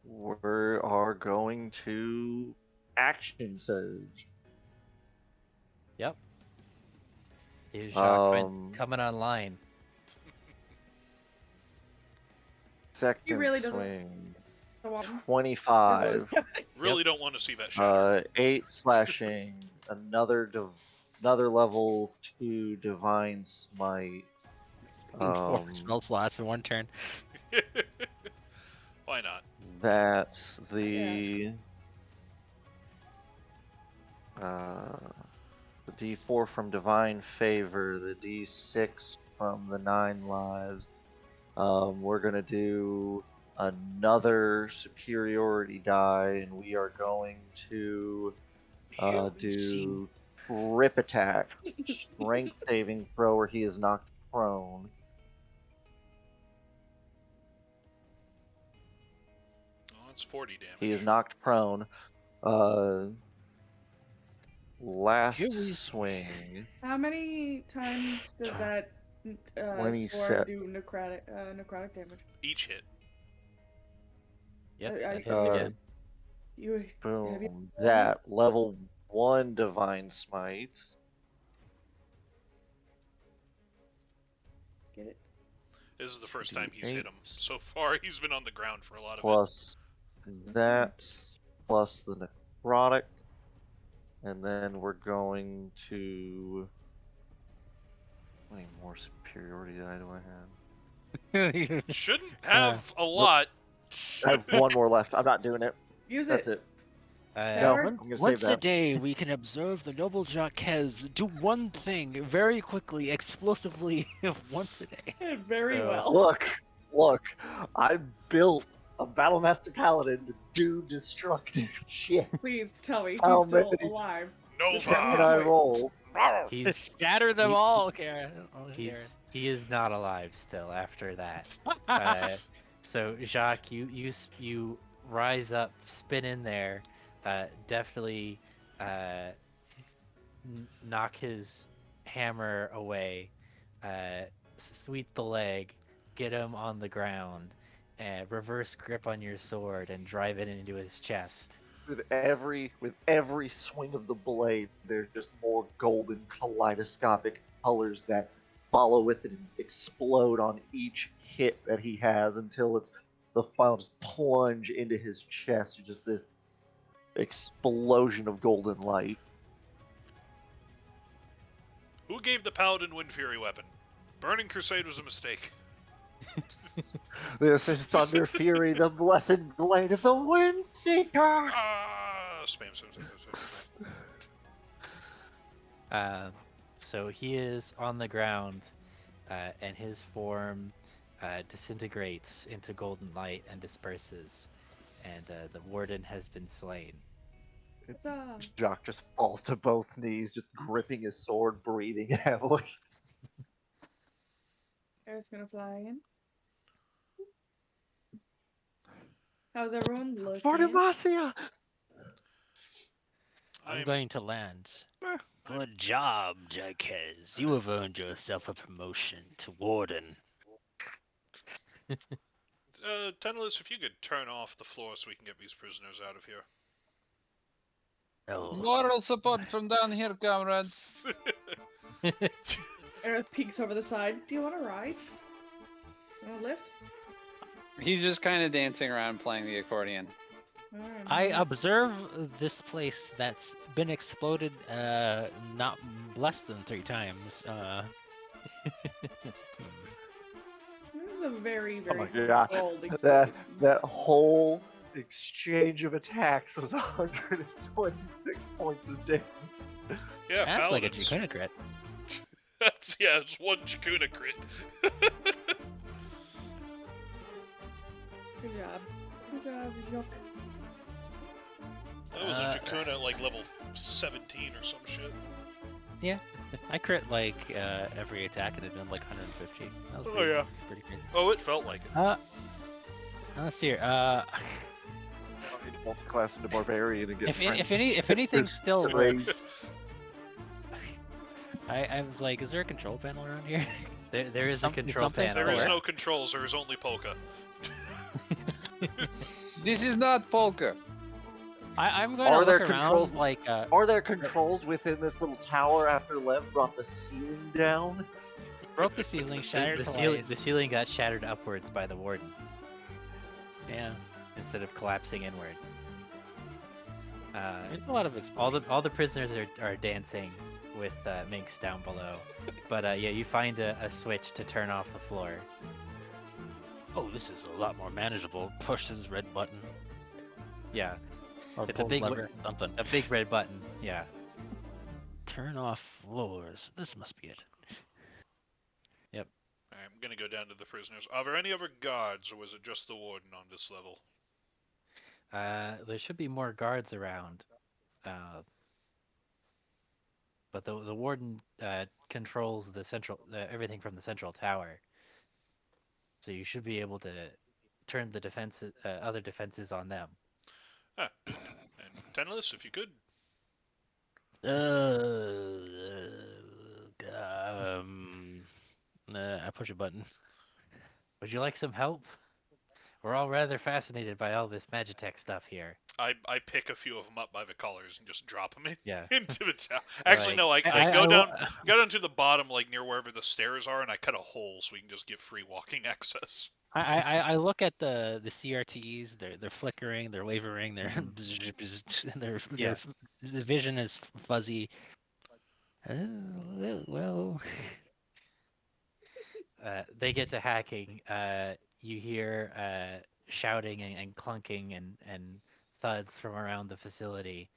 we are going to action surge. Yep. Here's Jacques Um, coming online. Second really doesn't- swing. So, is what 25. is happening. Really don't want to see that shatter. 8 slashing. Another level 2 divine smite. Four spell slots in one turn. Why not? That's the D4 from divine favor, the D6 from the 9 lives. We're gonna do another superiority die, and we are going to do rip attack, strength saving throw where he is knocked prone. Oh, that's 40 damage. He is knocked prone. Last swing. How many times does that Let me sword set. do necrotic damage? Each hit. Yep, I- that I- hits again. You have you Boom. That level 1 divine smite. get it? This is the first time he's hit him. So far, he's been on the ground for a lot of Plus that, plus the necrotic. And then we're going to. How many more superiority die do I have? it. Shouldn't have a lot. I have 1 more left. I'm not doing it. Use That's it. it. Uh, No, Better? I'm gonna save Once a that. day, we can observe the noble Jacques do one thing very quickly, explosively, once a day. Very So- well. Look, I built a Battlemaster Paladin to do destructive shit. Please tell me How he's still many- alive. Can I Nova! roll? he's Shatter them he- all, Karen. Oh, Karen. he is not alive still after that. So Jacques, you rise up, spin in there, definitely knock his hammer away, sweep the leg, get him on the ground, and reverse grip on your sword and drive it into his chest. With every swing of the blade, there's just more golden kaleidoscopic colors that follow with it and explode on each hit that he has until it's the final just plunge into his chest, just this explosion of golden light. Who gave the Paladin Wind Fury weapon? Burning Crusade was a mistake. This is Thunder Fury, the blessed blade of the Windseeker! Ah, spam. So he is on the ground, and his form disintegrates into golden light and disperses, and the warden has been slain. Huzzah. Jock just falls to both knees, just gripping his sword, breathing heavily. Eric's gonna fly in. How's everyone looking? For Demacia! I'm going to land. Good job, Jacques. You have earned yourself a promotion to Warden. Tennis, if you could turn off the floor so we can get these prisoners out of here. Oh, Moral support from down here, comrades. Eric peeks over the side. Do you want to ride? You want to lift? He's just kind of dancing around playing the accordion. Alright, I maybe. observe this place that's been exploded not less than 3 times. This is a very, Oh my very god, bold that explosion. whole exchange of attacks was 126 points of damage. Yeah, That's like a Paladins. Jacuna crit. it's 1 Chakuna crit. Good job. Good job, Jacques. That was a Chakuna at like level 17 or some shit. Yeah, I crit like every attack and it did like 150. That was Oh, pretty, yeah. pretty crazy. Oh, it felt like it. Let's see here. multi-class into barbarian and get If friends. anything There's still raise. works, I was like, is there a control panel around here? There is a Did control something panel. There is work? no controls. There is only polka. This is not polka. I'm going to Are look there around controls? like Are there controls within this little tower after Lev brought the ceiling down? broke the ceiling, shattered The twice. ceiling got shattered upwards by the warden Yeah, instead of collapsing inward. there's a lot of explosions. All the prisoners are dancing with Minx down below, but yeah, you find a switch to turn off the floor. Oh, this is a lot more manageable. Push this red button. Yeah, Or It's a pulls big lever, something. a big red button. Yeah. Turn off floors. This must be it. I'm gonna go down to the prisoners. Are there any other guards, or was it just the warden on this level? There should be more guards around, but the warden controls the central everything from the central tower, so you should be able to turn the defenses other defenses on them. Ah, good. And Tennis, if you could. I push a button. Would you like some help? We're all rather fascinated by all this Magitech stuff here. I pick a few of them up by the collars and just drop them Yeah. into the tower. Actually, no, I go down to the bottom, like near wherever the stairs are, and I cut a hole so we can just get free walking access. I look at the CRTs. They're flickering. They're wavering. They're Yeah. the vision is fuzzy. Oh, well. They get to hacking. You hear shouting and clunking and thuds from around the facility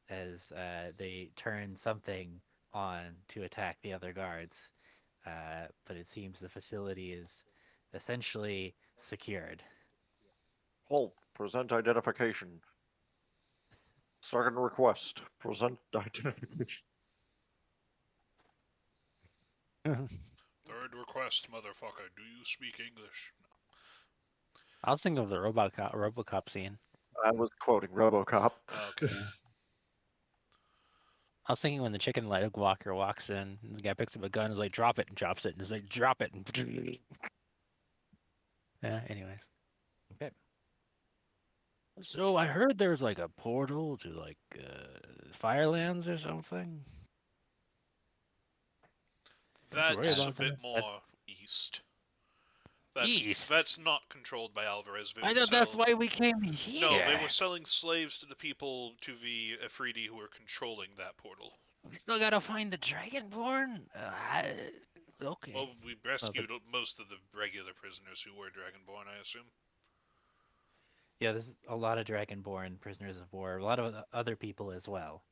as they turn something on to attack the other guards. But it seems the facility is essentially secured. Halt. Present identification. Second request. Present identification. Third request, motherfucker. Do you speak English? I was thinking of the RoboCop scene. I was quoting RoboCop. Okay. I was thinking when the chicken leg walker walks in, and the guy picks up a gun, is like, drop it, and drops it, and is like, drop it, and yeah. Anyways. Okay. So I heard there's like a portal to like Firelands or something. Don't worry That's a about bit that. more east. East? That's not controlled by Alvarez. They I were thought that's selling- why we came here. No, they were selling slaves to the people, to the Afridi who were controlling that portal. We still gotta find the Dragonborn. Okay. Well, we rescued most of the regular prisoners who were Dragonborn, I assume. Yeah, there's a lot of Dragonborn prisoners of war, a lot of other people as well.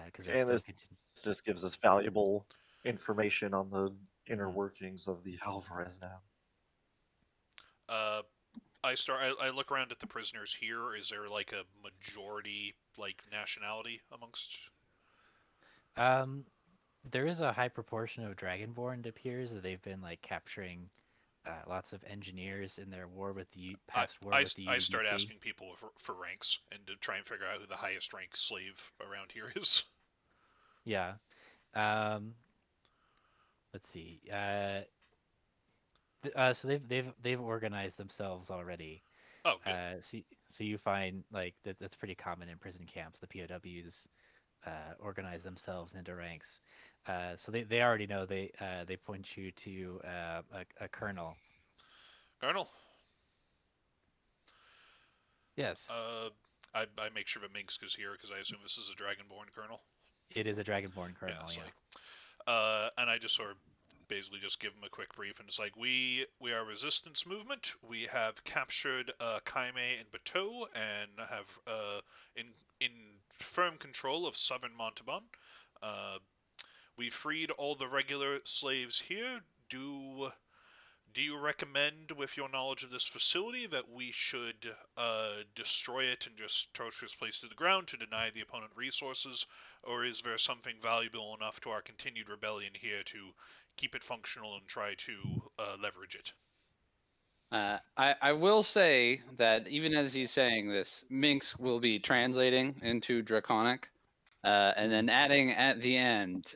Because they're And still this continuing. just gives us valuable information on the inner Mhm. workings of the Alvarez now. I look around at the prisoners here. Is there like a majority like nationality amongst? There is a high proportion of Dragonborn. It appears that they've been like capturing lots of engineers in their war with the past war with the I start UDBC. asking people for ranks and to try and figure out who the highest ranked slave around here is. Yeah. Let's see. So they've organized themselves already. Oh, good. So you find like that's pretty common in prison camps. The POWs organize themselves into ranks. So they already know they point you to a colonel. Colonel. Yes, I make sure that Minsk is here because I assume this is a Dragonborn colonel. it is a Dragonborn colonel. It's Yeah. like, and I just sort of basically just give him a quick brief, and it's like we are a resistance movement. We have captured Kaime and Bateau and have in firm control of southern Montalban. We freed all the regular slaves here. Do you recommend, with your knowledge of this facility, that we should destroy it and just torch this place to the ground to deny the opponent resources, or is there something valuable enough to our continued rebellion here to keep it functional and try to leverage it? I will say that even as he's saying this, Minx will be translating into Draconic, and then adding at the end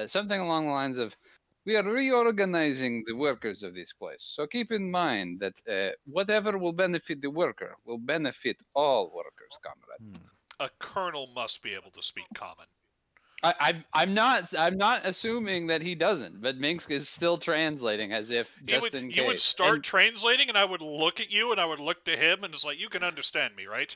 something along the lines of, "We are reorganizing the workers of this place, so keep in mind that whatever will benefit the worker will benefit all workers, comrade." Hmm. A colonel must be able to speak common. I'm not assuming that he doesn't, but Minx is still translating as if just in You would case. start And translating, and I would look at you, and I would look to him, and it's like, you can understand me, right?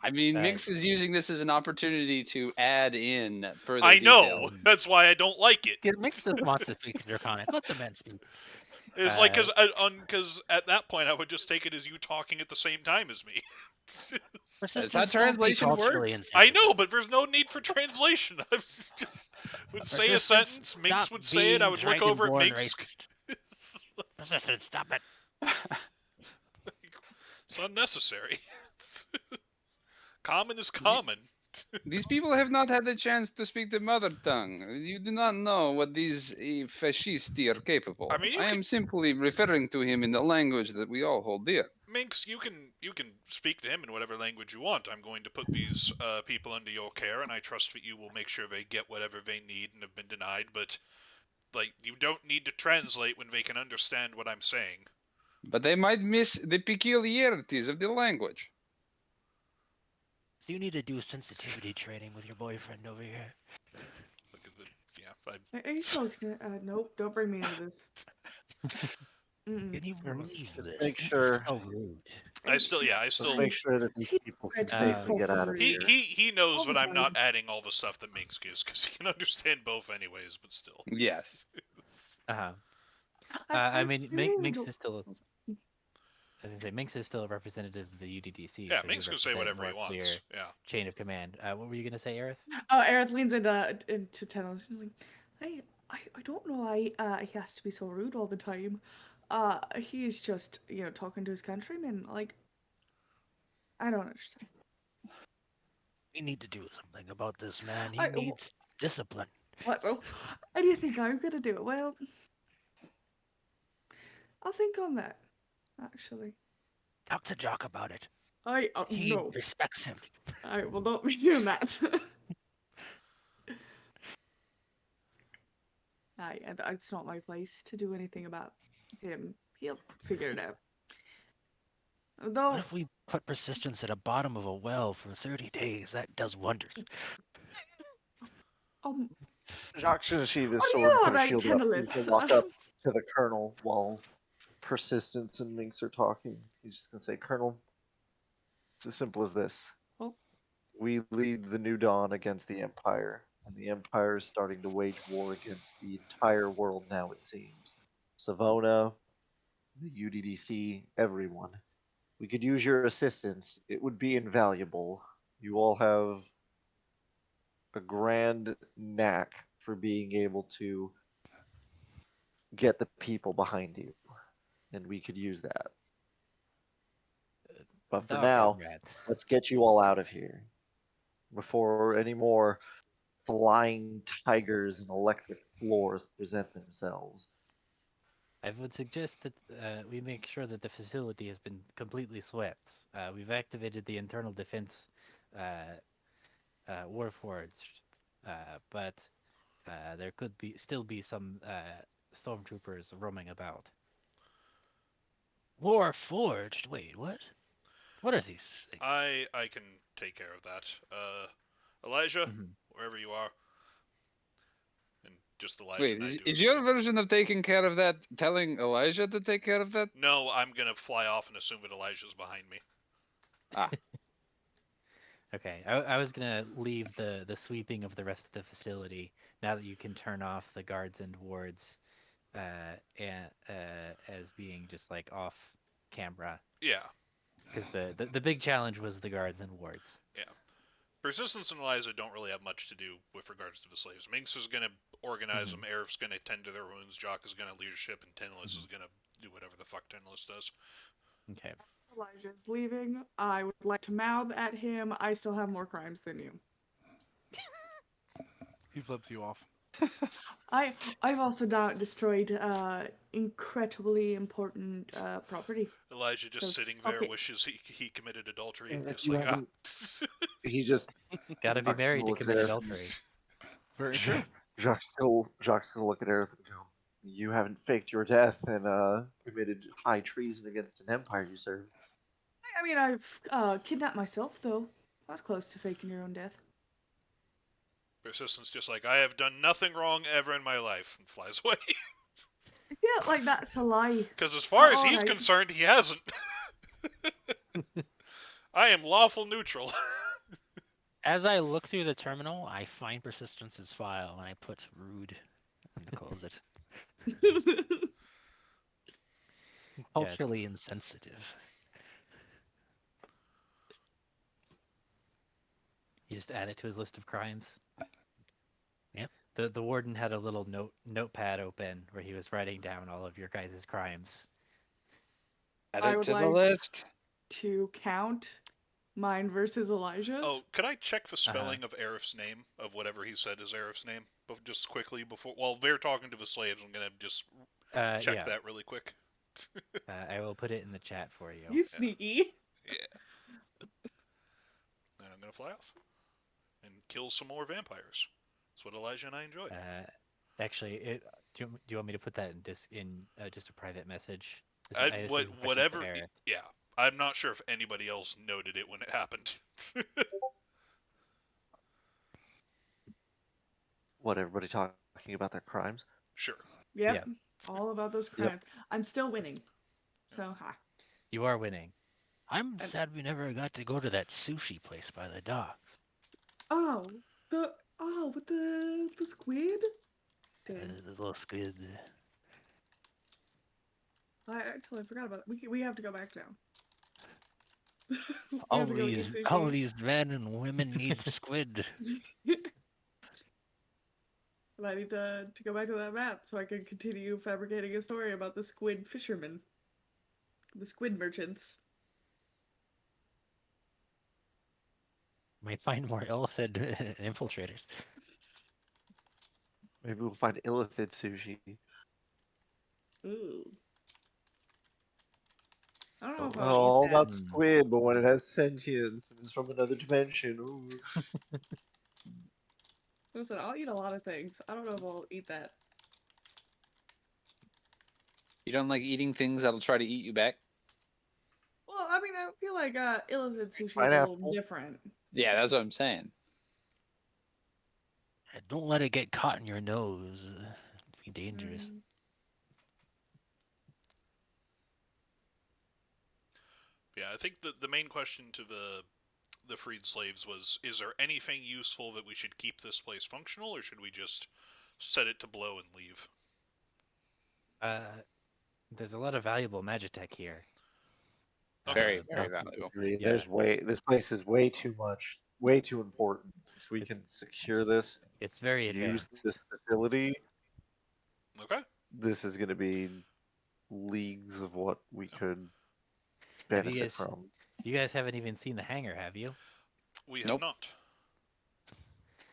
I mean, Uh, Minx is using this as an opportunity to add in further I detail. know. That's why I don't like it. Mix just wants to speak in Draconic. Let the man speak. It's like because at that point I would just take it as you talking at the same time as me. That's how Persistence don't be translation culturally works. I insensitive. know, but there's no need for translation. I just would say a Persistence, sentence, Minx stop would say it, I being would look over at dragonborn Minx. racist. Persistence, stop it. It's unnecessary. Common is common. These people have not had the chance to speak the mother tongue. You do not know what these fascisti are capable. I mean, you I can am simply referring to him in the language that we all hold dear. Minx, you can speak to him in whatever language you want. I'm going to put these people under your care, and I trust that you will make sure they get whatever they need and have been denied. But like, you don't need to translate when they can understand what I'm saying. But they might miss the peculiarities of the language. So you need to do sensitivity training with your boyfriend over here. Look at the yeah. Are you folks? Nope. Don't bring me into this. Can you Here, believe just this? make This sure- is so rude. I still Let's make sure that these people can Try to safely get out of be here. he knows All that the I'm not time. adding all the stuff that Minx gives because he can understand both anyways. But still, Yes. Uh-huh. I I mean, really Minx don't- is still, as I say, Minx is still a representative of the UDDC, yeah, so Minx he can say represent whatever more he wants. clear Yeah. chain of command. What were you gonna say, Aerith? Oh, Aerith leans into Tennis. She's like, I don't know why he has to be so rude all the time. He's just talking to his countrymen. Like, I don't understand. We need to do something about this man. He I- needs discipline. What? Oh, how do you think I'm gonna do it? Well, I'll think on that. Actually, Talk to Jock about it. I He no, respects him. I will not be doing that. And it's not my place to do anything about him. He'll figure it out. Though, What if we put persistence at the bottom of a well for 30 days? That does wonders. Jacques should sheathe his are sword you and put a alright, shield up. He's Tennis? gonna walk up to the colonel while Persistence and Minx are talking. He's just gonna say, Colonel, it's as simple as this. Oh. We lead the New Dawn against the Empire, and the Empire is starting to wage war against the entire world now, it seems. Savona, the UDDC, everyone. We could use your assistance. It would be invaluable. You all have a grand knack for being able to get the people behind you, and we could use that. But for Dog now, comrade. let's get you all out of here before any more flying tigers and electric floors present themselves. I would suggest that we make sure that the facility has been completely swept. We've activated the internal defense warforged, but there could still be some stormtroopers roaming about. War forged. Wait, what? What are these things? I can take care of that. Elijah, Mhm. wherever you are, and just Elijah Wait, and I is, do is a your stream. version of taking care of that telling Elijah to take care of that? No, I'm gonna fly off and assume that Elijah's behind me. Ah, Okay, I was gonna leave the sweeping of the rest of the facility now that you can turn off the guards and wards, as being just like off camera, Yeah, because the big challenge was the guards and wards. yeah. Persistence and Eliza don't really have much to do with regards to the slaves. Minx is gonna organize them. Aerith's gonna tend to their wounds. Jock is gonna leadership, and Tenless is gonna do whatever the fuck Tenless does. Okay. Elijah's leaving. I would like to mouth at him. I still have more crimes than you. He flips you off. I've also now destroyed incredibly important property. Elijah just So sitting suck there it. wishes he committed adultery. And if Just you like, ah. haven't, he just Gotta be Jacques is gonna married to look at commit Aerith. adultery. Very true. Jacques gonna look at Aerith and go, "You haven't faked your death and committed high treason against an empire you serve." I mean, I've kidnapped myself though. That's close to faking your own death. Persistence just like, I have done nothing wrong ever in my life, and flies away. I feel like that's a lie. Because as far as All he's right. concerned, he hasn't. I am lawful neutral. As I look through the terminal, I find Persistence's file and I put rude and close it. Culturally insensitive. You just add it to his list of crimes. Yep. The warden had a little notepad open where he was writing down all of your guys' crimes. Add I it would to the like- list. To count mine versus Elijah's. Oh, could I check the spelling of Aerith's name, of whatever he said is Aerith's name, just quickly before? While they're talking to the slaves, I'm gonna just check Yeah. that really quick. I will put it in the chat for you. You sneaky. Yeah. And I'm gonna fly off and kill some more vampires. That's what Elijah and I enjoy. Actually, do you want me to put that in just a private message? This I- is what- especially for whatever. Aerith. Yeah, I'm not sure if anybody else noted it when it happened. What, everybody talking about their crimes? Sure. Yep. Yeah. All about those crimes. I'm still winning. So hi. You are winning. I'm sad we never got to go to that sushi place by the docks. Oh, with the squid. Dang. The little squid. I totally forgot about it. We have to go back now. We All have to go eat all sushi. these men and women need squid. And I need to go back to that map so I can continue fabricating a story about the squid fishermen. The squid merchants. Might find more illithid infiltrators. Maybe we'll find illithid sushi. Ooh. I don't know if Oh, I'll Oh, all eat that. about squid, but when it has sentience and is from another dimension. Ooh. Listen, I'll eat a lot of things. I don't know if I'll eat that. You don't like eating things that'll try to eat you back? Well, I mean, I feel like illithid sushi is a Pineapple. little different. Yeah, that's what I'm saying. Don't let it get caught in your nose. It'd be dangerous. Mm. Yeah, I think the main question to the freed slaves was, is there anything useful that we should keep this place functional, or should we just set it to blow and leave? There's a lot of valuable magitech here. Very, Uh, very but- valuable. Agree. Yeah. This place is way too much, way too important. If we It's- can secure this, It's very use advanced. this facility, Okay. this is going to be leagues of what we could Have you benefit guys- from. You guys haven't even seen the hangar, have you? We have Nope. not.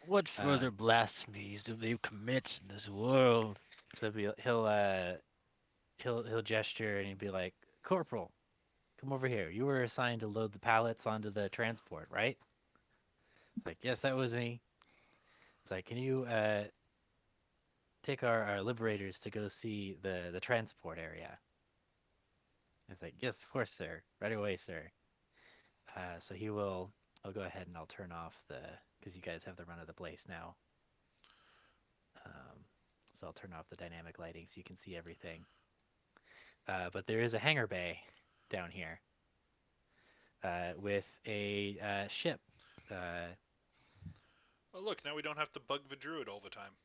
What further blasphemies do they commit in this world? So he'll gesture and he'll be like, "Corporal, come over here. You were assigned to load the pallets onto the transport, right?" It's like, "Yes, that was me." It's like, "Can you take our liberators to go see the transport area?" It's like, "Yes, of course, sir. Right away, sir." So I'll go ahead and I'll turn off because you guys have the run of the place now. So I'll turn off the dynamic lighting so you can see everything. But there is a hangar bay down here with a ship. Oh, look, now we don't have to bug the druid all the time.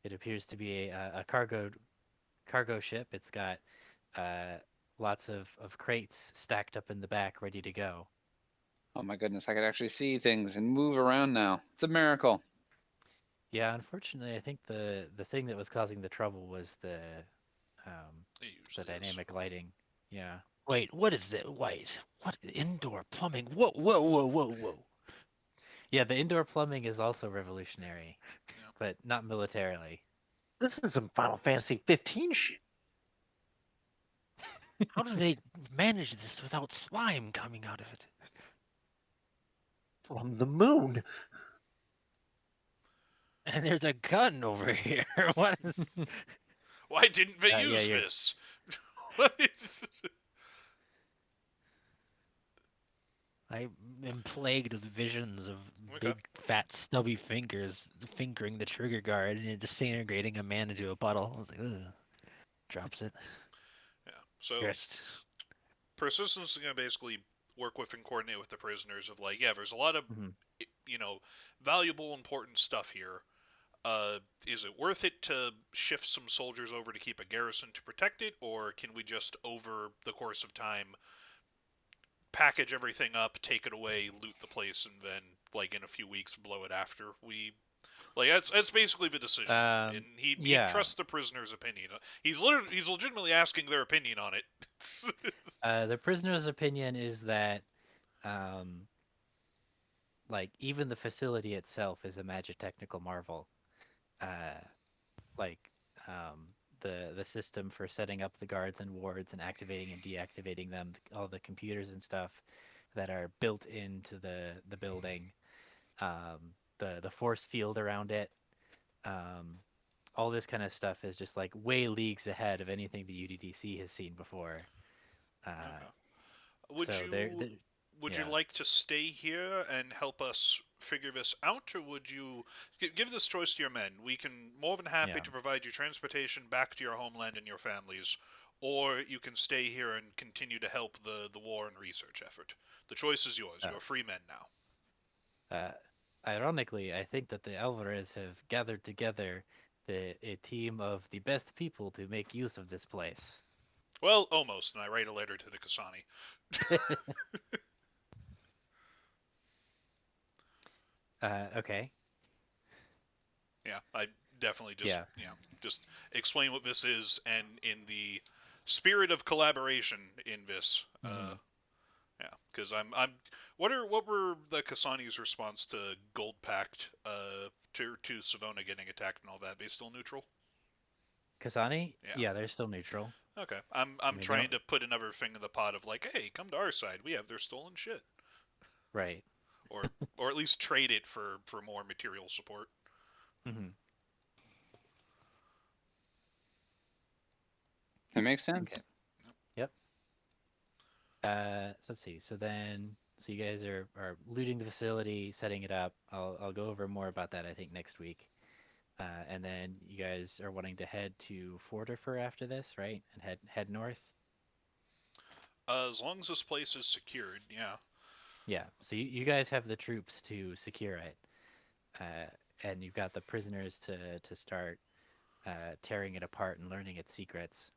It appears to be a cargo ship. It's got lots of crates stacked up in the back, ready to go. Oh my goodness, I could actually see things and move around now. It's a miracle. Yeah, unfortunately, I think the thing that was causing the trouble was the It usually is. dynamic lighting. Yeah. Wait, what is that? Wait, what indoor plumbing? Whoa, whoa, whoa, whoa, whoa! Yeah, the indoor plumbing is also revolutionary, Yeah. but not militarily. This is some Final Fantasy 15 shit. How do they manage this without slime coming out of it? From the moon. And there's a gun over here. What is... Why didn't they Yeah, use you're this? What is- I am plagued with visions of Okay. big, fat, stubby fingers fingering the trigger guard and it disintegrating a man into a puddle. I was like, ugh. Drops it. Yeah. So Yes. persistence is going to basically work with and coordinate with the prisoners of like, yeah, there's a lot of Mhm. you know valuable, important stuff here. Is it worth it to shift some soldiers over to keep a garrison to protect it, or can we just, over the course of time, package everything up, take it away, loot the place, and then, like, in a few weeks, blow it after we... Like, that's basically the decision here. And he Yeah. trusts the prisoner's opinion. He's legitimately asking their opinion on it. The prisoner's opinion is that, um, like, even the facility itself is a magic technical marvel. Uh, like, um, the system for setting up the guards and wards and activating and deactivating them, all the computers and stuff that are built into the building, the force field around it, um, all this kind of stuff is just like way leagues ahead of anything the UDDC has seen before. Uh, Okay. Would so they're, you they're would you yeah. like to stay here and help us figure this out, or would you give this choice to your men? We can more than happy Yeah. to provide you transportation back to your homeland and your families, or you can stay here and continue to help the war and research effort. The choice is yours. Uh, You're free men now. uh, Ironically, I think that the Alvarez have gathered together a team of the best people to make use of this place. Well, almost. And I write a letter to the Kasani. Okay. Yeah, I definitely just Yeah. just explain what this is, and in the spirit of collaboration in this, Mhm. yeah, because I'm. What were the Kasani's response to Gold Pact, to Savona getting attacked and all that? They still neutral? Kasani? Yeah. Yeah, they're still neutral. Okay. I I'm mean, they trying don't. to put another thing in the pot of like, hey, come to our side. We have their stolen shit, Right. or or at least trade it for more material support. Hmm. That makes sense. Okay. Yep. So let's see. So you guys are looting the facility, setting it up. I'll go over more about that I think next week. And then you guys are wanting to head to Fortifer after this, right? And head north. As long as this place is secured, yeah. Yeah. So you guys have the troops to secure it, uh, and you've got the prisoners to start tearing it apart and learning its secrets.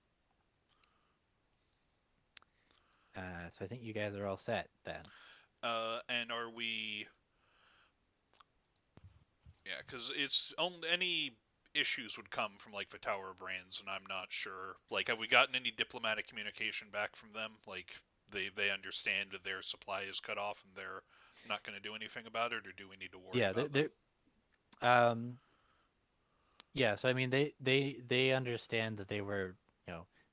So I think you guys are all set then. And are we? Yeah, because it's only any issues would come from like the Tower of Brands, and I'm not sure. Like, have we gotten any diplomatic communication back from them? Like, they understand that their supply is cut off and they're not going to do anything about it, or do we need to worry Yeah, about they're them? um yeah, so I mean they understand that they were,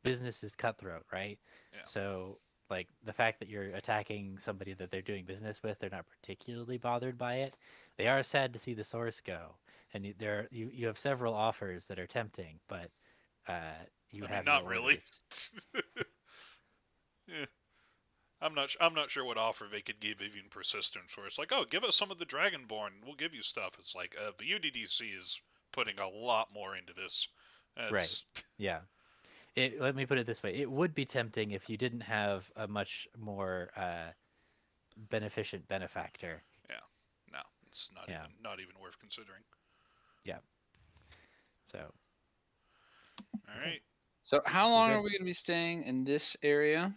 business is cutthroat, right? Yeah. So like the fact that you're attacking somebody that they're doing business with, they're not particularly bothered by it. They are sad to see the source go, and you have several offers that are tempting, but you I mean, have your not really. orders. Yeah. I'm not sure what offer they could give even persistence. Where it's like, oh, give us some of the Dragonborn, we'll give you stuff. It's like the UDDC is putting a lot more into this. Right. It's Yeah. Let me put it this way. It would be tempting if you didn't have a much more beneficent benefactor. yeah, no, it's Yeah. not even worth considering. Yeah. So, All okay. right. So how You're long are good. we going to be staying in this area?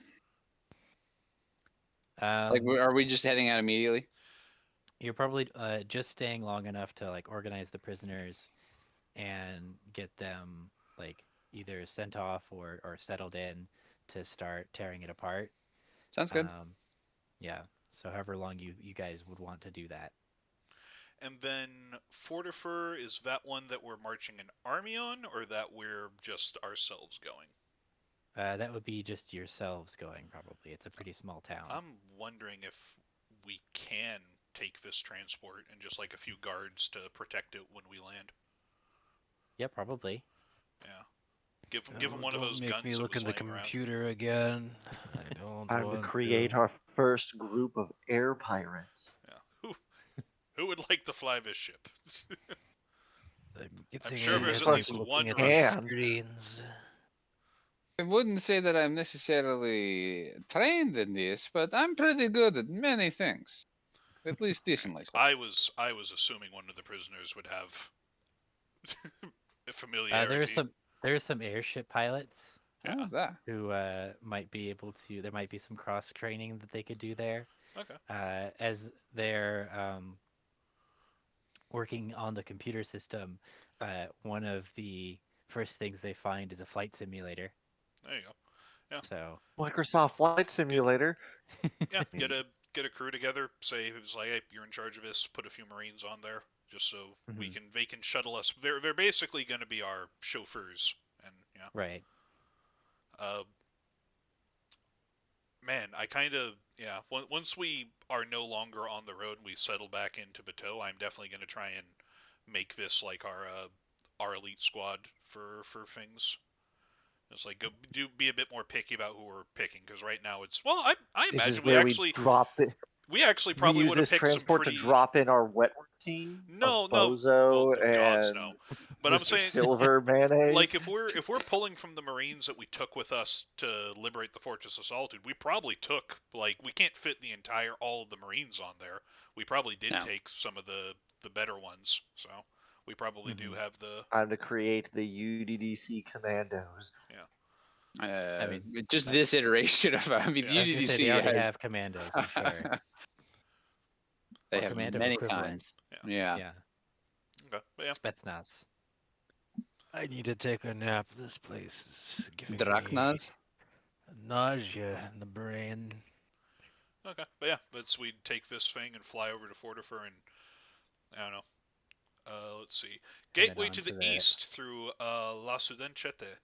Like, Um, are we just heading out immediately? you're probably just staying long enough to like organize the prisoners and get them like either sent off or settled in to start tearing it apart. Sounds good. Um, yeah. So however long you guys would want to do that. And then Fortifer, is that one that we're marching an army on, or that we're just ourselves going? That would be just yourselves going, probably. It's a pretty small town. I'm wondering if we can take this transport and just like a few guards to protect it when we land. Yeah, probably. Yeah. Give him one of those Don't make guns me that look was in the laying around. computer again. I don't Time to want create our first group of air pirates. Yeah. Who would like to fly this ship? I'm I'm getting sure there's at ahead least looking one at running. these can. screens. I wouldn't say that I'm necessarily trained in this, but I'm pretty good at many things. At least decently so. I was assuming one of the prisoners would have a familiarity. There are some airship pilots Yeah. Oh, that. who might be able to. There might be some cross training that they could do there. Okay. As they're working on the computer system, one of the first things they find is a flight simulator. There you go. Yeah. So Microsoft Flight Simulator. Yeah. Get a crew together. Say who's like, hey, you're in charge of this. Put a few Marines on there, just so Mhm. they can shuttle us. They're basically going to be our chauffeurs, and yeah. right. Man, I kind of yeah. Once we are no longer on the road, and we settle back into Bateau. I'm definitely going to try and make this like our elite squad for things. It's like be a bit more picky about who we're picking, because right now it's I This is imagine where we drop it. we actually We probably use would have this picked some transport pretty to drop in our wet routine no of no well Bozo the gods and no, but I'm Mr. saying Silver mayonnaise. like if we're pulling from the Marines that we took with us to liberate the Fortress of Solitude, we probably took like we can't fit all of the Marines on there. We probably did No. take some of the better ones, so we probably do have the Time to create the UDDC commandos. I mean, just this iteration of. I mean, Yeah. I was gonna say they UDDC already has. have commandos, I'm sure. They Or have commando many equivalent. kinds. Yeah. Yeah. Okay, but yeah. Spetsnaz. I need to take a nap. This place is giving me Drachnaz. nausea in the brain. Okay, but yeah, but we'd take this thing and fly over to Fortifer and I don't know. Let's see. then Gateway on to to the the- east through La Sudenchete.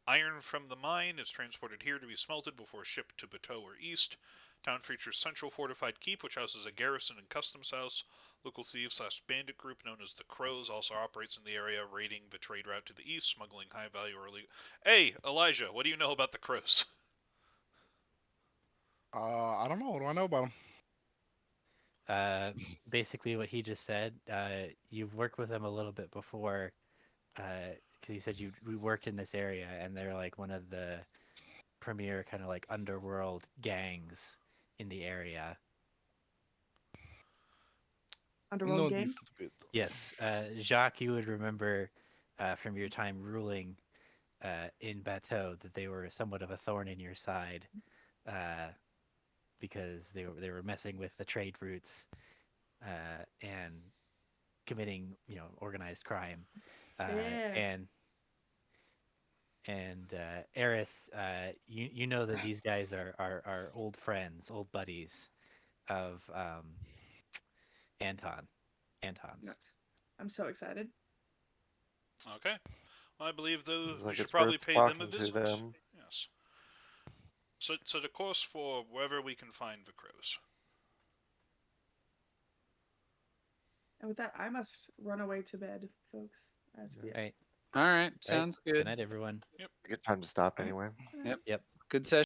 Iron from the mine is transported here to be smelted before shipped to Bateau or east. Town features central fortified keep, which houses a garrison and customs house. Local thieves/bandit group known as the Crows also operates in the area, raiding the trade route to the east, smuggling high value or illegal. Hey, Elijah, what do you know about the Crows? I don't know. What do I know about them? Basically what he just said, you've worked with them a little bit before, because he said we worked in this area, and they're like one of the premier kind of like underworld gangs in the area. Underworld No, gang. stupid. Yes, Jacques, you would remember from your time ruling in Bateau that they were somewhat of a thorn in your side, because they were messing with the trade routes and committing organized crime. Yeah. And Aerith, you know that these guys are old friends, old buddies of Anton's. Yes. I'm so excited. Okay. Well, I believe Seems we like should it's probably worth pay them a talking to visit. them. Yes. So the course for wherever we can find the Crows. And with that, I must run away to bed, folks. I have to be All right. All right. Sounds Good good. night, everyone. Good time to stop anyway. Yep. Yep. Good session.